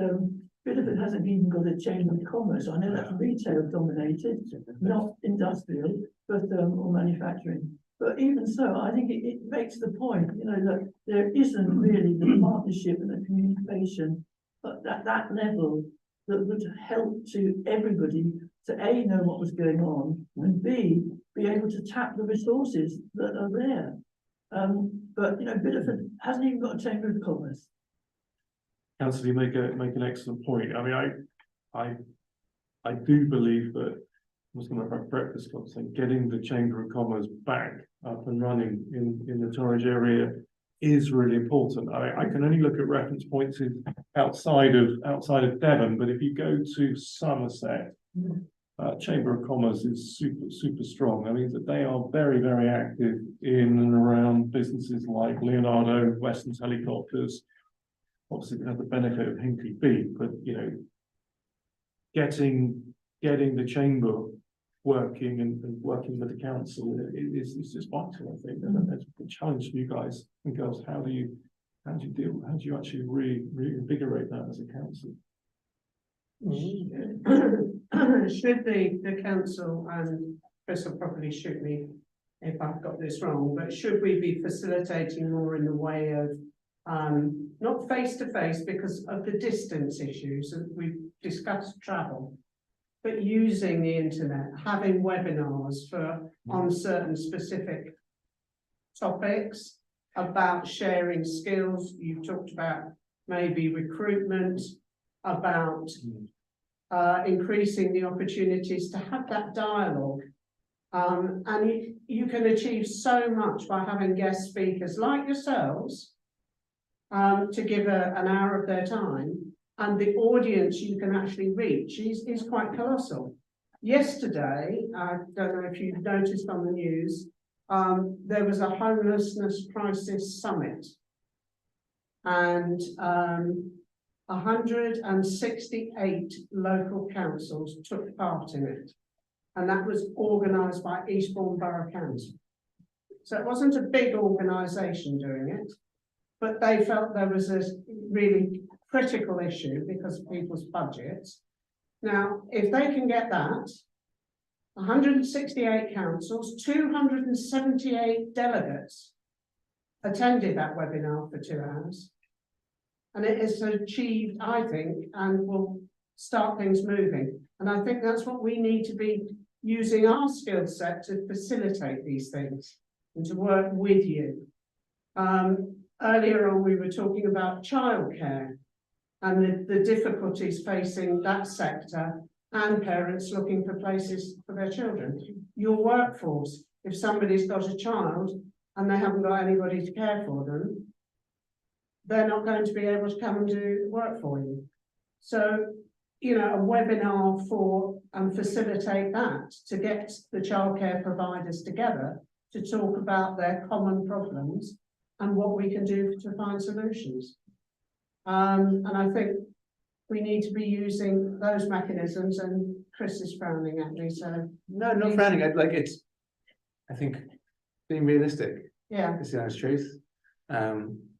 Bideford hasn't even got a chamber of commerce. I know that's retail dominated, not industrial, but or manufacturing. But even so, I think it makes the point, you know, that there isn't really the partnership and the communication at that level that would help to everybody to A, know what was going on, and B, be able to tap the resources that are there. But you know, Bideford hasn't even got a chamber of commerce. Councillor, you make an excellent point. I mean, I do believe that I was going to have breakfast club saying getting the Chamber of Commerce back up and running in the Torridge area is really important. I can only look at reference points in outside of Devon, but if you go to Somerset, Chamber of Commerce is super strong. I mean, that they are very active in and around businesses like Leonardo, Weston's Helicopters. Obviously, they have the benefit of Hinkley Beak, but you know, getting the chamber working and working with the council is just vital, I think. And that's a challenge for you guys and girls. How do you actually reinvigorate that as a council? Should the council, and Chris will probably shoot me if I've got this wrong, but should we be facilitating more in the way of not face to face because of the distance issues that we've discussed, travel, but using the internet, having webinars on certain specific topics about sharing skills. You've talked about maybe recruitment, about increasing the opportunities to have that dialogue. And you can achieve so much by having guest speakers like yourselves to give an hour of their time, and the audience you can actually reach is quite colossal. Yesterday, I don't know if you've noticed on the news, there was a homelessness crisis summit, and 168 local councils took part in it, and that was organised by Eastbourne Borough Council. So it wasn't a big organisation doing it, but they felt there was a really critical issue because of people's budgets. Now, if they can get that, 168 councils, 278 delegates attended that webinar for 2 hours. And it is achieved, I think, and will start things moving. And I think that's what we need to be using our skill set to facilitate these things and to work with you. Earlier on, we were talking about childcare and the difficulties facing that sector and parents looking for places for their children. Your workforce, if somebody's got a child and they haven't got anybody to care for them, they're not going to be able to come and do work for you. So, you know, a webinar for and facilitate that, to get the childcare providers together to talk about their common problems and what we can do to find solutions. And I think we need to be using those mechanisms, and Chris is frowning at me, so. No, not frowning, I think being realistic. Yeah. Is the honest truth.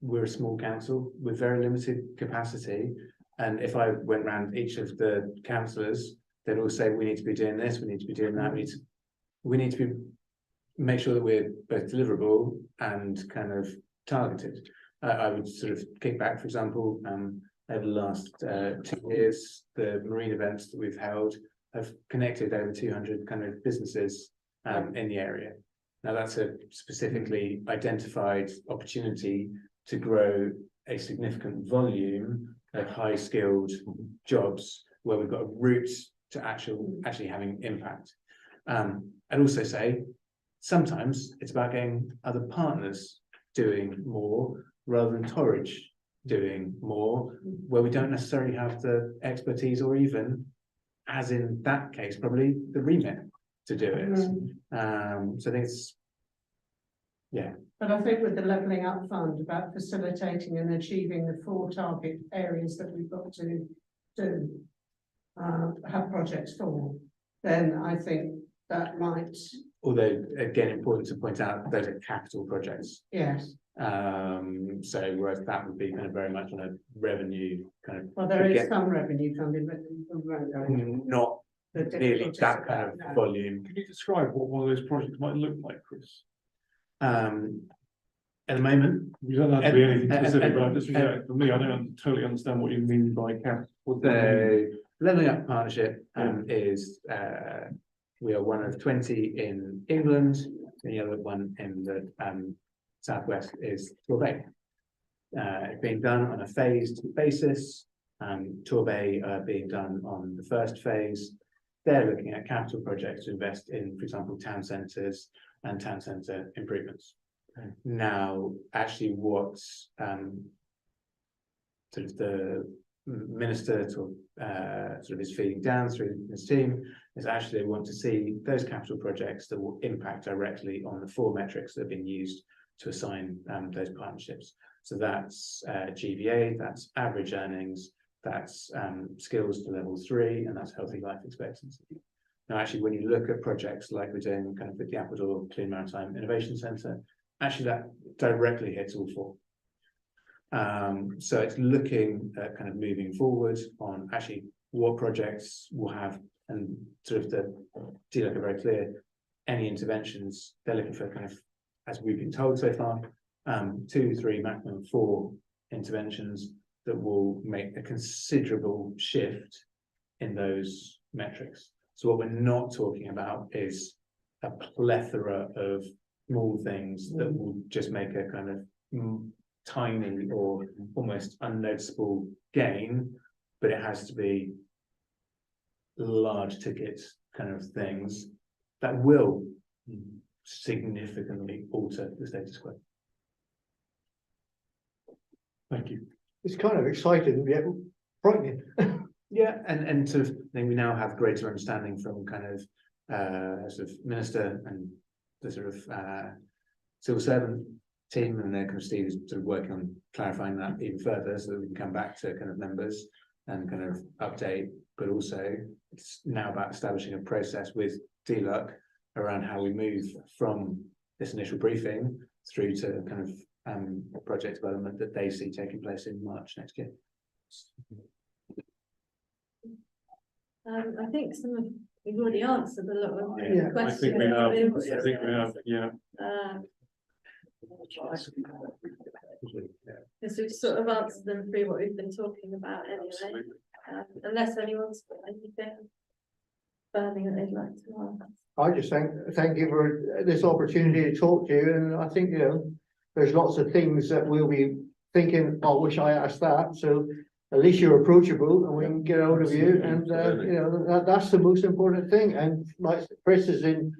We're a small council with very limited capacity, and if I went round each of the councillors, they'd all say, we need to be doing this, we need to be doing that, we need to make sure that we're both deliverable and kind of targeted. I would sort of kick back, for example, over the last 2 years, the marine events that we've held have connected over 200 kind of businesses in the area. Now that's a specifically identified opportunity to grow a significant volume of high skilled jobs where we've got a route to actually having impact. I'd also say sometimes it's about getting other partners doing more rather than Torridge doing more, where we don't necessarily have the expertise or even, as in that case, probably the remit to do it. So I think it's, yeah. But I think with the Levelling Up Fund, about facilitating and achieving the 4 target areas that we've got to do, have projects for, then I think that might. Although, again, important to point out, those are capital projects. Yes. So whereas that would be kind of very much on a revenue kind of. Well, there is some revenue funding, but not nearly that kind of volume. Can you describe what one of those projects might look like, Chris? At the moment, you don't have to be anything specific, but just for me, I don't totally understand what you mean by capital. The Levelling Up Partnership is we are one of 20 in England. The other one in the southwest is Torbay. Being done on a phased basis. Torbay being done on the first phase. They're looking at capital projects to invest in, for example, town centres and town centre improvements. Now, actually, what's sort of the minister sort of is feeding down through his team, is actually they want to see those capital projects that will impact directly on the 4 metrics that have been used to assign those partnerships. So that's GVA, that's average earnings, that's skills to level 3, and that's healthy life expectancy. Now, actually, when you look at projects like we're doing kind of with the Appledore Clean Maritime Innovation Centre, actually that directly hits all 4. So it's looking at kind of moving forward on actually what projects will have, and sort of the DLUC are very clear, any interventions, they're looking for kind of, as we've been told so far, 2, 3, maximum 4 interventions that will make a considerable shift in those metrics. So what we're not talking about is a plethora of small things that will just make a kind of tiny or almost unnoticeable gain, but it has to be large ticket kind of things that will significantly alter the status quo. Thank you. It's kind of exciting, yet frightening. Yeah, and sort of I think we now have greater understanding from kind of sort of minister and the sort of civil servant team, and then kind of Steve is sort of working on clarifying that even further so that we can come back to kind of members and kind of update, but also it's now about establishing a process with DLUC around how we move from this initial briefing through to kind of project development that they see taking place in March next year. I think we've already answered a lot of Yeah, questions. I think we have, yeah. Because we've sort of answered them through what we've been talking about anyway. Unless anyone's got anything burning that they'd like to ask. I just thank you for this opportunity to talk to you, and I think, you know, there's lots of things that we'll be thinking, I wish I asked that, so at least you're approachable and we can get hold of you, and you know, that's the most important thing. And like Chris is in,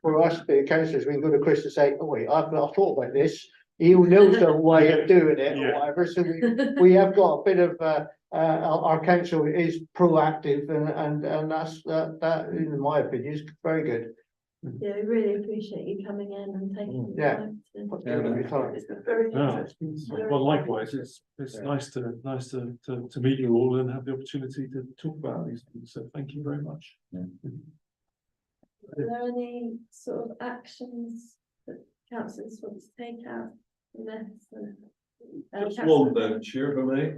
for us, the councillors, we can go to Chris and say, oh wait, I've thought about this. He knows the way of doing it or whatever, so we have got a bit of our council is proactive, and that's that in my opinion is very good. Yeah, we really appreciate you coming in and taking the Yeah. time to. It's been very interesting. Well, likewise, it's nice to meet you all and have the opportunity to talk about these things. So thank you very much. Are there any sort of actions that councillors want to take out from this? Just one thing, Chair, if I may.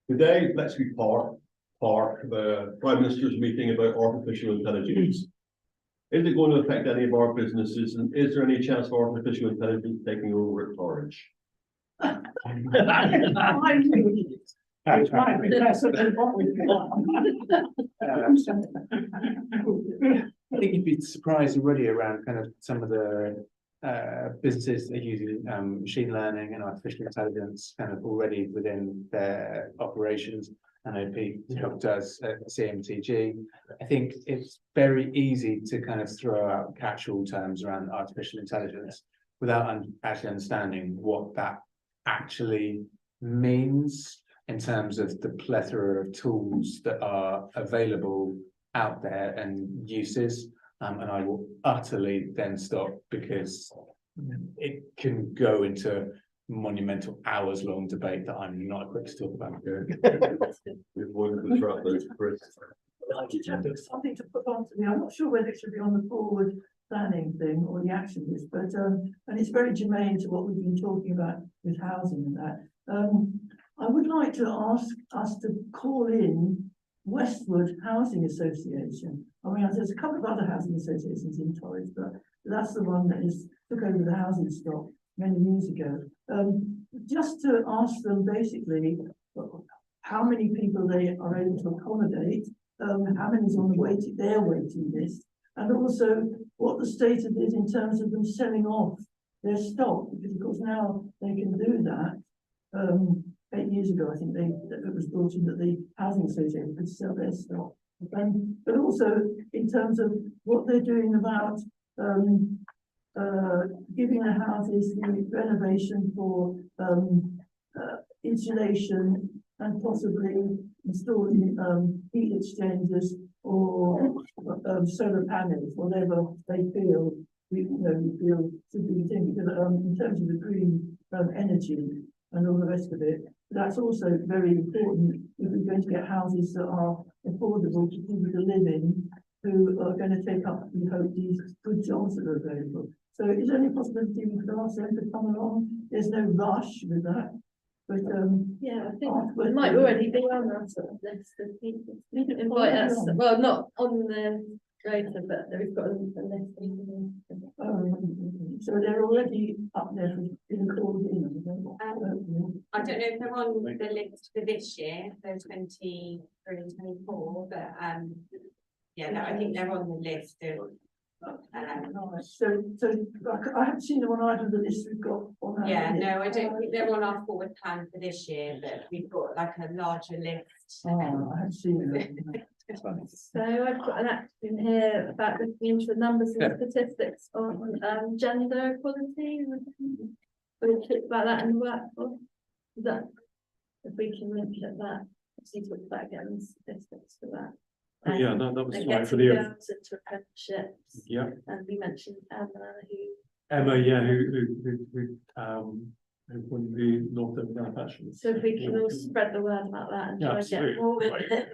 Today, let's be part the Prime Minister's meeting about artificial intelligence. Is it going to affect any of our businesses, and is there any chance of artificial intelligence taking over at Norwich? I think you'd be surprised already around kind of some of the businesses that are using machine learning and artificial intelligence kind of already within their operations. I know Pete does at CMTG. I think it's very easy to kind of throw out catch-all terms around artificial intelligence without actually understanding what that actually means in terms of the plethora of tools that are available out there and uses. And I will utterly then stop because it can go into monumental hours-long debate that I'm not equipped to talk about. I did have something to put on to me. I'm not sure whether it should be on the forward planning thing or the action list, but and it's very germane to what we've been talking about with housing and that. I would like to ask us to call in Westwood Housing Association. I mean, there's a couple of other housing associations in Torridge, but that's the one that took over the housing stock many years ago. Just to ask them basically how many people they are able to accommodate, how many is on their waiting list, and also what the status is in terms of them selling off their stock, because of course now they can do that. 8 years ago, I think it was brought in that the housing association could sell their stock. But also in terms of what they're doing about giving the houses the renovation for insulation and possibly installing, heat exchangers or, solar panels, whatever they feel, we feel should be the thing, because, in terms of the green, energy and all the rest of it, that's also very important if we're going to get houses that are affordable to people to live in, who are going to take up, we hope, these good jobs that are available. So is there any possibility we could ask them to come along? There's no rush with that, but, Yeah, I think we might already be on that sort of list of people. You can invite us, well, not on the rotor, but we've got a list. so they're already up there in the call. I don't know if they're on the list for this year, for 23 and 24, but yeah, no, I think they're on the list of. So I haven't seen them on either of the lists we've got on that. Yeah, no, I don't think they're on our forward plan for this year, but we've got like a larger list. Oh, I haven't seen them. So I've got an action here about looking into the numbers and statistics on gender equality. We'll talk about that in the workforce. That, if we can look at that, obviously talk about getting statistics for that. Yeah, that was And right for getting the, girls into apprenticeships. yeah, And we mentioned Emma, yeah, who won the North Devon Manufacturing. so if we can all spread the word about that and Yeah, try and get absolutely. more with it.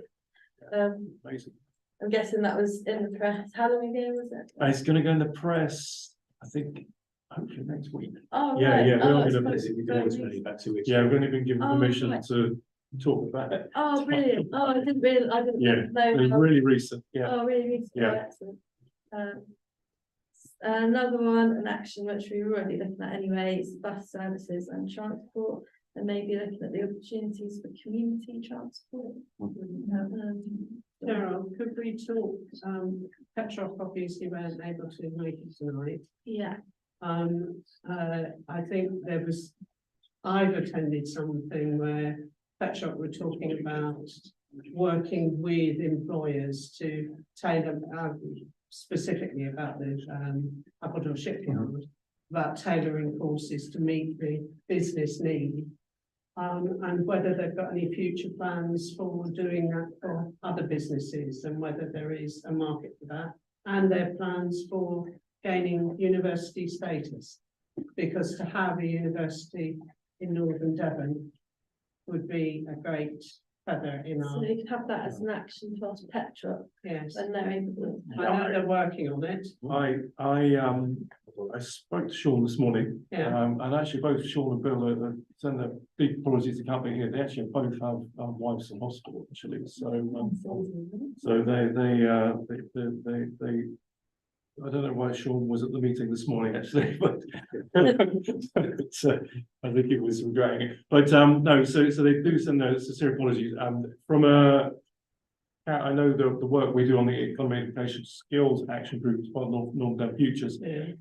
Amazing. I'm guessing that was in the press. How long ago was it? It's gonna go in the press, I think, hopefully next week. Oh, Yeah, right. yeah, Oh, we're that's gonna- quite- We can always really about 2 weeks. Yeah, we've only been given Oh, permission right. to talk about it. Oh, brilliant. Oh, I didn't Yeah, know. It's how- really recent, yeah. Oh, really recent. Yeah. Oh, excellent. Another one, an action which we were already looking at anyway, is bus services and transport, and maybe looking at the opportunities for community transport. Cheryl, could we talk, Petrov obviously weren't able to make it tonight. Yeah. I think there was, I've attended something where Petrov were talking about working with employers to tailor, specifically about the, Appledore Shipyard, about tailoring courses to meet the business need. And whether they've got any future plans for doing that for other businesses and whether there is a market for that, and their plans for gaining university status. Because to have a university in Northern Devon would be a great feather in So our, we could have that as an action for Petra yes. when they're able. I know they're working on it. I spoke to Sean this morning, Yeah. and actually both Sean and Bill send their big apologies to the company here. They actually both have wives in hospital, actually. So they I don't know why Sean was at the meeting this morning, actually, but I think it was regretting it. But no, so they do send their sincere apologies. I know the work we do on the Economic Education Skills Action Group as part of Northern Devon Futures. Yeah.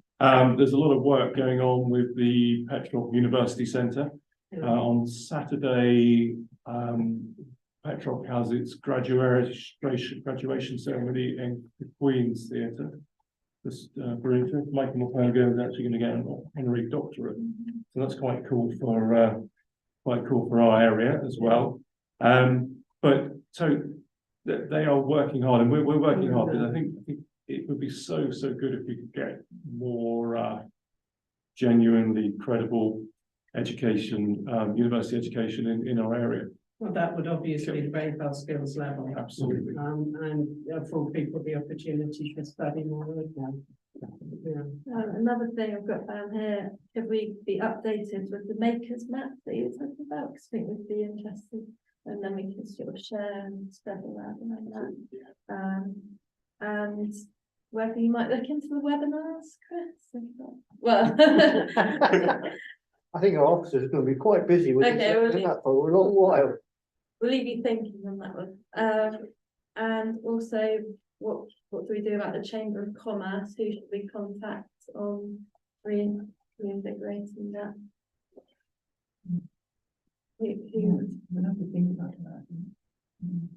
There's a lot of work going on with the Petrov University Centre. On Saturday, Petrov has its graduation ceremony in the Queen's Theatre. Michael McCogo is actually going to get an honorary doctorate, so that's quite cool for our area as well. But so they are working hard, and we're working hard. But I think it would be so good if we could get more genuinely credible education, university education in our area. Well, that would obviously raise our skills level. Absolutely. And afford people the opportunity to study more. Yeah. Another thing I've got down here, could we be updated with the makers map that you're talking about? Because I think we'd be interested, and then we can sort of share and spread around like that. And whether you might look into the webinars, Chris. Well, I think our officers are going to be quite busy with Okay, that for a long while. we'll leave you thinking on that one. And also, what do we do about the Chamber of Commerce? Who should we contact on reinvigorating that? We'll have to think about that.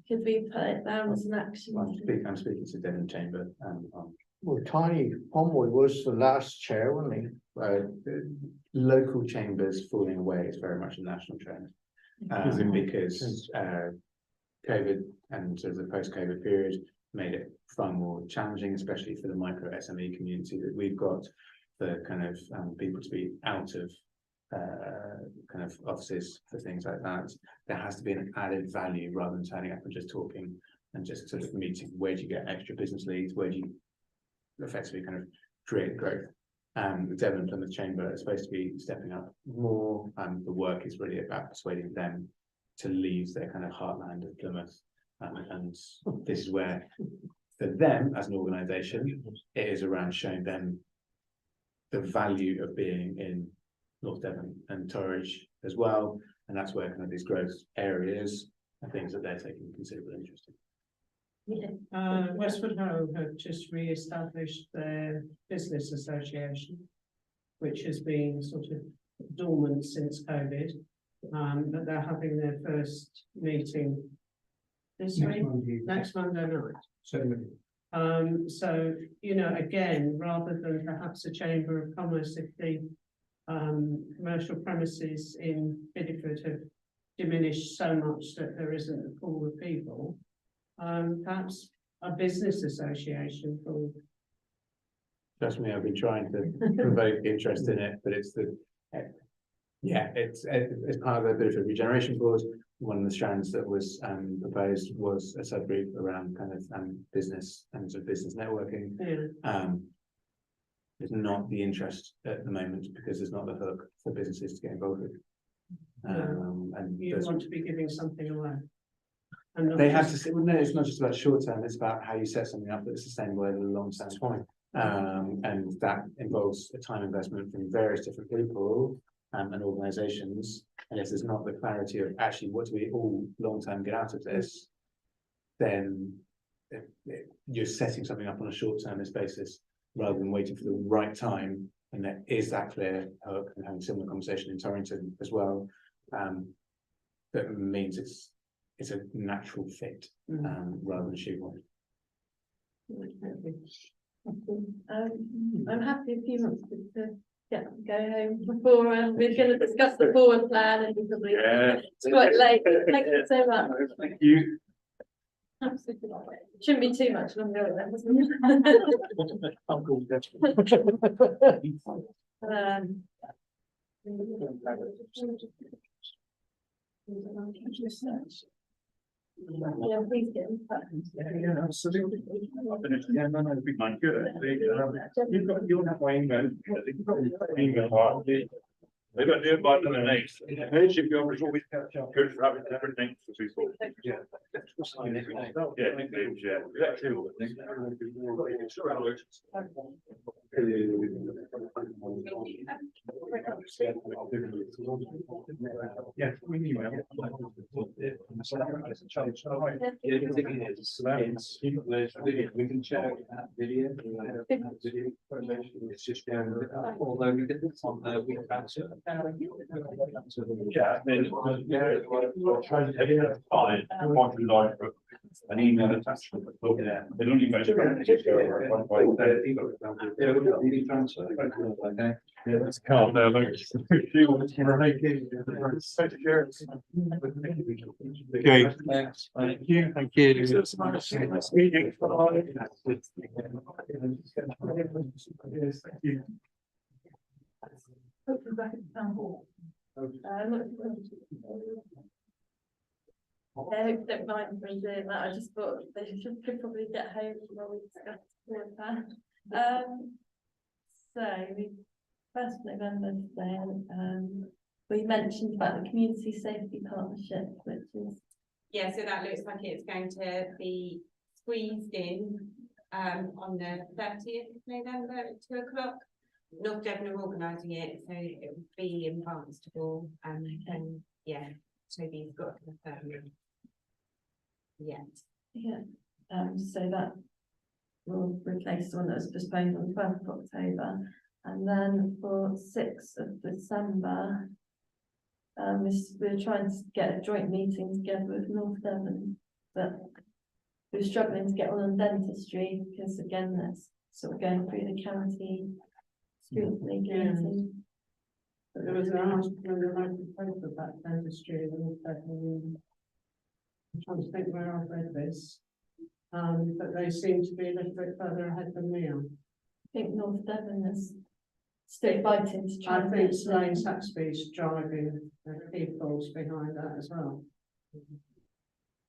Could we put it down as an action? I'm speaking to Devon Chamber, Well, Tiny Pomeroy was the last chair, wasn't he? local chambers falling away is very much a national trend. Because COVID and sort of the post-COVID period made it far more challenging, especially for the micro SME community that we've got, for kind of people to be out of kind of offices for things like that. There has to be an added value rather than turning up and just talking and just sort of meeting. Where do you get extra business leads? Where do you effectively kind of create growth? The Devon and Plymouth Chamber is supposed to be stepping up more. The work is really about persuading them to leave their kind of heartland of Plymouth. And this is where, for them as an organisation, it is around showing them the value of being in North Devon and Torridge as well. And that's where kind of these growth areas and things that they're taking considerable interest in. Westwood Ho have just re-established their business association, which has been sort of dormant since COVID. But they're having their first meeting this week, next Monday night. So, you know, again, rather than perhaps a Chamber of Commerce, if the commercial premises in Bideford have diminished so much that there isn't a pool of people, perhaps a business association for. Trust me, I've been trying to provoke interest in it, but it's part of a bit of a regeneration board. One of the strands that was proposed was a subgroup around kind of business and sort of business networking. There's not the interest at the moment because there's not the hook for businesses to get involved with. And you want to be giving something away. And they have to say, well, no, it's not just about short term, it's about how you set something up that's sustainable over the long term. And that involves a time investment from various different people and organisations. And if there's not the clarity of actually what do we all long term get out of this, then you're setting something up on a short termist basis rather than waiting for the right time. And there is that clear hook, and having a similar conversation in Torrington as well. That means it's a natural fit rather than shoehorn. I'm happy a few months to go home before we're going to discuss the forward plan, and it's quite late. Thank you so much. Thank you. Absolutely. Shouldn't be too much longer then, yeah, please get in touch. Yeah, absolutely. Yeah, no, it'd be my good. You'll have my email. You've got my email. They don't do it by the next. If you always catch up. Good for having different names for people. Yeah. Yeah, exactly. Yeah, we email. We can check that video. It's just although we did this on the week answer. Yeah, then, fine, an email attachment. They don't even. Okay. Yeah, that's calm now, look. Okay. Thanks. Thank you. Thank you. Nice meeting. Yes, thank you. Hopefully back at the town hall. I hope don't mind me doing that. I just thought they could probably get home while we discuss the plan. So we 1st November today, we mentioned about the community safety partnership, which is so that looks like it's going to be squeezed in on the 30th of November at 2 o'clock. North Devon are organising it, so it will be in Barnstable, and Toby's got to confirm it. So that will replace the one that was postponed on 12th of October, and then for 6th of December, we're trying to get a joint meeting together with North Devon, but we're struggling to get one on dentistry because again that's sort of going through the county scrutiny committee. But there was an article in the local paper about dentistry and I'm trying to think where I've read this. But they seem to be a little bit further ahead than we are. I think North Devon is still fighting to try. I think Slane Saxby's driving the key force behind that as well.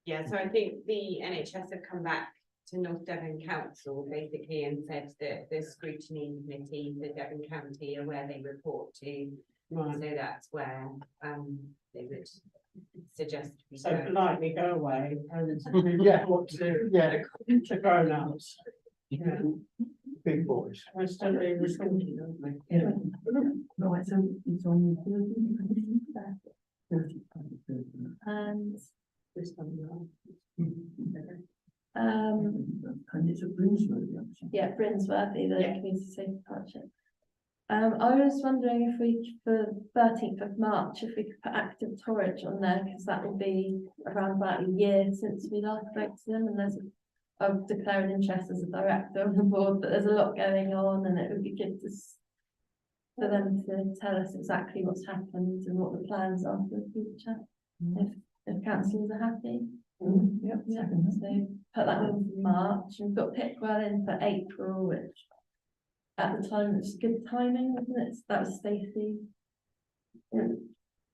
Yeah, so I think the NHS have come back to North Devon Council basically and said that the scrutiny committee for Devon County are where they report to. Right. So that's where they would suggest. we So go. politely go away and Yeah. what to, Yeah, to grown-ups. Yeah, big boys. we're still being responsible, aren't we? Yeah. Right, so it's on the 30. And This time around. And it's a Brinsworthy option. yeah, Brinsworthy, the Yeah. community safety partnership. I was wondering if we, for 13th of March, if we could put active torage on there, because that will be around about a year since we last spoke to them, and I've declared an interest as a director on the board, but there's a lot going on, and it would be good to for them to tell us exactly what's happened and what the plans are for the future, if councillors are happy. Yep. Yeah, so put that one for March. We've got Pickwell in for April, which at the time was good timing, wasn't it? That was Stacey. Yeah.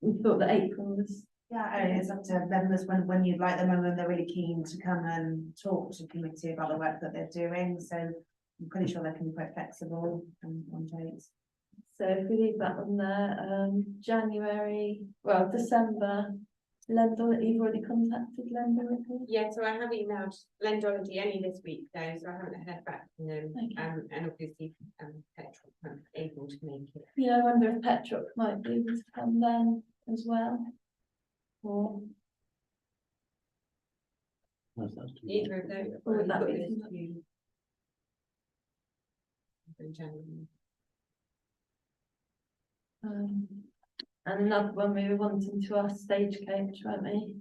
We thought that April was. Yeah, I mean, it's up to members when you'd like them and when they're really keen to come and talk to the committee about the work that they're doing. So I'm pretty sure they can be quite flexible on dates. So if we leave that on there, January, well, December, Lendol, you've already contacted Lendol. Yeah, so I have emailed Lendology only this week though, so I haven't heard back from them. Okay. And obviously, Petrol weren't able to make it. Yeah, I wonder if Petrock might be able to come then as well. Or Either of those. Or would that I've got be this too much? view. In January. and another one we were wanting to ask Stagecoach, weren't we?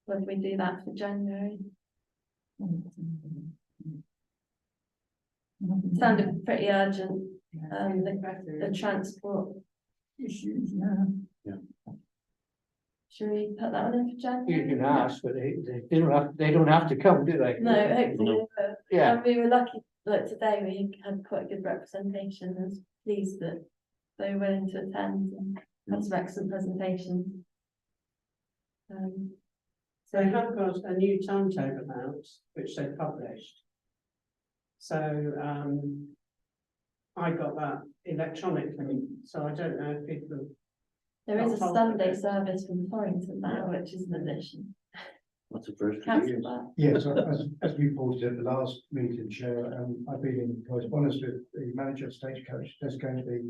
Whether we do that for January. Sounded pretty urgent, the transport. Issues, yeah. Should we put that one in for January? You can ask, but they don't have to come, do they? No, hopefully we will. Yeah. And we were lucky, like today, we had quite a good representation. I was pleased that they were willing to attend and had some excellent presentations. So they have got a new timetable out, which they published. So, I got that electronically, so I don't know if people. There is a Not Sunday service from Torrington now, which is an addition. That's a first. Councillor Barr. Yes, as we reported at the last meeting, Chair, I've been in correspondence with the manager of Stagecoach. There's going to be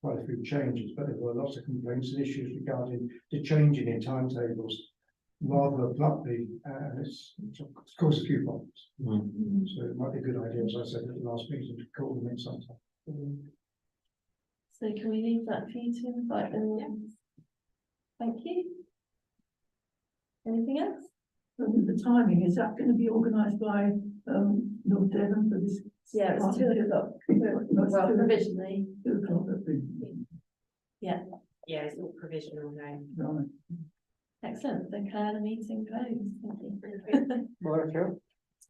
quite a few changes, but there were lots of complaints and issues regarding the changing in timetables rather abruptly, and it's caused a few problems. So it might be a good idea, as I said at the last meeting, to call them in sometime. So can we leave that for you to invite them? Yeah. Thank you. Anything else? The timing, is that going to be organised by North Devon for this? Yeah, it's 2 o'clock. Well, provisionally. 2 o'clock, Yeah. Yeah, it's all provisional now. right. Excellent. Declare the meeting closed. Thank you. Well, sure.